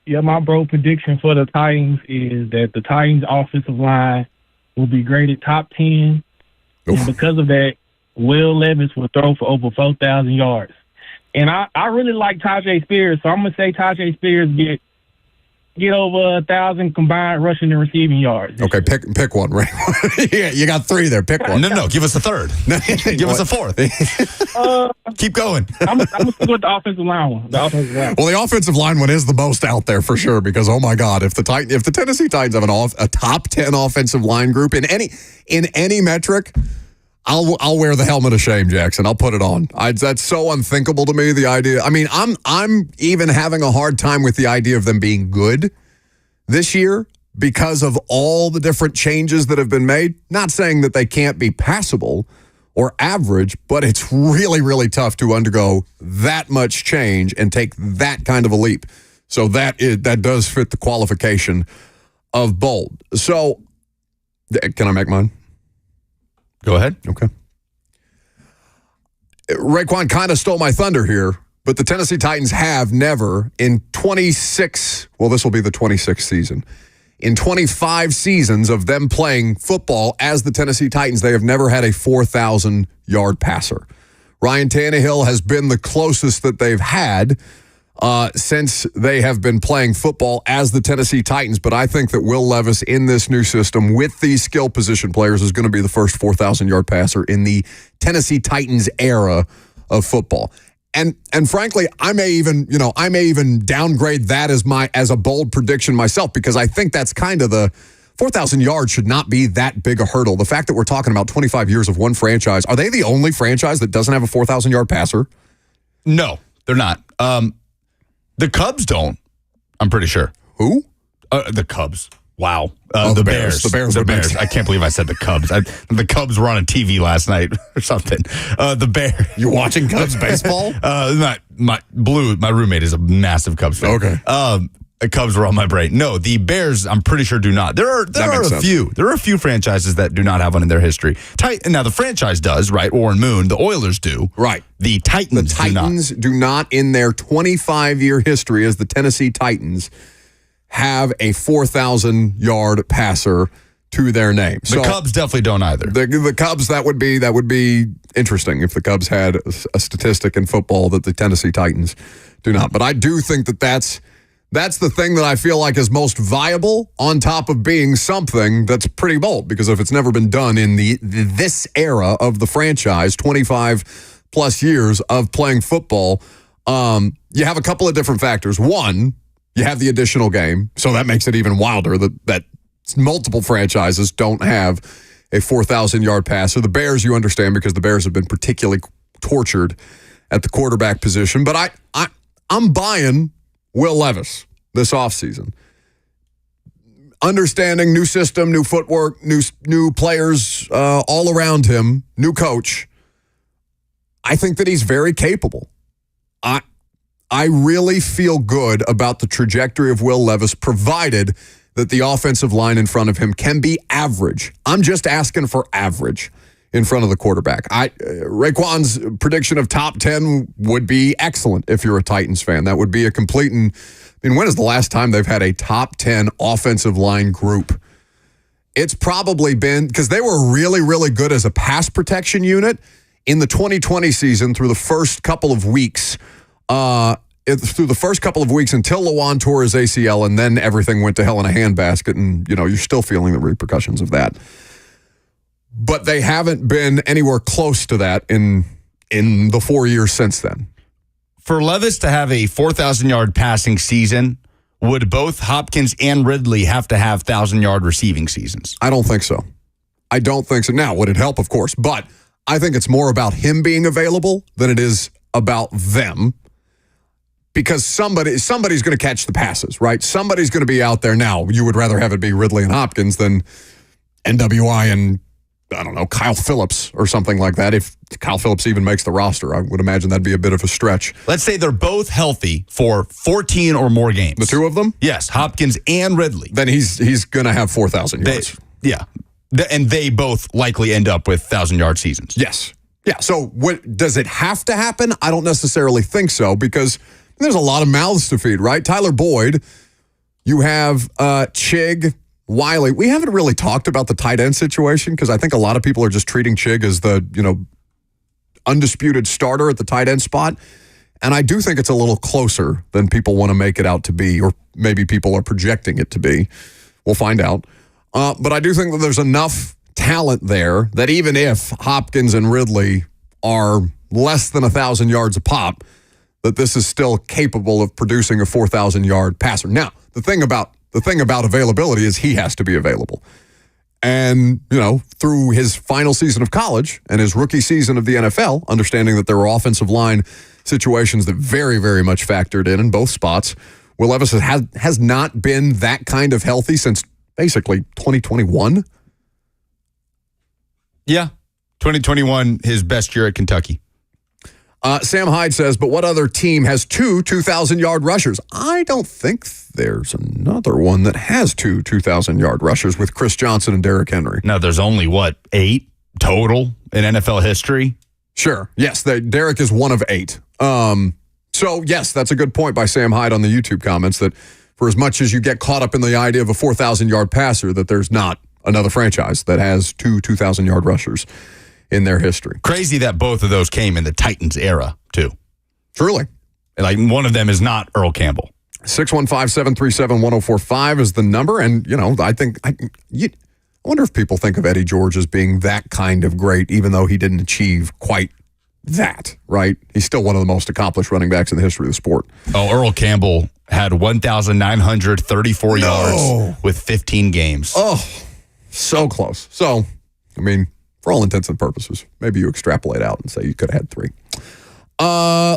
Yeah, my bold prediction for the Titans is that the Titans' offensive line will be graded top 10. Oof. And because of that, Will Levis will throw for over 4,000 yards. And I really like Tajay Spears, so I'm going to say Tajay Spears get over 1,000 combined rushing and receiving yards. Okay, pick one, right? Yeah, you got 3 there. Pick one. No, give us a third. Give us a fourth. Keep going. I'm going to go with the offensive line one. Well, the offensive line one is the most out there for sure because, oh my God, if the Tennessee Titans have a top 10 offensive line group in any metric, I'll wear the helmet of shame, Jackson. I'll put it on. That's so unthinkable to me, the idea. I mean, I'm even having a hard time with the idea of them being good this year because of all the different changes that have been made. Not saying that they can't be passable or average, but it's really, really tough to undergo that much change and take that kind of a leap. So that does fit the qualification of bold. So, can I make mine? Go ahead. Okay. Raekwon kind of stole my thunder here, but the Tennessee Titans have never in 26, well, this will be the 26th season. In 25 seasons of them playing football as the Tennessee Titans, they have never had a 4,000-yard passer. Ryan Tannehill has been the closest that they've had since they have been playing football as the Tennessee Titans, but I think that Will Levis in this new system with these skill position players is going to be the first 4,000-yard passer in the Tennessee Titans era of football. And frankly, I may even downgrade that as a bold prediction myself, because I think that's kind of the 4,000 yards should not be that big a hurdle. The fact that we're talking about 25 years of one franchise, are they the only franchise that doesn't have a 4,000-yard passer? No, they're not. The Cubs don't, I'm pretty sure. Who? The Cubs. Wow. The Bears. The Bears. I can't believe I said the Cubs. The Cubs were on a TV last night or something. The Bears. You watching Cubs baseball? My roommate is a massive Cubs fan. Okay. The Cubs were on my brain. No, the Bears, I'm pretty sure do not. There are a few. There are a few franchises that do not have one in their history. Now the franchise does, right? Warren Moon. The Oilers do. Right. The Titans do not in their 25-year history as the Tennessee Titans have a 4,000-yard passer to their name. The Cubs definitely don't either. The Cubs, that would be interesting if the Cubs had a statistic in football that the Tennessee Titans do not. But I do think that that's the thing that I feel like is most viable, on top of being something that's pretty bold, because if it's never been done in this era of the franchise, 25 plus years of playing football, you have a couple of different factors. One, you have the additional game, so that makes it even wilder that multiple franchises don't have a 4,000-yard passer. The Bears, you understand, because the Bears have been particularly tortured at the quarterback position. But I'm buying Will Levis this offseason. Understanding new system, new footwork, new players all around him, new coach. I think that he's very capable. I really feel good about the trajectory of Will Levis, provided that the offensive line in front of him can be average. I'm just asking for average in front of the quarterback. Raekwon's prediction of top 10 would be excellent if you're a Titans fan. That would be a complete when is the last time they've had a top 10 offensive line group? It's probably been, because they were really, really good as a pass protection unit in the 2020 season through the first couple of weeks. Until Lawan tore his ACL, and then everything went to hell in a handbasket, and you're still feeling the repercussions of that. But they haven't been anywhere close to that in the 4 years since then. For Levis to have a 4,000-yard passing season, would both Hopkins and Ridley have to have 1,000-yard receiving seasons? I don't think so. Now, would it help? Of course. But I think it's more about him being available than it is about them. Because somebody's going to catch the passes, right? Somebody's going to be out there. Now, you would rather have it be Ridley and Hopkins than NWI and, I don't know, Kyle Phillips or something like that. If Kyle Phillips even makes the roster, I would imagine that'd be a bit of a stretch. Let's say they're both healthy for 14 or more games. The two of them? Yes, Hopkins and Ridley. Then he's going to have 4,000 yards. And they both likely end up with 1,000-yard seasons. Yes. Yeah, so does it have to happen? I don't necessarily think so, because there's a lot of mouths to feed, right? Tyler Boyd, you have Chig, Wiley. We haven't really talked about the tight end situation, because I think a lot of people are just treating Chig as the, undisputed starter at the tight end spot. And I do think it's a little closer than people want to make it out to be, or maybe people are projecting it to be. We'll find out. But I do think that there's enough talent there that even if Hopkins and Ridley are less than 1,000 yards a pop, that this is still capable of producing a 4,000-yard passer. Now, the thing about availability is he has to be available. And, through his final season of college and his rookie season of the NFL, understanding that there were offensive line situations that very, very much factored in both spots, Will Levis has not been that kind of healthy since basically 2021. Yeah. 2021, his best year at Kentucky. Sam Hyde says, but what other team has two 2,000-yard rushers? I don't think there's another one that has two 2,000-yard rushers with Chris Johnson and Derrick Henry. No, there's only, 8 total in NFL history? Sure. Yes, Derrick is one of 8. So, yes, that's a good point by Sam Hyde on the YouTube comments that for as much as you get caught up in the idea of a 4,000-yard passer, that there's not another franchise that has two 2,000-yard rushers in their history. Crazy that both of those came in the Titans era, too. Truly. Like, one of them is not Earl Campbell. 615-737-1045 is the number. And, I wonder if people think of Eddie George as being that kind of great, even though he didn't achieve quite that, right? He's still one of the most accomplished running backs in the history of the sport. Oh, Earl Campbell had 1,934 yards with 15 games. Oh, so close. So, for all intents and purposes, maybe you extrapolate out and say you could have had 3.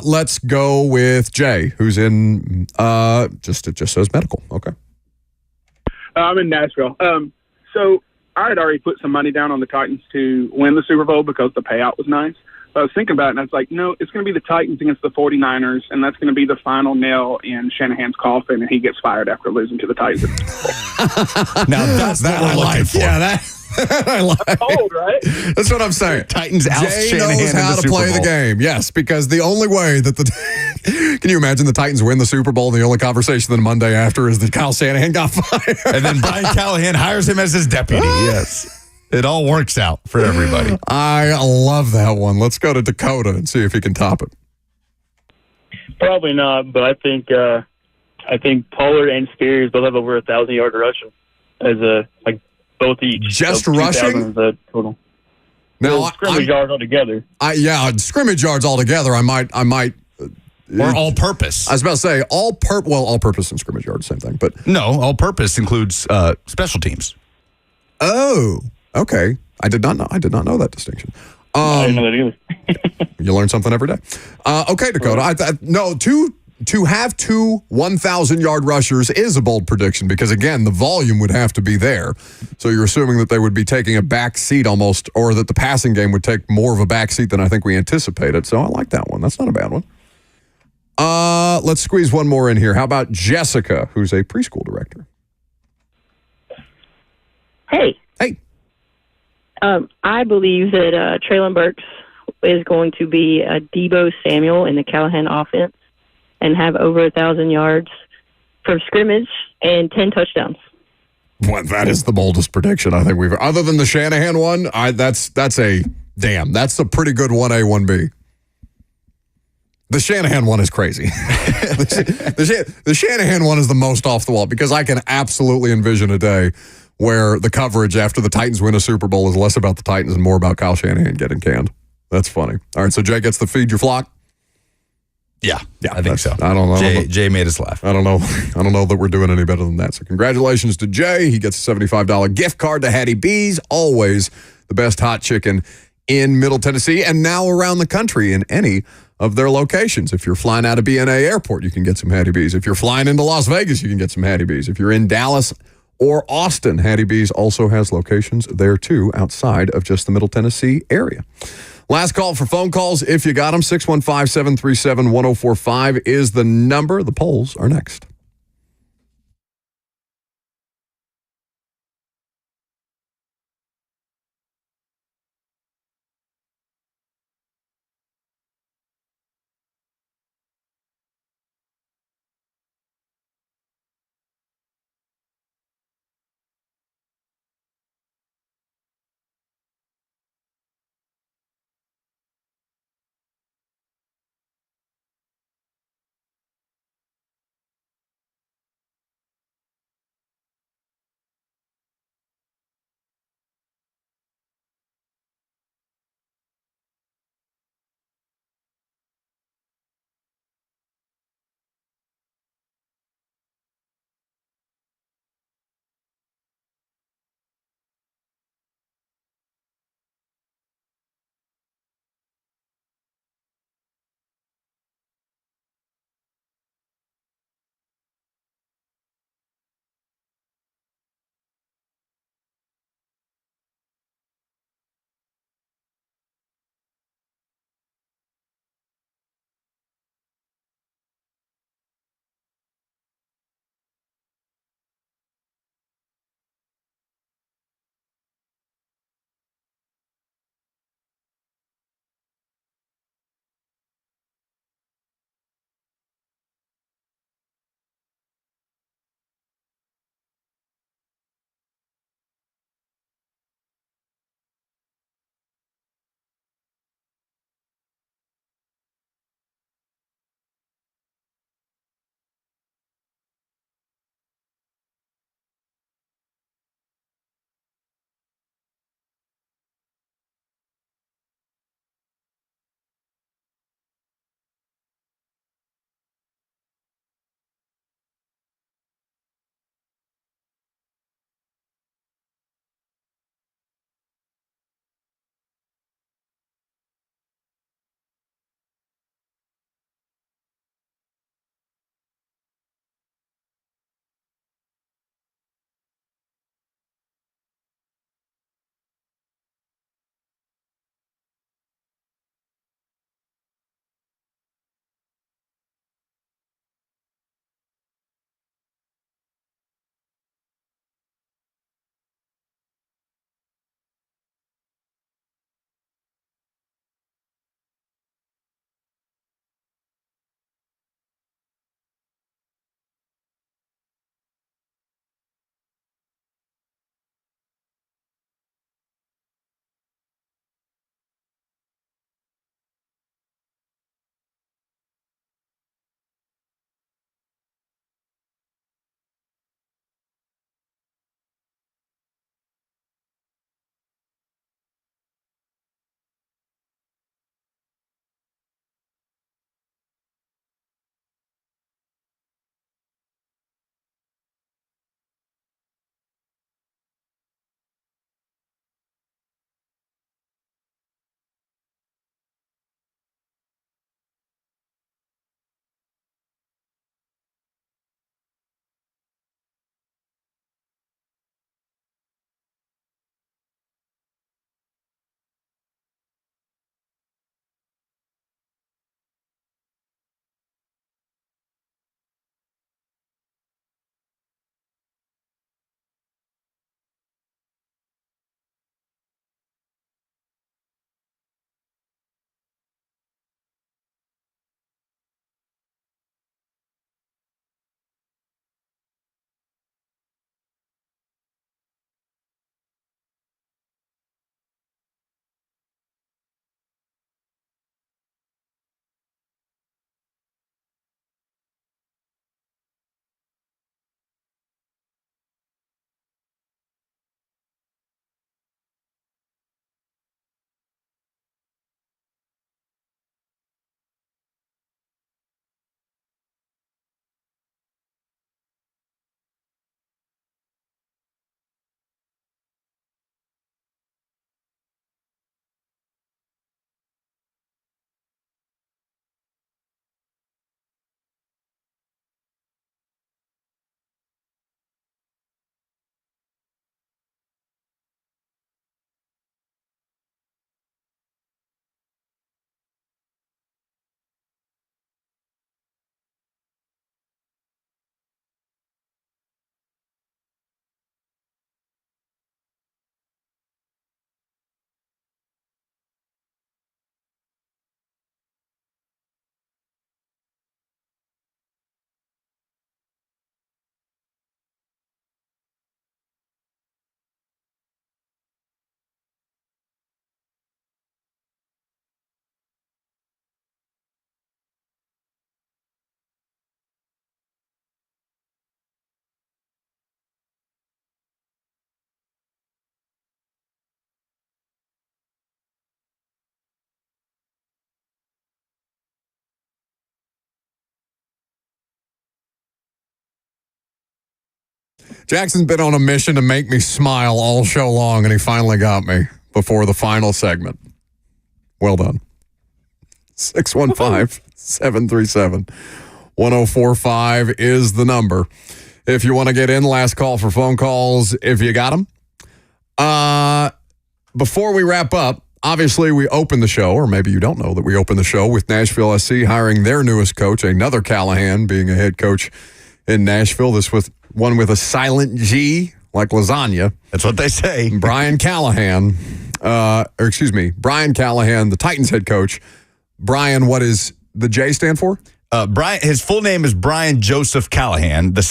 Let's go with Jay, who's in, it just says medical. Okay. I'm in Nashville. So I had already put some money down on the Titans to win the Super Bowl because the payout was nice. But I was thinking about it, and I was like, no, it's going to be the Titans against the 49ers, and that's going to be the final nail in Shanahan's coffin, and he gets fired after losing to the Titans. Now, that's what we're looking for. Yeah, I like. That's old, right? That's what I'm saying. Titans oust Jay Shanahan knows how in the to play Super the Bowl. game. Yes, because the only way that can you imagine the Titans win the Super Bowl and the only conversation the Monday after is that Kyle Shanahan got fired? And then Brian Callahan hires him as his deputy. Yes. It all works out for everybody. I love that one. Let's go to Dakota and see if he can top it. Probably not, but I think Pollard and Spears both have over 1,000 yards rushing as both each. Just so rushing? Total. Now, scrimmage yards altogether. Scrimmage yards altogether. I might. Or all-purpose. I was about to say all-purpose and scrimmage yards, same thing. But no, all-purpose includes special teams. Oh, okay. I did not know that distinction. I didn't know that either. You learn something every day. Okay, Dakota. To have two 1,000-yard rushers is a bold prediction because, again, the volume would have to be there. So you're assuming that they would be taking a back seat almost, or that the passing game would take more of a back seat than I think we anticipated. So I like that one. That's not a bad one. Let's squeeze one more in here. How about Jessica, who's a preschool director? Hey. I believe that Traylon Burks is going to be a Debo Samuel in the Callahan offense and have over 1,000 yards from scrimmage and 10 touchdowns. Well, that is the boldest prediction I think we've. Other than the Shanahan one, that's a pretty good 1A, 1B. The Shanahan one is crazy. the Shanahan one is the most off the wall because I can absolutely envision a day where the coverage after the Titans win a Super Bowl is less about the Titans and more about Kyle Shanahan getting canned. That's funny. All right, so Jay gets the feed your flock. Yeah, I think so. I don't know. Jay made us laugh. I don't know that we're doing any better than that. So congratulations to Jay. He gets a $75 gift card to Hattie B's. Always the best hot chicken in Middle Tennessee and now around the country in any of their locations. If you're flying out of BNA Airport, you can get some Hattie B's. If you're flying into Las Vegas, you can get some Hattie B's. If you're in Dallas or Austin, Hattie B's also has locations there too outside of just the Middle Tennessee area. Last call for phone calls. If you got them, 615-737-1045 is the number. The polls are next. Jackson's been on a mission to make me smile all show long, and he finally got me before the final segment. Well done. 615-737-1045 is the number. If you want to get in, last call for phone calls if you got them. Before we wrap up, obviously we open the show, or maybe you don't know that we open the show with Nashville SC hiring their newest coach, another Callahan being a head coach in Nashville. This was one with a silent G, like lasagna. That's what they say. Brian Callahan, Brian Callahan, the Titans head coach. Brian, what does the J stand for? Brian. His full name is Brian Joseph Callahan II.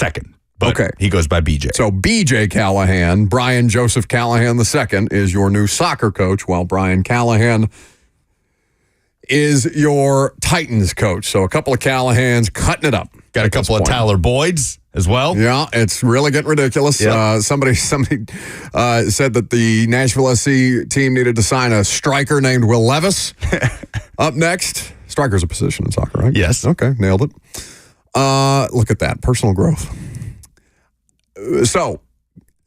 But okay. He goes by BJ. So BJ Callahan, Brian Joseph Callahan II is your new soccer coach, while Brian Callahan is your Titans coach. So a couple of Callahans cutting it up. Got a couple of Tyler Boyds as well. Yeah, it's really getting ridiculous. Yep. Somebody said that the Nashville SC team needed to sign a striker named Will Levis. Up next, striker's a position in soccer, right? Yes. Okay, nailed it. Look at that, personal growth. So,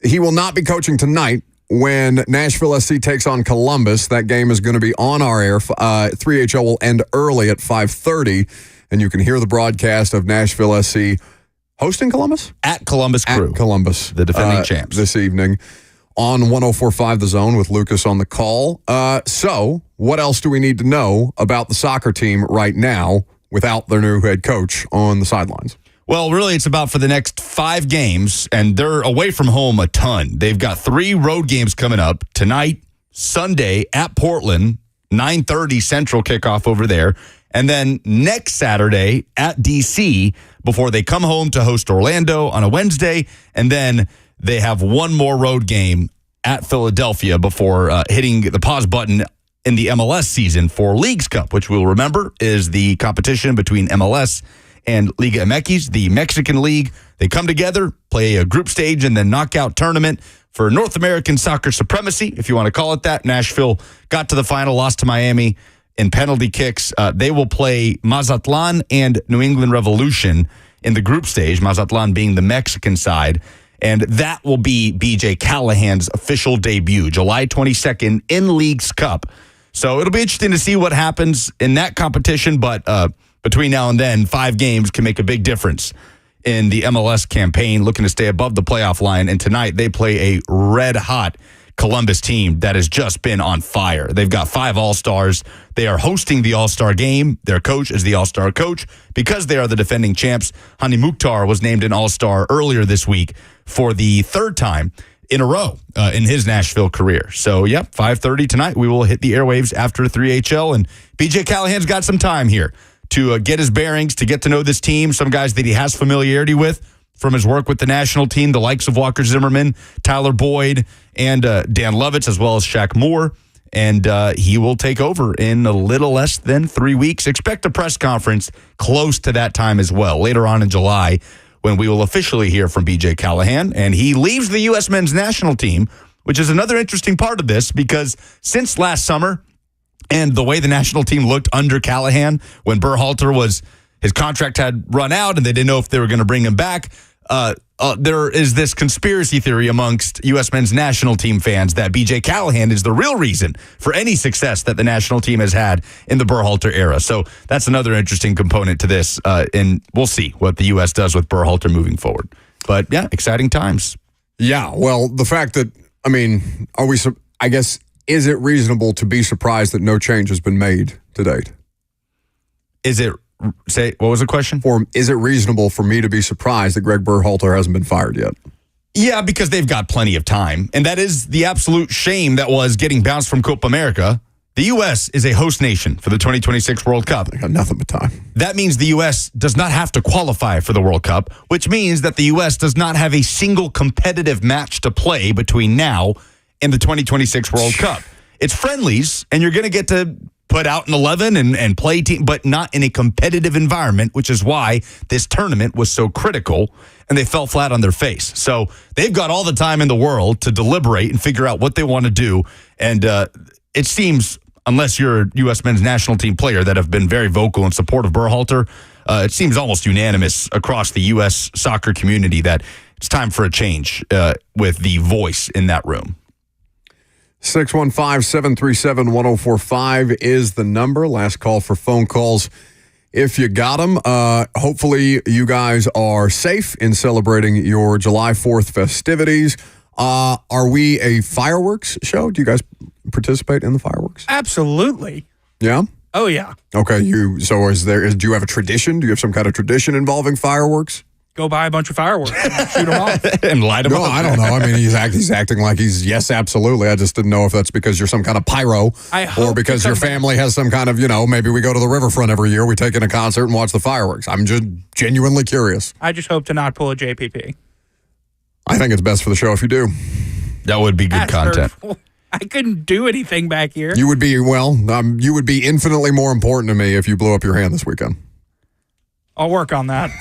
he will not be coaching tonight when Nashville SC takes on Columbus. That game is going to be on our air. 3HL will end early at 5:30, and you can hear the broadcast of Nashville SC hosting Columbus? At Columbus Crew. At Columbus. The defending champs. This evening on 104.5 The Zone with Lucas on the call. So, what else do we need to know about the soccer team right now without their new head coach on the sidelines? Well, really, it's about for the next 5 games, and they're away from home a ton. They've got 3 road games coming up tonight, Sunday at Portland, 9:30 Central kickoff over there, and then next Saturday at D.C. before they come home to host Orlando on a Wednesday, and then they have one more road game at Philadelphia before hitting the pause button in the MLS season for Leagues Cup, which we'll remember is the competition between MLS and Liga MX, the Mexican league. They come together, play a group stage and then knockout tournament for North American soccer supremacy, if you want to call it that. Nashville got to the final, lost to Miami in penalty kicks. They will play Mazatlan and New England Revolution in the group stage, Mazatlan being the Mexican side. And that will be BJ Callahan's official debut, July 22nd in Leagues Cup. So it'll be interesting to see what happens in that competition, but between now and then, 5 games can make a big difference in the MLS campaign, looking to stay above the playoff line. And tonight, they play a red-hot Columbus team that has just been on fire. They've got 5 All-Stars. They are hosting the All-Star game. Their coach is the All-Star coach because they are the defending champs. Hani Mukhtar was named an All-Star earlier this week for the 3rd time in a row in his Nashville career. So, 5:30 tonight. We will hit the airwaves after 3HL. And BJ Callahan's got some time here to get his bearings, to get to know this team, some guys that he has familiarity with from his work with the national team, the likes of Walker Zimmerman, Tyler Boyd, and Dan Lovitz, as well as Shaq Moore. And he will take over in a little less than 3 weeks. Expect a press conference close to that time as well, later on in July, when we will officially hear from BJ Callahan. And he leaves the U.S. men's national team, which is another interesting part of this, because since last summer, and the way the national team looked under Callahan when Berhalter his contract had run out and they didn't know if they were going to bring him back. There is this conspiracy theory amongst U.S. men's national team fans that BJ Callahan is the real reason for any success that the national team has had in the Berhalter era. So that's another interesting component to this. And we'll see what the U.S. does with Berhalter moving forward. But exciting times. Yeah, well, the fact that, is it reasonable to be surprised that no change has been made to date? What was the question? Is it reasonable for me to be surprised that Greg Berhalter hasn't been fired yet? Yeah, because they've got plenty of time. And that is the absolute shame that was getting bounced from Copa America. The U.S. is a host nation for the 2026 World Cup. They got nothing but time. That means the U.S. does not have to qualify for the World Cup, which means that the U.S. does not have a single competitive match to play between now and the 2026 World Cup. It's friendlies, and you're going to get to put out an 11 and play team, but not in a competitive environment, which is why this tournament was so critical, and they fell flat on their face. So they've got all the time in the world to deliberate and figure out what they want to do. And it seems, unless you're a U.S. men's national team player that have been very vocal in support of Berhalter, it seems almost unanimous across the U.S. soccer community that it's time for a change with the voice in that room. 615-737-1045 is the number. Last call for phone calls if you got them. Hopefully you guys are safe in celebrating your July 4th festivities. Are we a fireworks show? Do you guys participate in the fireworks? Absolutely. Yeah? Oh, yeah. Okay. Do you have a tradition? Do you have some kind of tradition involving fireworks? Go buy a bunch of fireworks and shoot them off. And light them up. No, I don't know. I mean, he's acting like he's, yes, absolutely. I just didn't know if that's because you're some kind of pyro or because your family has some kind of, maybe we go to the riverfront every year, we take in a concert and watch the fireworks. I'm just genuinely curious. I just hope to not pull a JPP. I think it's best for the show if you do. That would be good content. Hurtful. I couldn't do anything back here. You would be, you would be infinitely more important to me if you blew up your hand this weekend. I'll work on that.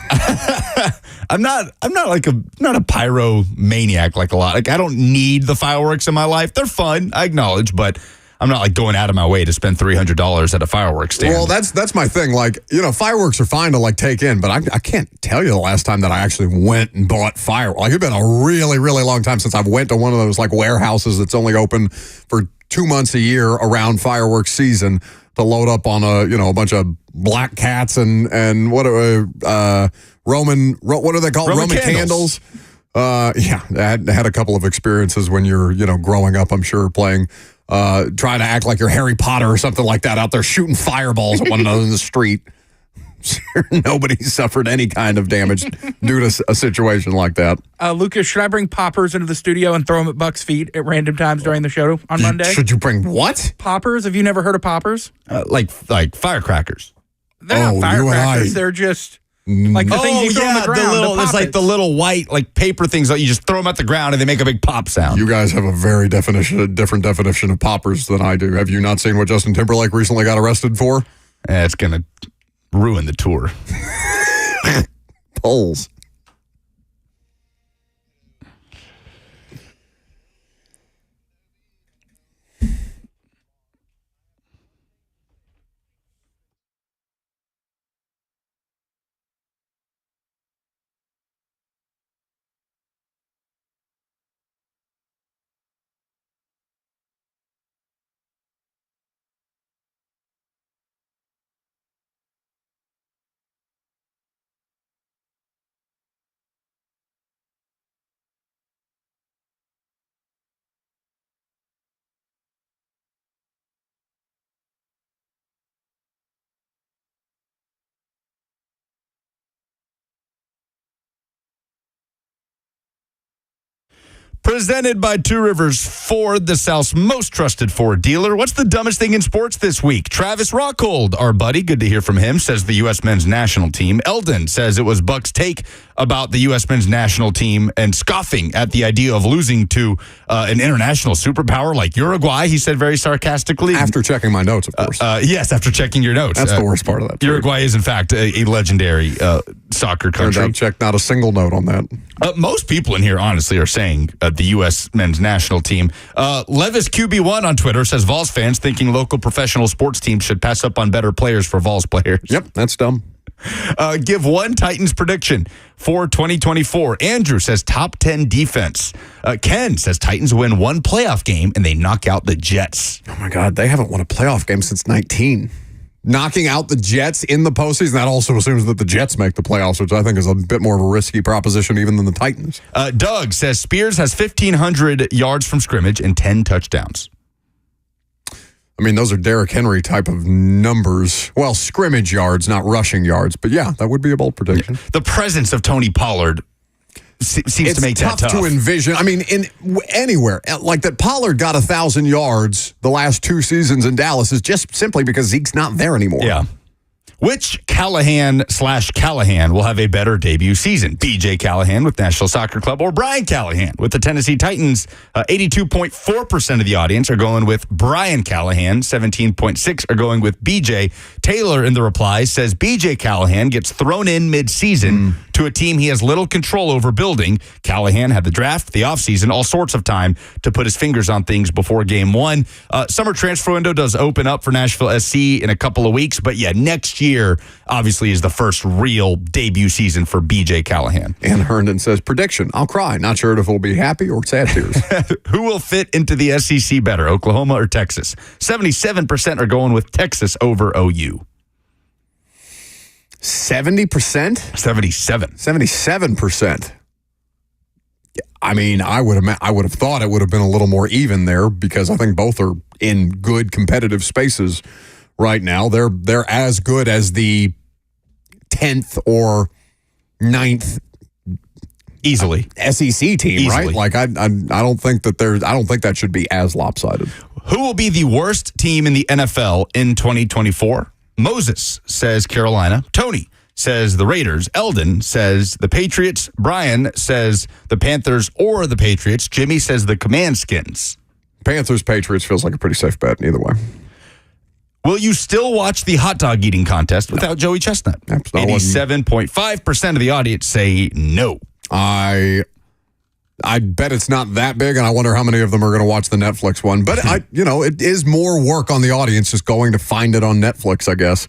I'm not a pyromaniac like a lot. Like I don't need the fireworks in my life. They're fun, I acknowledge, but I'm not like going out of my way to spend $300 at a fireworks stand. Well, that's my thing. Like, fireworks are fine to like take in, but I can't tell you the last time that I actually went and bought fireworks. Like it's been a really, really long time since I've went to one of those like warehouses that's only open for 2 months a year around fireworks season to load up on a bunch of black cats and what are they called? Roman candles. I had a couple of experiences when you're growing up, I'm sure, playing trying to act like you're Harry Potter or something like that out there shooting fireballs at one another in the street. Sure, nobody suffered any kind of damage due to a situation like that. Lucas, should I bring poppers into the studio and throw them at Buck's feet at random times during the show on Monday? Should you bring what? Poppers? Have you never heard of poppers? Like firecrackers. They're not firecrackers. They're just like the things you throw on the ground. It's like the little white like paper things that you just throw them at the ground and they make a big pop sound. You guys have a very different definition of poppers than I do. Have you not seen what Justin Timberlake recently got arrested for? It's going to ruin the tour. Polls. Presented by Two Rivers Ford, the South's most trusted Ford dealer. What's the dumbest thing in sports this week? Travis Rockhold, our buddy, good to hear from him, says the U.S. men's national team. Eldon says it was Buck's take about the U.S. men's national team and scoffing at the idea of losing to an international superpower like Uruguay, he said very sarcastically. After checking my notes, of course. Yes, after checking your notes. That's the worst part of that. Uruguay is, in fact, a legendary soccer country. I checked not a single note on that. Most people in here, honestly, are saying the U.S. men's national team. Levis QB1 on Twitter says Vols fans thinking local professional sports teams should pass up on better players for Vols players. Yep, that's dumb. Give one Titans prediction for 2024. Andrew says top 10 defense. Ken says Titans win one playoff game and they knock out the Jets. Oh, my God. They haven't won a playoff game since 19. Knocking out the Jets in the postseason, that also assumes that the Jets make the playoffs, which I think is a bit more of a risky proposition even than the Titans. Doug says Spears has 1,500 yards from scrimmage and 10 touchdowns. I mean, those are Derrick Henry type of numbers. Well, scrimmage yards, not rushing yards. But yeah, that would be a bold prediction. The presence of Tony Pollard seems to make that tough. It's tough to envision. I mean, in anywhere like that, Pollard got 1,000 yards the last 2 seasons in Dallas is just simply because Zeke's not there anymore. Yeah. Which Callahan/Callahan will have a better debut season? BJ Callahan with Nashville Soccer Club or Brian Callahan with the Tennessee Titans? 82.4% of the audience are going with Brian Callahan. 17.6% are going with BJ. Taylor in the reply says BJ Callahan gets thrown in mid-season to to a team he has little control over building. Callahan had the draft, the offseason, all sorts of time to put his fingers on things before game one. Summer transfer window does open up for Nashville SC in a couple of weeks, but yeah, next year obviously is the first real debut season for BJ Callahan. And Herndon says, prediction, I'll cry. Not sure if we'll be happy or sad tears. Who will fit into the SEC better, Oklahoma or Texas? 77% are going with Texas over OU. 70%? 77%. I mean, I would have thought it would have been a little more even there because I think both are in good competitive spaces right now. They're as good as the 10th or 9th easily SEC team, right? Like I don't think that should be as lopsided. Who will be the worst team in the NFL in 2024? Moses says Carolina. Tony says the Raiders. Eldon says the Patriots. Brian says the Panthers or the Patriots. Jimmy says the Commandskins. Panthers, Patriots feels like a pretty safe bet either way. Will you still watch the hot dog eating contest without Joey Chestnut? 87.5% of the audience say no. I bet it's not that big, and I wonder how many of them are going to watch the Netflix one. But it is more work on the audience just going to find it on Netflix, I guess,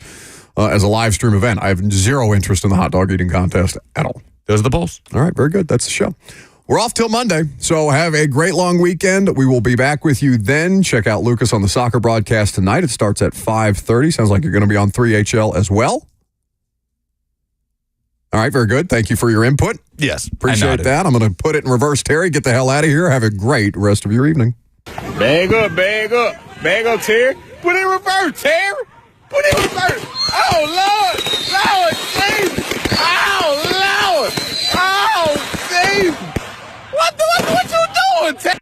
as a live stream event. I have zero interest in the hot dog eating contest at all. Those are the polls. All right, very good. That's the show. We're off till Monday, so have a great long weekend. We will be back with you then. Check out Lucas on the soccer broadcast tonight. It starts at 5:30. Sounds like you're going to be on 3HL as well. All right, very good. Thank you for your input. Yes. Appreciate that. I'm going to put it in reverse, Terry. Get the hell out of here. Have a great rest of your evening. Bag up, Terry. Put it in reverse, Terry. Put it in reverse. Oh, Lord, Jesus. Oh, Lord. Oh, Jesus. What you doing, Terry?